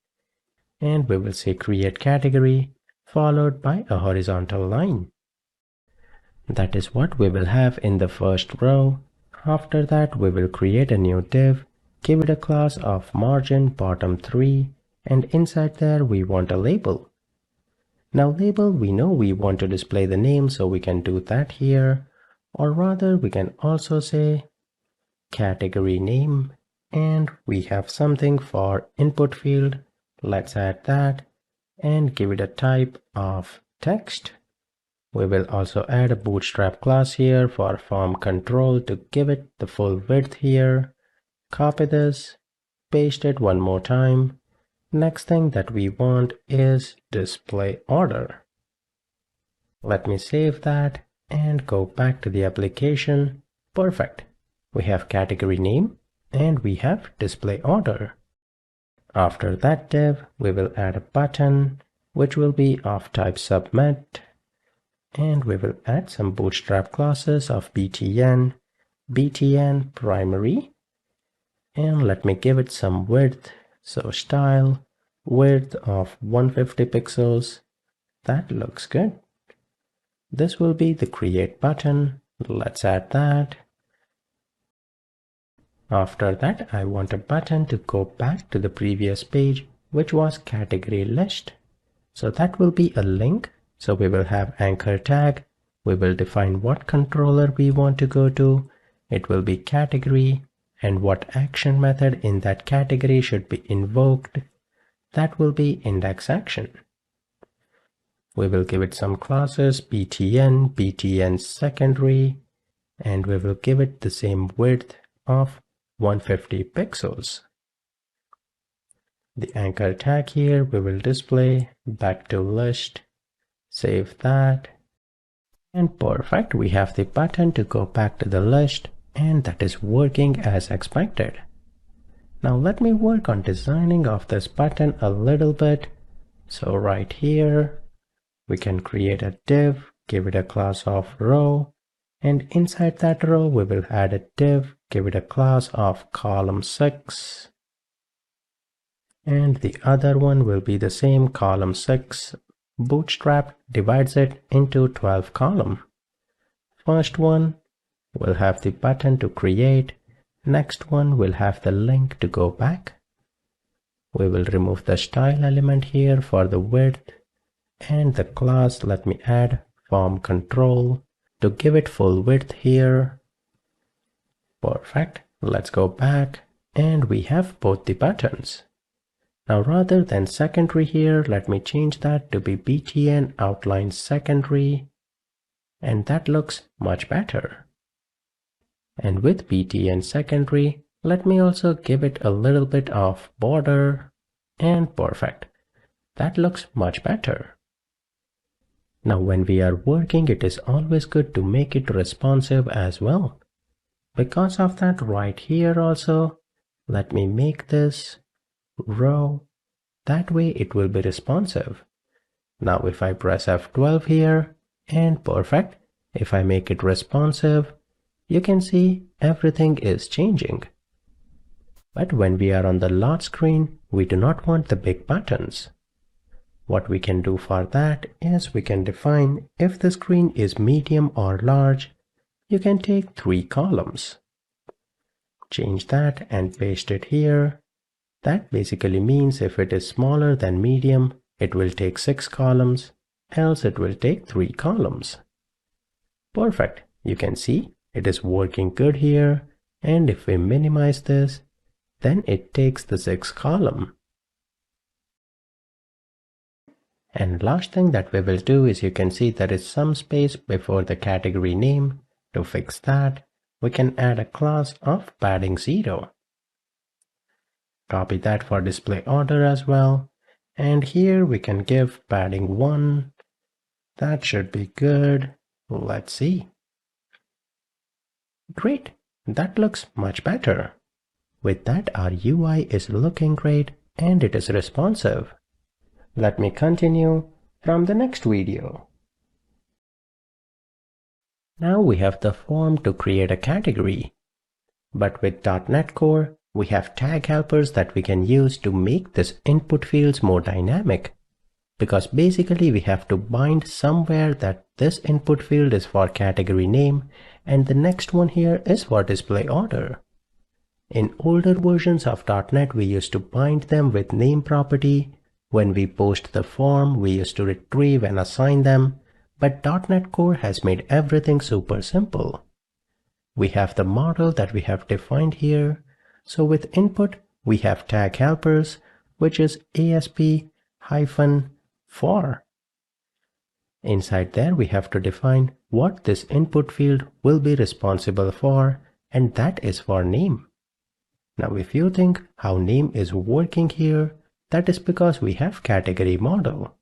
and we will say create category followed by a horizontal line. That is what we will have in the first row. After that, we will create a new div, give it a class of margin bottom 3, and inside there we want a label. Now label, we know we want to display the name, so we can do that here, or rather we can also say category name, and we have something for input field. Let's add that and give it a type of text. We will also add a bootstrap class here for form control to give it the full width here. Copy this, paste it one more time. Next thing that we want is display order. Let me save that and go back to the application. Perfect. We have category name and we have display order. After that div, we will add a button which will be of type submit, and we will add some bootstrap classes of btn, btn primary, and let me give it some width. So style width of 150 pixels. That looks good. This will be the create button. Let's add that. After that, I want a button to go back to the previous page, which was category list. So that will be a link. So we will have anchor tag. We will define what controller we want to go to. It will be category, and what action method in that category should be invoked. That will be index action. We will give it some classes, btn, btn secondary, and we will give it the same width of 150 pixels. The anchor tag here we will display back to list. Save that. And perfect, we have the button to go back to the list, and that is working as expected. Now let me work on designing of this button a little bit. So right here, we can create a div, give it a class of row, and inside that row we will add a div, give it a class of column 6. And the other one will be the same column 6. Bootstrap divides it into 12 columns. First one will have the button to create. Next one will have the link to go back. We will remove the style element here for the width, and the class, let me add form control to give it full width here. Perfect. Let's go back, and we have both the buttons. Now rather than secondary here, let me change that to be btn outline secondary, and that looks much better. And with btn secondary, let me also give it a little bit of border, and perfect. That looks much better. Now when we are working, it is always good to make it responsive as well. Because of that, right here also, let me make this row. That way it will be responsive. Now if I press F12 here, and perfect, if I make it responsive, you can see everything is changing. But when we are on the large screen, we do not want the big buttons. What we can do for that is we can define if the screen is medium or large. You can take 3 columns. Change that and paste it here. That basically means if it is smaller than medium, it will take 6 columns, else it will take 3 columns. Perfect. You can see it is working good here, and if we minimize this, then it takes the 6th column. And last thing that we will do is you can see there is some space before the category name. To fix that, we can add a class of padding 0. Copy that for display order as well. And here we can give padding 1. That should be good. Let's see. Great. That looks much better. With that, our UI is looking great and it is responsive. Let me continue from the next video. Now we have the form to create a category. But with .NET Core, we have tag helpers that we can use to make this input fields more dynamic. Because basically we have to bind somewhere that this input field is for category name and the next one here is for display order. In older versions of .NET, we used to bind them with name property. When we post the form, we used to retrieve and assign them. But .NET Core has made everything super simple. We have the model that we have defined here. So with input, we have tag helpers, which is ASP-for. Inside there, we have to define what this input field will be responsible for, and that is for name. Now, if you think how name is working here, that is because we have category model,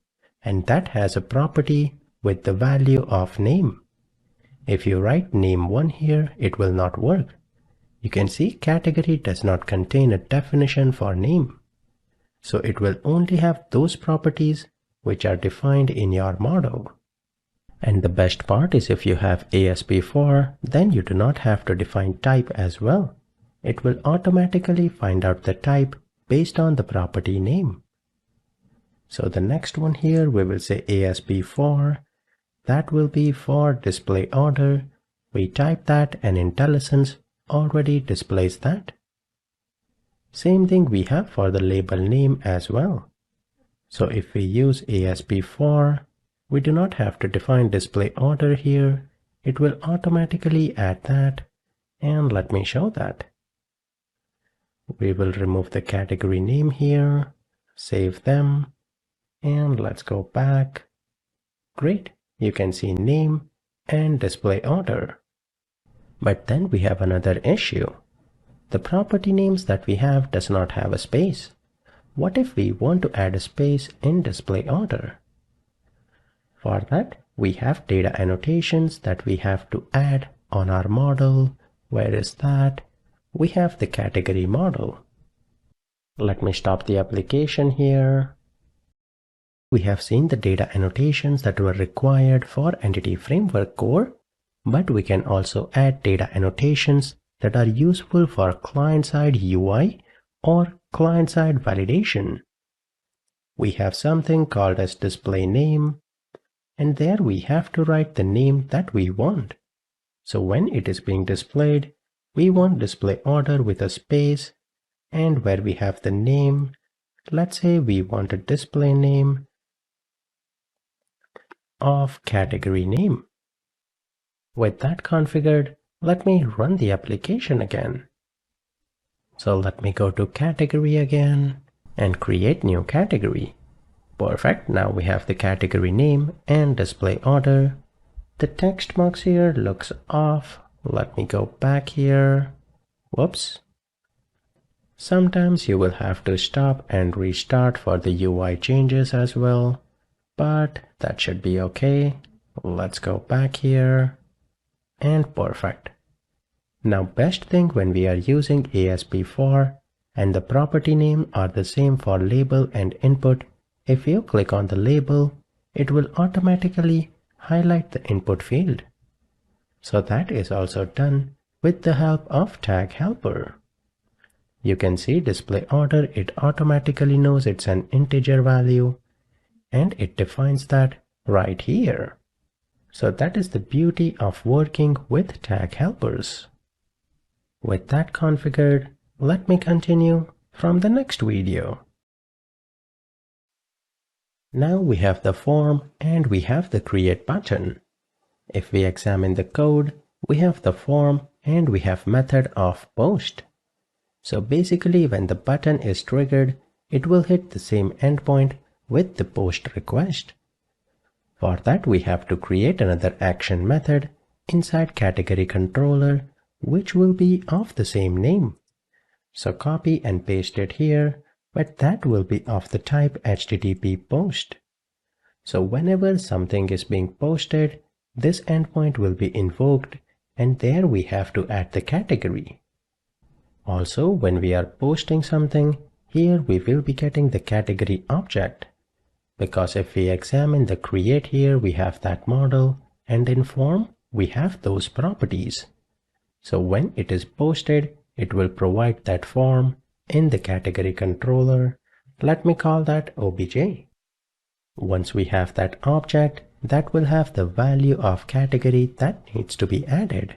and that has a property with the value of name. If you write name1 here, it will not work. You can see category does not contain a definition for name. So it will only have those properties which are defined in your model. And the best part is if you have ASP-for, then you do not have to define type as well. It will automatically find out the type based on the property name. So the next one here, we will say ASP-for. That will be for display order. We type that and IntelliSense already displays that. Same thing we have for the label name as well. So if we use ASP-for, we do not have to define display order here. It will automatically add that. And let me show that. We will remove the category name here, save them, and let's go back. Great, you can see name and display order. But then we have another issue. The property names that we have does not have a space. What if we want to add a space in display order? For that, we have data annotations that we have to add on our model. Where is that? We have the category model. Let me stop the application here. We have seen the data annotations that were required for Entity Framework Core, but we can also add data annotations that are useful for client-side UI or client-side validation. We have something called as display name, and there we have to write the name that we want. So when it is being displayed, we want display order with a space, and where we have the name, let's say we want a display name of category name. With that configured, let me run the application again. So let me go to category again and create new category. Perfect, now we have the category name and display order. The text box here looks off. Let me go back here. Whoops. Sometimes you will have to stop and restart for the UI changes as well, but that should be okay. Let's go back here. And perfect. Now best thing when we are using ASP-for and the property name are the same for label and input, if you click on the label, it will automatically highlight the input field. So that is also done with the help of tag helper. You can see display order, it automatically knows it's an integer value and it defines that right here. So that is the beauty of working with tag helpers. With that configured, let me continue from the next video. Now we have the form and we have the create button. If we examine the code, we have the form and we have method of post. So basically when the button is triggered, it will hit the same endpoint with the post request. For that we have to create another action method inside category controller, which will be of the same name. So copy and paste it here, but that will be of the type HTTP post. So whenever something is being posted, this endpoint will be invoked, and there we have to add the category. Also, when we are posting something, here we will be getting the category object. Because if we examine the create here, we have that model, and in form, we have those properties. So when it is posted, it will provide that form in the category controller. Let me call that obj. Once we have that object, that will have the value of category that needs to be added.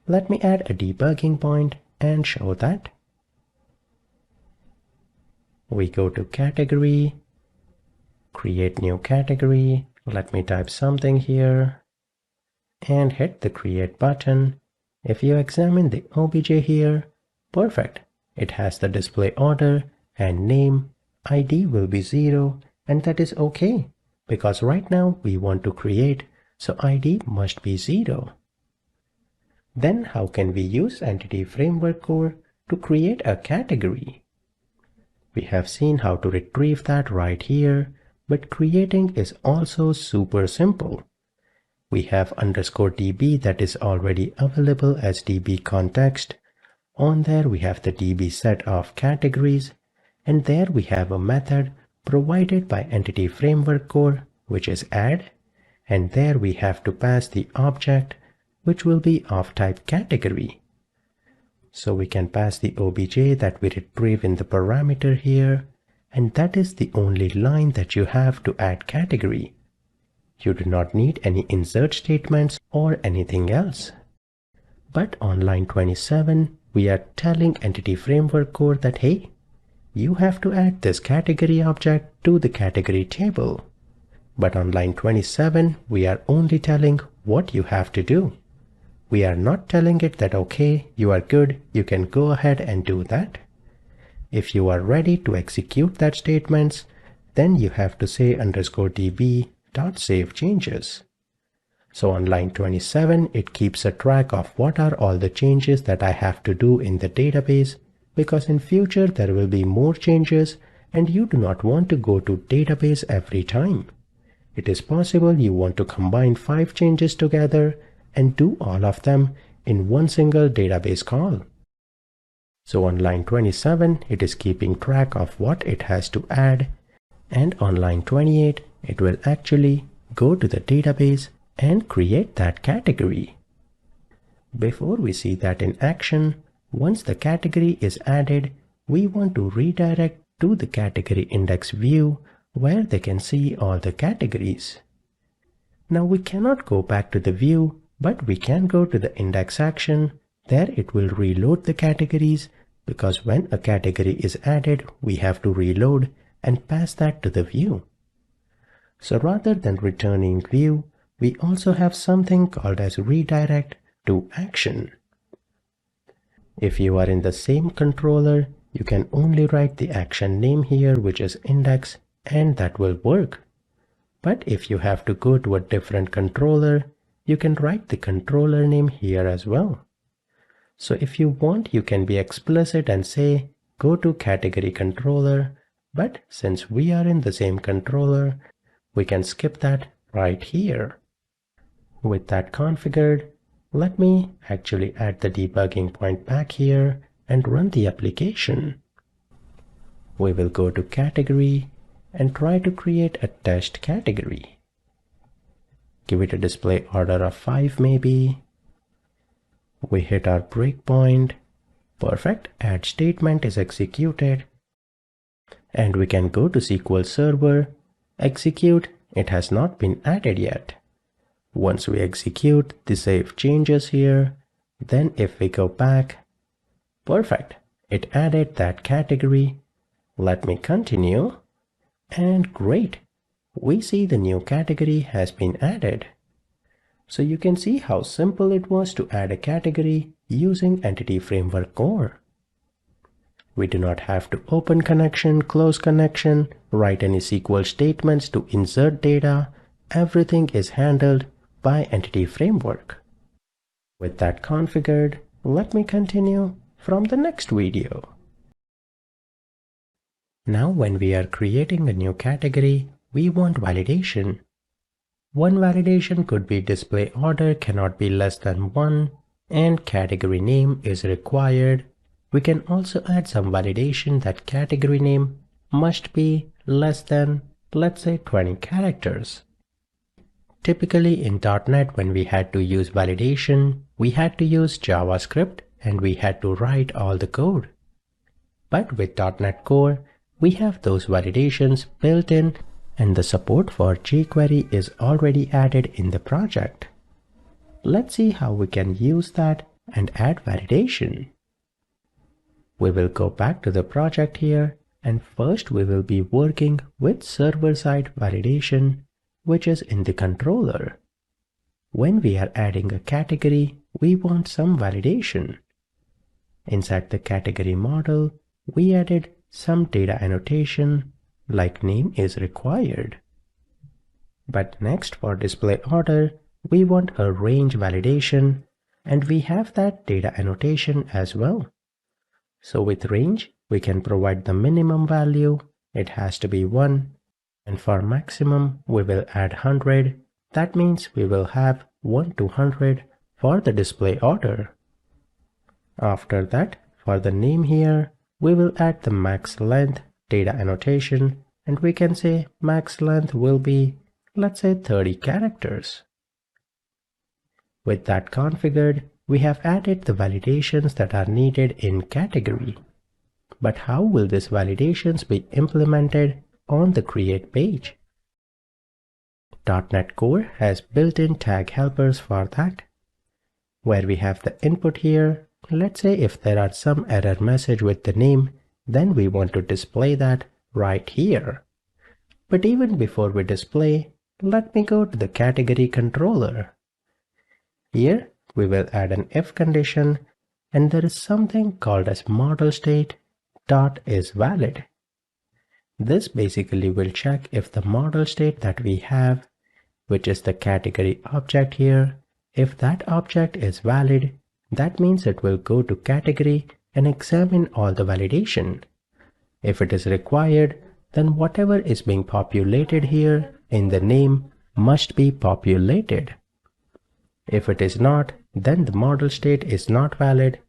Let me add a debugging point and show that. We go to category, create new category. Let me type something here and hit the create button. If you examine the obj here, perfect. It has the display order and name. ID will be 0, and that is okay because right now we want to create, so ID must be 0. Then how can we use Entity Framework Core to create a category? We have seen how to retrieve that right here, but creating is also super simple. We have _db that is already available as db context. On there we have the db set of categories, and there we have a method provided by Entity Framework Core, which is add, and there we have to pass the object, which will be of type category. So we can pass the obj that we retrieve in the parameter here, and that is the only line that you have to add category. You do not need any insert statements or anything else. But on line 27, we are telling Entity Framework Core that, hey, you have to add this category object to the category table. But on line 27, we are only telling what you have to do. We are not telling it that, okay, you are good, you can go ahead and do that. If you are ready to execute that statements, then you have to say _db.save changes. So on line 27, it keeps a track of what are all the changes that I have to do in the database, because in future there will be more changes and you do not want to go to database every time. It is possible you want to combine 5 changes together and do all of them in one single database call. So on line 27, it is keeping track of what it has to add, and on line 28, it will actually go to the database and create that category. Before we see that in action, once the category is added, we want to redirect to the category index view where they can see all the categories. Now we cannot go back to the view, but we can go to the index action. There it will reload the categories, because when a category is added, we have to reload and pass that to the view. So rather than returning view, we also have something called as redirect to action. If you are in the same controller, you can only write the action name here, which is index, and that will work. But if you have to go to a different controller, you can write the controller name here as well. So if you want, you can be explicit and say, go to category controller, but since we are in the same controller, we can skip that right here. With that configured, let me actually add the debugging point back here and run the application. We will go to category and try to create a test category. Give it a display order of 5 maybe. We hit our breakpoint. Perfect. Add statement is executed. And we can go to SQL Server, execute. It has not been added yet. Once we execute the save changes here, then if we go back, perfect. It added that category. Let me continue. And great. We see the new category has been added. So you can see how simple it was to add a category using Entity Framework Core. We do not have to open connection, close connection, write any SQL statements to insert data. Everything is handled by Entity Framework. With that configured, let me continue from the next video. Now when we are creating a new category, we want validation. One validation could be display order cannot be less than 1 and category name is required. We can also add some validation that category name must be less than, let's say, 20 characters. Typically in .NET, when we had to use validation, we had to use JavaScript and we had to write all the code. But with .NET Core, we have those validations built in and the support for jQuery is already added in the project. Let's see how we can use that and add validation. We will go back to the project here, and first we will be working with server-side validation, which is in the controller. When we are adding a category, we want some validation. Inside the category model, we added some data annotation like name is required. But next, for display order, we want a range validation, and we have that data annotation as well. So with range, we can provide the minimum value. It has to be 1. And for maximum, we will add 100. That means we will have 1 to 100 for the display order. After that, for the name here, we will add the max length data annotation, and we can say max length will be, let's say, 30 characters. With that configured, we have added the validations that are needed in category. But how will these validations be implemented on the create page? .NET Core has built-in tag helpers for that. Where we have the input here, let's say if there are some error message with the name, then we want to display that right here. But even before we display, let me go to the category controller. Here we will add an if condition, and there is something called as model state dot is valid. This basically will check if the model state that we have, which is the category object here, if that object is valid, that means it will go to category and examine all the validation. If it is required, then whatever is being populated here in the name must be populated. If it is not, then the model state is not valid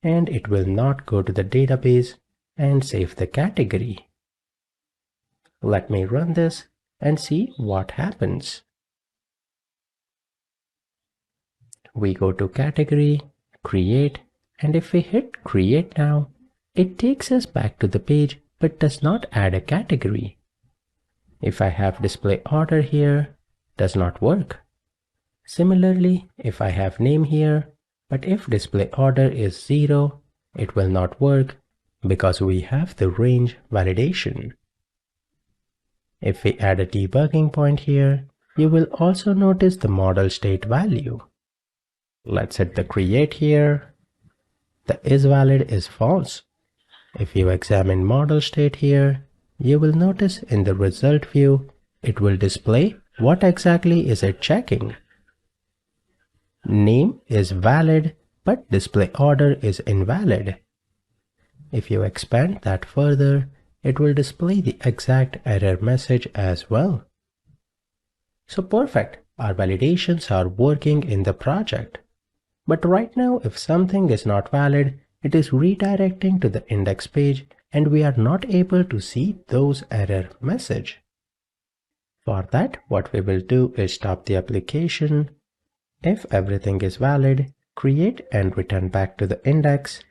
and it will not go to the database and save the category. Let me run this and see what happens. We go to category, create, and if we hit create now, it takes us back to the page but does not add a category. If I have display order here, does not work. Similarly, if I have name here, but if display order is 0, it will not work because we have the range validation. If we add a debugging point here, you will also notice the model state value. Let's hit the create here. The is valid is false. If you examine model state here, you will notice in the result view, it will display what exactly is it checking. Name is valid, but display order is invalid. If you expand that further, it will display the exact error message as well. So perfect, our validations are working in the project. But right now, if something is not valid, it is redirecting to the index page and we are not able to see those error message. For that, what we will do is stop the application. If everything is valid, create and return back to the index,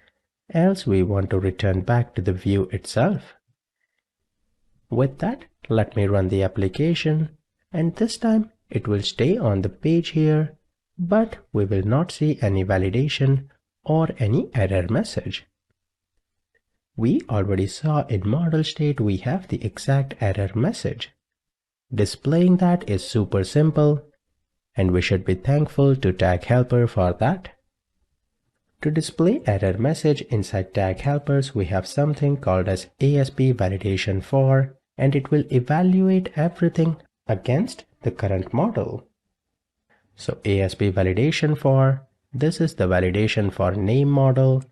else we want to return back to the view itself. With that, let me run the application, and this time it will stay on the page here, but we will not see any validation or any error message. We already saw in model state we have the exact error message. Displaying that is super simple, and we should be thankful to Tag Helper for that. To display error message inside Tag Helpers, we have something called as ASP validation for, and it will evaluate everything against the current model. So ASP validation for, this is the validation for name model.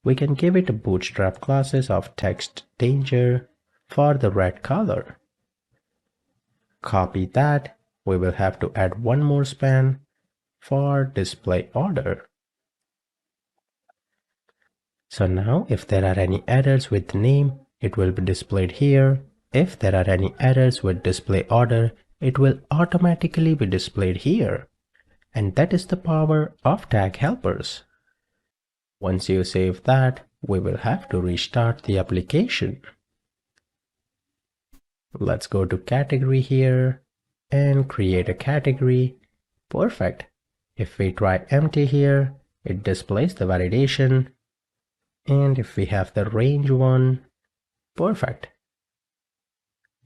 We can give it a bootstrap classes of text danger for the red color. Copy that. We will have to add one more span for display order. So now if there are any errors with name, it will be displayed here. If there are any errors with display order, it will automatically be displayed here. And that is the power of Tag Helpers. Once you save that, we will have to restart the application. Let's go to category here and create a category. Perfect. If we try empty here, it displays the validation. And if we have the range one, perfect.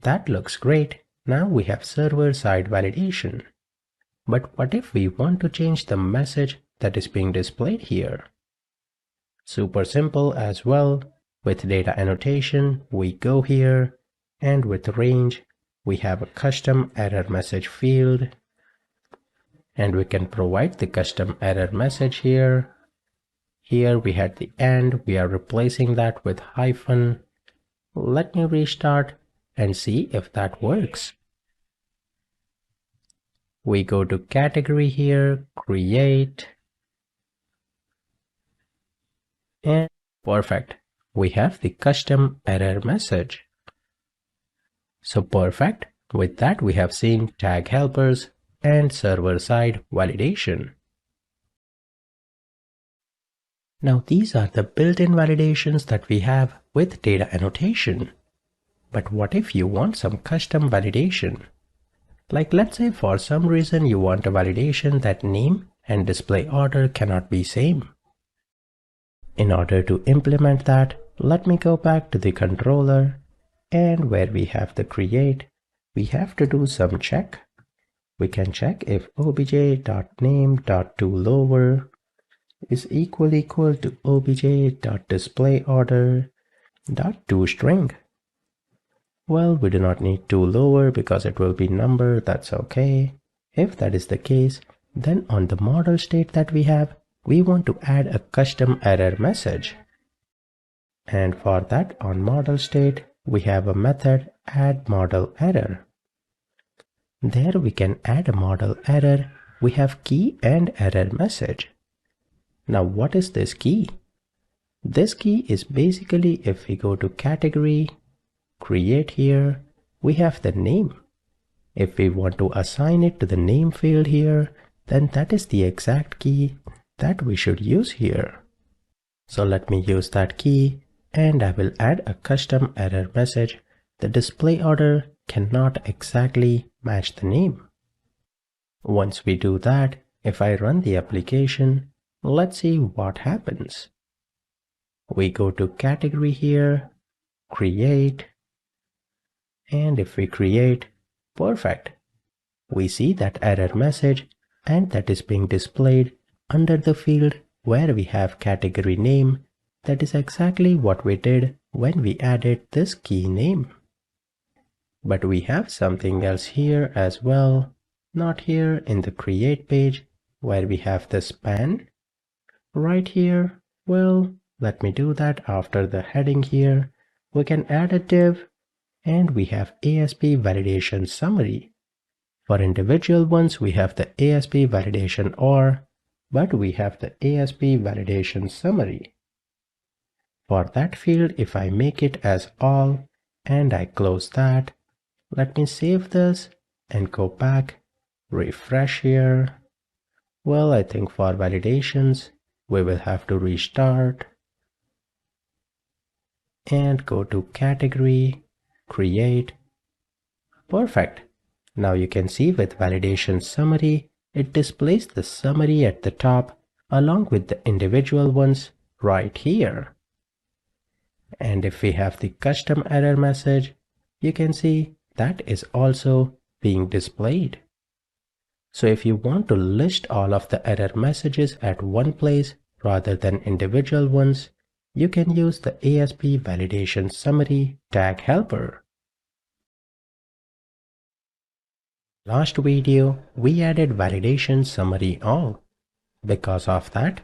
That looks great. Now we have server-side validation. But what if we want to change the message that is being displayed here? Super simple as well. With data annotation, we go here, and with range, we have a custom error message field, and we can provide the custom error message here. Here we had the and, we are replacing that with hyphen. Let me restart and see if that works. We go to category here, create, and perfect. We have the custom error message. So perfect. With that, we have seen tag helpers and server-side validation. Now these are the built-in validations that we have with data annotation. But what if you want some custom validation? Like let's say for some reason you want a validation that name and display order cannot be same. In order to implement that, let me go back to the controller, and where we have the create, we have to do some check. We can check if obj.name.toLower is equal to obj.displayOrder.toString. Well, we do not need toLower because it will be number, that's okay. If that is the case, then on the model state that we have, we want to add a custom error message. And for that, on model state, we have a method add model error. There we can add a model error. We have key and error message. Now what is this key? This key is basically if we go to category, create here, we have the name. If we want to assign it to the name field here, then that is the exact key that we should use here. So let me use that key, and I will add a custom error message. The display order cannot exactly match the name. Once we do that, if I run the application, let's see what happens. We go to category here, create, and if we create, perfect. We see that error message, and that is being displayed under the field where we have category name. That is exactly what we did when we added this key name. But we have something else here as well, not here in the create page where we have the span. Right here, well, let me do that after the heading here. We can add a div, and we have ASP validation summary. For individual ones, we have the ASP validation OR, but we have the ASP validation summary. For that field, if I make it as all and I close that, let me save this and go back, refresh here. Well, I think for validations, we will have to restart and go to category, create. Perfect. Now you can see with validation summary, it displays the summary at the top along with the individual ones right here. And if we have the custom error message, you can see that is also being displayed. So if you want to list all of the error messages at one place rather than individual ones, you can use the ASP validation summary tag helper. Last video, we added validation summary all. Because of that,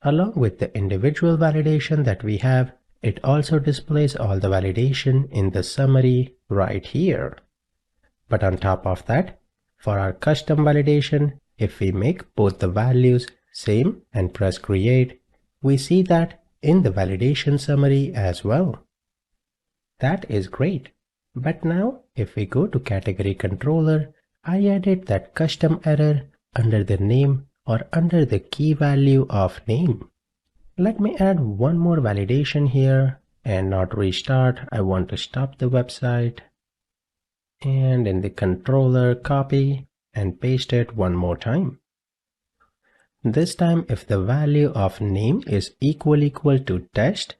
along with the individual validation that we have, it also displays all the validation in the summary right here. But on top of that, for our custom validation, if we make both the values same and press create, we see that in the validation summary as well. That is great. But now if we go to category controller, I added that custom error under the name or under the key value of name. Let me add one more validation here and not restart. I want to stop the website. And in the controller, copy and paste it one more time. This time if the value of name is equal to test,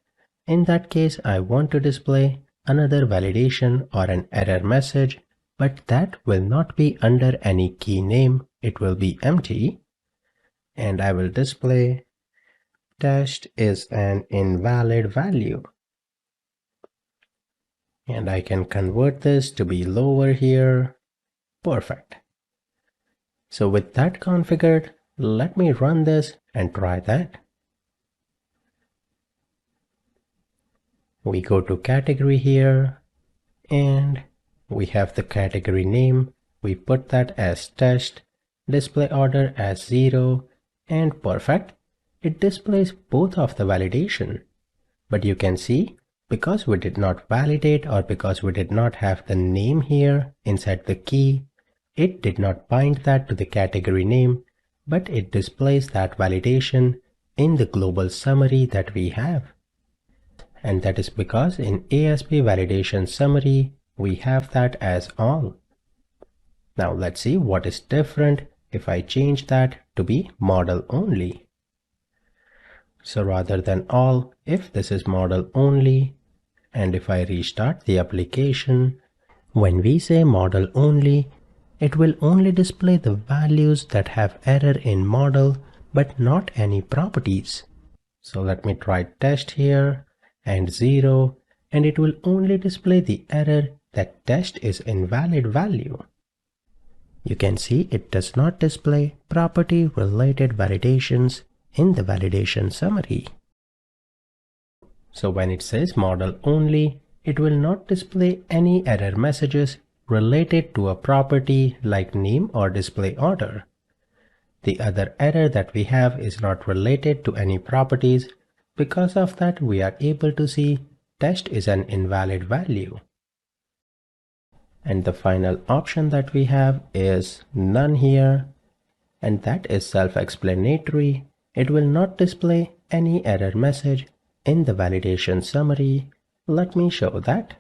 in that case I want to display another validation or an error message, but that will not be under any key name, it will be empty. And I will display test is an invalid value. And I can convert this to be lower here. Perfect. So with that configured, let me run this and try that. We go to category here and we have the category name. We put that as test, display order as 0, and perfect. It displays both of the validation. But you can see, because we did not validate or because we did not have the name here inside the key, it did not bind that to the category name, but it displays that validation in the global summary that we have. And that is because in ASP validation summary, we have that as all. Now let's see what is different if I change that to be model only. So rather than all, if this is model only, and if I restart the application, when we say model only, it will only display the values that have error in model, but not any properties. So let me try test here and 0, and it will only display the error that test is invalid value. You can see it does not display property related validations in the validation summary. So when it says model only, it will not display any error messages related to a property like name or display order. The other error that we have is not related to any properties. Because of that, we are able to see test is an invalid value. And the final option that we have is none here, and that is self-explanatory. It will not display any error message in the validation summary. Let me show that.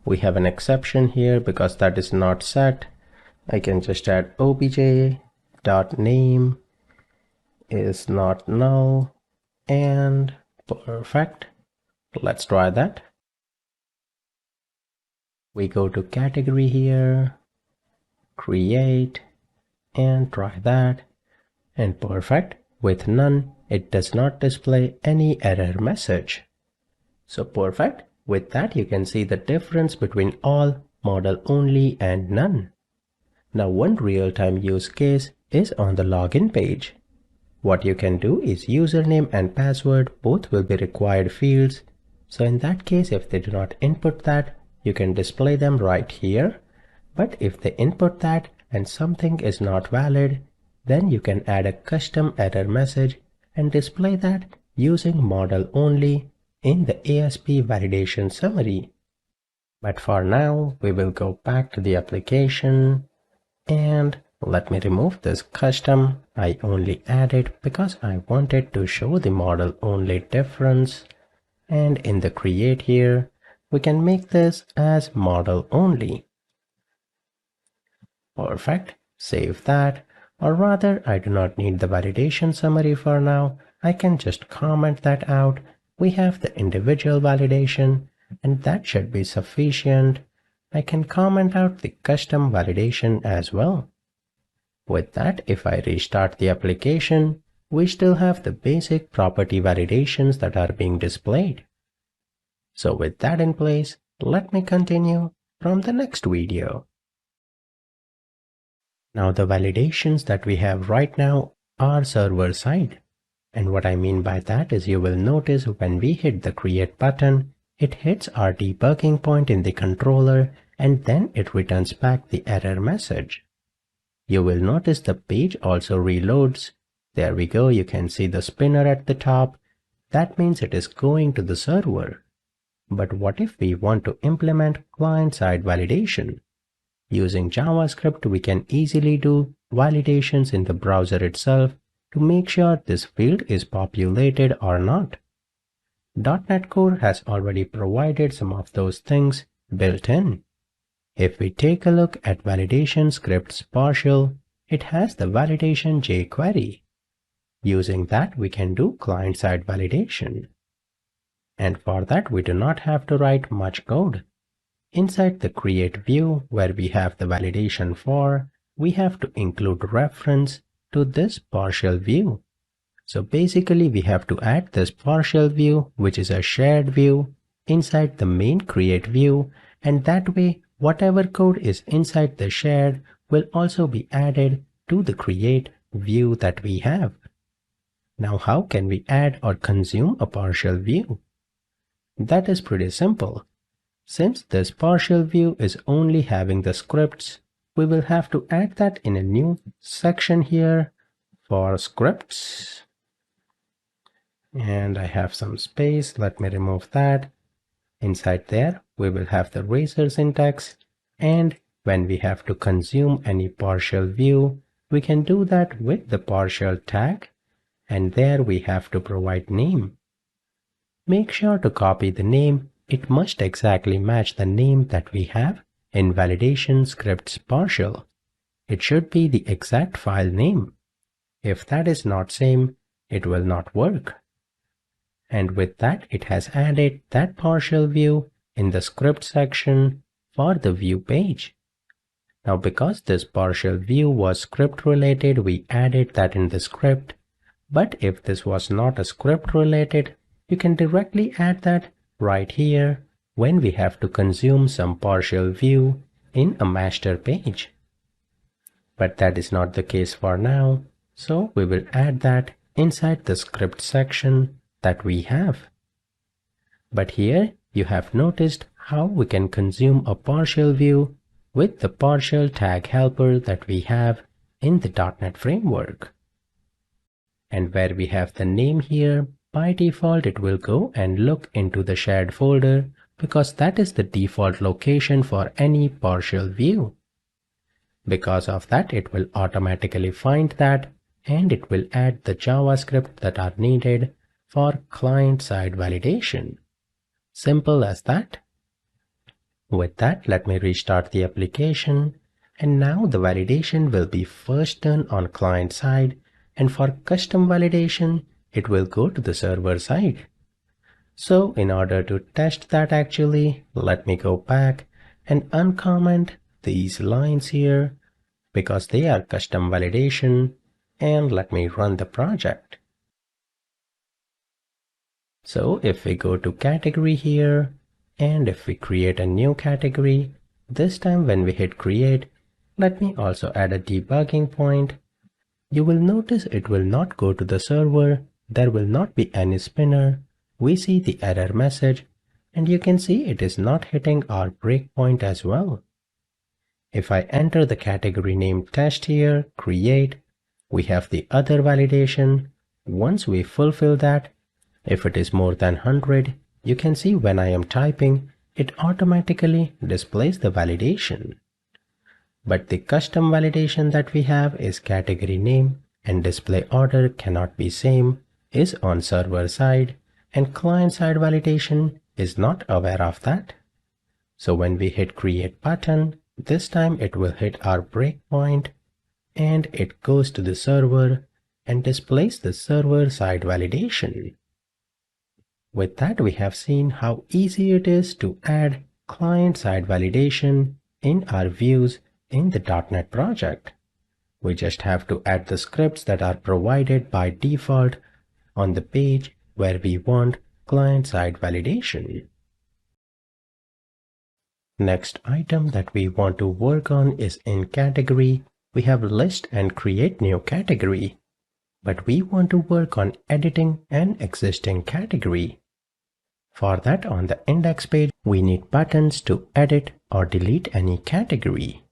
We have an exception here because that is not set. I can just add obj.name is not null, and perfect. Let's try that. We go to category here, create, and try that, and perfect. With none, it does not display any error message. So perfect. With that, you can see the difference between all, model only, and none. Now one real-time use case is on the login page. What you can do is username and password both will be required fields. So in that case, if they do not input that, you can display them right here. But if they input that and something is not valid, then you can add a custom error message and display that using model only in the ASP validation summary. But for now, we will go back to the application and let me remove this custom. I only added because I wanted to show the model only difference. And in the create here, we can make this as model only. Perfect. Save that. Or rather, I do not need the validation summary for now. I can just comment that out. We have the individual validation, and that should be sufficient. I can comment out the custom validation as well. With that, if I restart the application, we still have the basic property validations that are being displayed. So with that in place, let me continue from the next video. Now the validations that we have right now are server side. And what I mean by that is you will notice when we hit the create button, it hits our debugging point in the controller and then it returns back the error message. You will notice the page also reloads. There we go, you can see the spinner at the top. That means it is going to the server. But what if we want to implement client-side validation? Using JavaScript, we can easily do validations in the browser itself to make sure this field is populated or not. .NET Core has already provided some of those things built in. If we take a look at validation scripts partial, it has the validation jQuery. Using that, we can do client-side validation. And for that, we do not have to write much code. Inside the create view where we have the validation for, we have to include reference to this partial view. So basically we have to add this partial view, which is a shared view, inside the main create view, and that way whatever code is inside the shared will also be added to the create view that we have. Now how can we add or consume a partial view? That is pretty simple. Since this partial view is only having the scripts, we will have to add that in a new section here for scripts. And I have some space, let me remove that. Inside there, we will have the razor syntax, and when we have to consume any partial view, we can do that with the partial tag, and there we have to provide name. Make sure to copy the name. It must exactly match the name that we have in validation scripts partial. It should be the exact file name. If that is not same, it will not work. And with that, it has added that partial view in the script section for the view page. Now because this partial view was script related, we added that in the script. But if this was not a script related, you can directly add that right here when we have to consume some partial view in a master page. But that is not the case for now, so we will add that inside the script section that we have. But here you have noticed how we can consume a partial view with the partial tag helper that we have in the .NET framework. And where we have the name here, by default it will go and look into the shared folder because that is the default location for any partial view. Because of that, it will automatically find that and it will add the JavaScript that are needed for client-side validation. Simple as that. With that, let me restart the application, and now the validation will be first done on client side, and for custom validation it will go to the server side. So in order to test that, actually let me go back and uncomment these lines here because they are custom validation, and let me run the project. So if we go to category here, and if we create a new category, this time when we hit create, let me also add a debugging point. You will notice it will not go to the server, there will not be any spinner. We see the error message, and you can see it is not hitting our breakpoint as well. If I enter the category name test here, create, we have the other validation. Once we fulfill that, if it is more than 100, you can see when I am typing, it automatically displays the validation. But the custom validation that we have is category name and display order cannot be same, is on server side, and client side validation is not aware of that. So when we hit create button, this time it will hit our breakpoint and it goes to the server and displays the server side validation. With that, we have seen how easy it is to add client-side validation in our views in the .NET project. We just have to add the scripts that are provided by default on the page where we want client-side validation. Next item that we want to work on is in category. We have list and create new category, but we want to work on editing an existing category. For that, on the index page, we need buttons to edit or delete any category.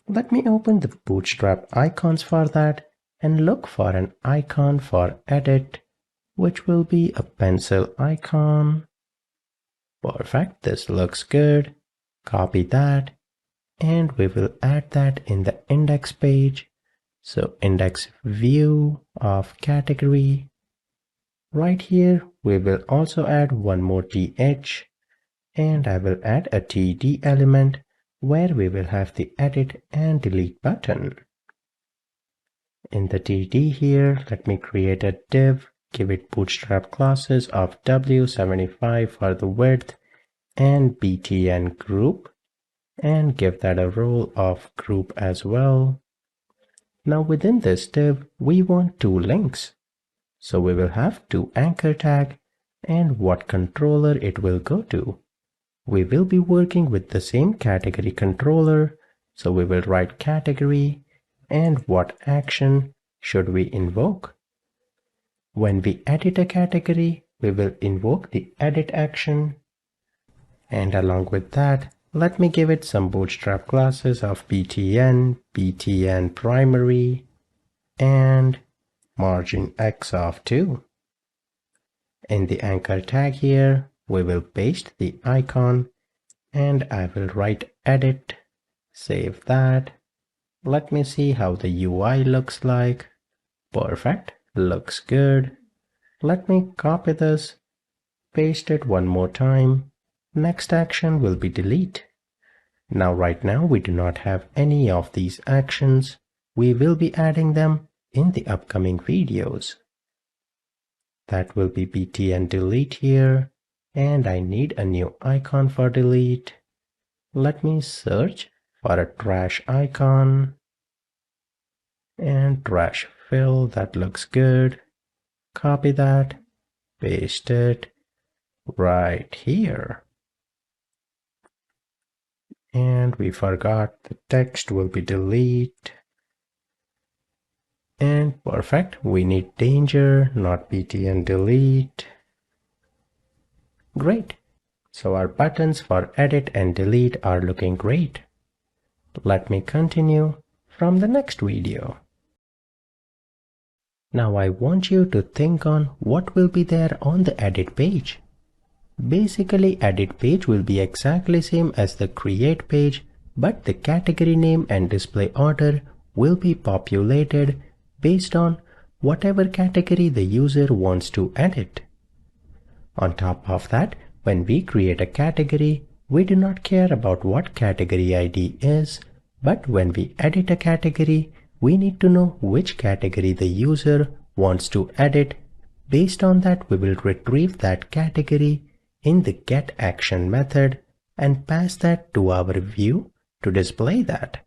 Let me open the Bootstrap icons for that and look for an icon for edit, which will be a pencil icon. Perfect, this looks good. Copy that, and we will add that in the index page. So index view of category. Right here, we will also add one more th, and I will add a td element where we will have the edit and delete button. In the DD here, let me create a div, give it bootstrap classes of W75 for the width and BTN group, and give that a role of group as well. Now within this div, we want two links. So we will have two anchor tag and what controller it will go to. We will be working with the same category controller, so we will write category and what action should we invoke. When we edit a category, we will invoke the edit action, and along with that, let me give it some bootstrap classes of BTN, BTN primary, and margin X of 2. In the anchor tag here, we will paste the icon and I will write edit, save that. Let me see how the UI looks like. Perfect, looks good. Let me copy this, paste it one more time. Next action will be delete. Now right now we do not have any of these actions. We will be adding them in the upcoming videos. That will be BTN delete here, and I need a new icon for delete. Let me search for a trash icon and trash fill. That looks good. Copy that, paste it right here. And we forgot the text will be delete. And perfect, we need danger, not BTN delete. Great. So our buttons for edit and delete are looking great. Let me continue from the next video. Now I want you to think on what will be there on the edit page. Basically, edit page will be exactly same as the create page, but the category name and display order will be populated based on whatever category the user wants to edit. On top of that, when we create a category, we do not care about what category ID is, but when we edit a category, we need to know which category the user wants to edit. Based on that, we will retrieve that category in the getAction method and pass that to our view to display that.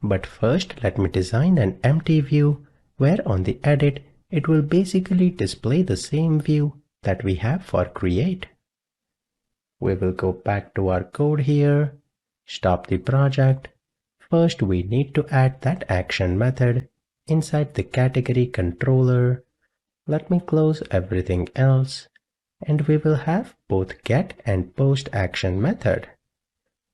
But first, let me design an empty view where on the edit, it will basically display the same view that we have for create. We will go back to our code here, stop the project. First, we need to add that action method inside the category controller. Let me close everything else, and we will have both get and post action method.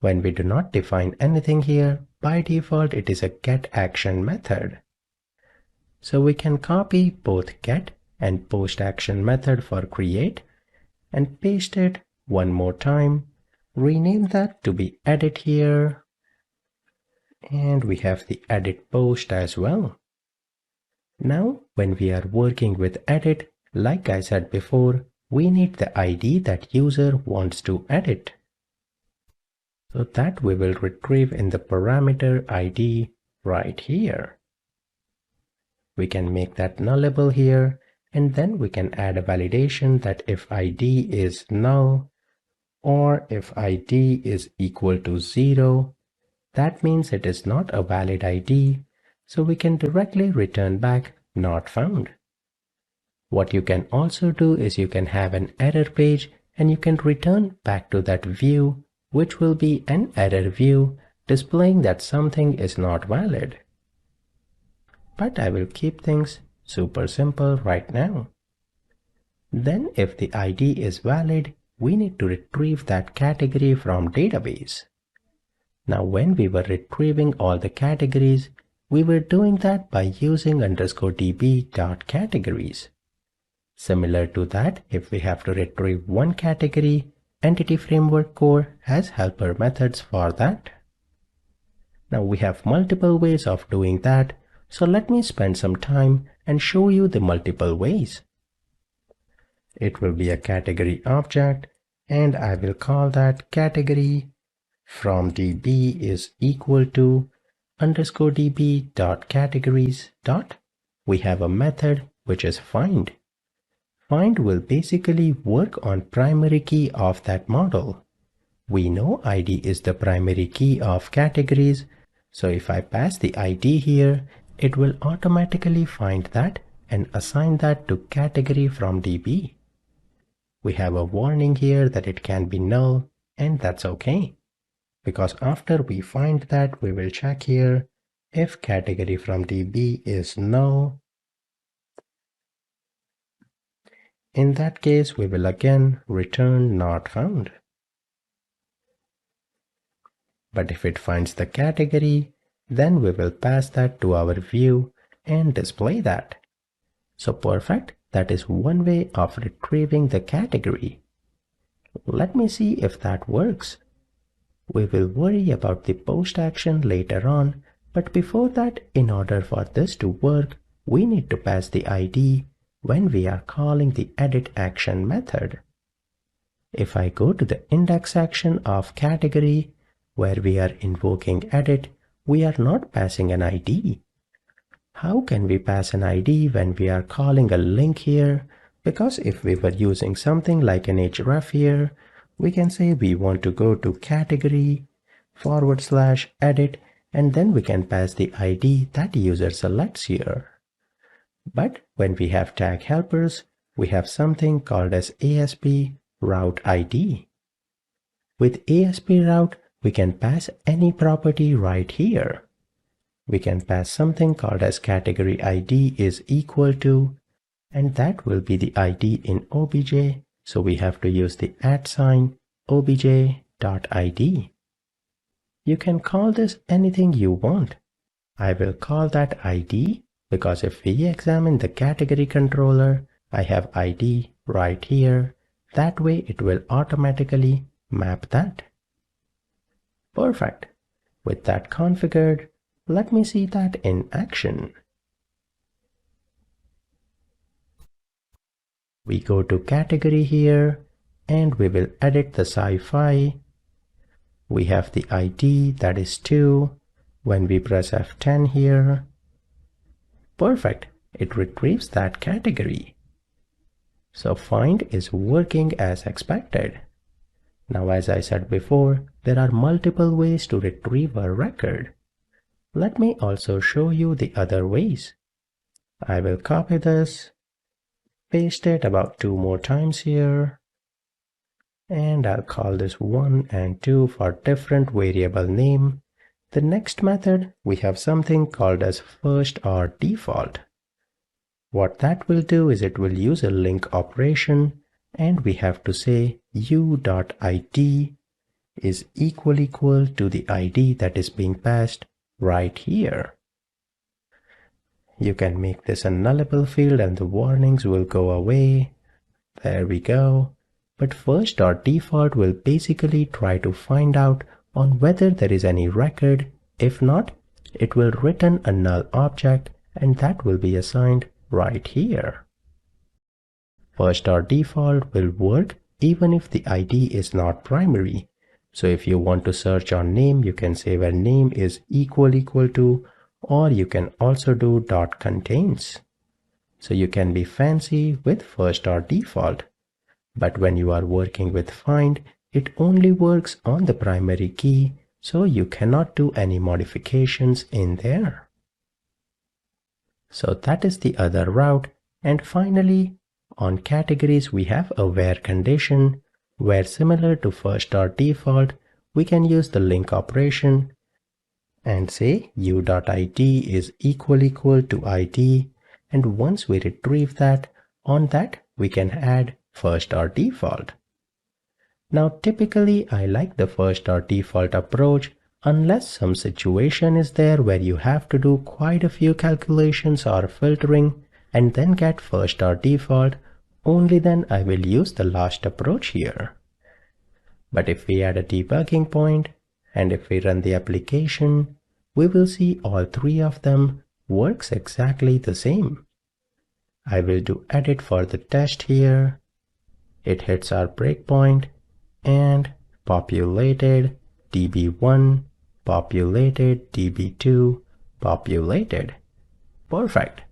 When we do not define anything here, by default it is a getAction method. So we can copy both get and post action method for create and paste it one more time. Rename that to be edit here. And we have the edit post as well. Now when we are working with edit, like I said before, we need the ID that user wants to edit. So that we will retrieve in the parameter ID right here. We can make that nullable here, and then we can add a validation that if ID is null or if ID is equal to 0, that means it is not a valid ID, so we can directly return back not found. What you can also do is you can have an error page and you can return back to that view, which will be an error view displaying that something is not valid. But I will keep things super simple right now. Then if the ID is valid, we need to retrieve that category from database. Now when we were retrieving all the categories, we were doing that by using _db.categories. Similar to that, if we have to retrieve one category, Entity Framework Core has helper methods for that. Now we have multiple ways of doing that, so let me spend some time and show you the multiple ways. It will be a category object, and I will call that category from DB is equal to underscore DB dot categories dot. We have a method which is find. Find will basically work on primary key of that model. We know ID is the primary key of categories, so if I pass the ID here, it will automatically find that and assign that to category from DB. We have a warning here that it can be null, and that's okay. Because after we find that, we will check here if category from DB is null. In that case, we will again return not found. But if it finds the category, then we will pass that to our view and display that. So perfect, that is one way of retrieving the category. Let me see if that works. We will worry about the post action later on, but before that, in order for this to work, we need to pass the ID when we are calling the edit action method. If I go to the index action of category, where we are invoking edit, we are not passing an ID. How can we pass an ID when we are calling a link here? Because if we were using something like an href here, we can say we want to go to category / edit, and then we can pass the ID that user selects here. But when we have tag helpers, we have something called as ASP route ID. With ASP route, we can pass any property right here. We can pass something called as category ID is equal to, and that will be the ID in obj, so we have to use the @ obj.id. You can call this anything you want. I will call that ID because if we examine the category controller, I have ID right here. That way it will automatically map that. Perfect. With that configured, let me see that in action. We go to category here and we will edit the sci-fi. We have the ID that is 2. When we press F10 here, perfect, it retrieves that category. So find is working as expected. Now, as I said before, there are multiple ways to retrieve a record. Let me also show you the other ways. I will copy this, paste it about 2 more times here, and I'll call this 1 and 2 for different variable name. The next method, we have something called as first or default. What that will do is it will use a link operation, and we have to say u.id is equal to the ID that is being passed right here. You can make this a nullable field and the warnings will go away. There we go. But first or default will basically try to find out on whether there is any record. If not, it will return a null object and that will be assigned right here. First or default will work even if the ID is not primary. So if you want to search on name, you can say where name is equal to, or you can also do .contains. So you can be fancy with first or default. But when you are working with find, it only works on the primary key, so you cannot do any modifications in there. So that is the other route. And finally, on categories, we have a where condition, where similar to first or default, we can use the link operation and say u.id is equal to ID. And once we retrieve that, on that we can add first or default. Now typically I like the first or default approach unless some situation is there where you have to do quite a few calculations or filtering and then get first or default. Only then I will use the last approach here. But if we add a debugging point and if we run the application, we will see all 3 of them works exactly the same. I will do edit for the test here. It hits our breakpoint and populated. DB1 populated, DB2 populated. Perfect.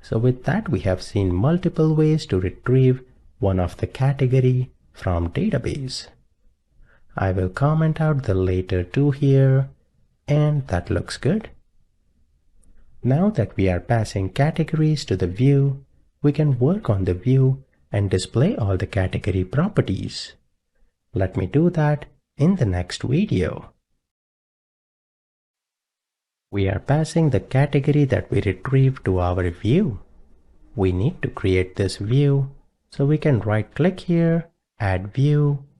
So with that, we have seen multiple ways to retrieve one of the category from database. I will comment out the later two here, and that looks good. Now that we are passing categories to the view, we can work on the view and display all the category properties. Let me do that in the next video. We are passing the category that we retrieved to our view. We need to create this view, so we can right-click here, add view,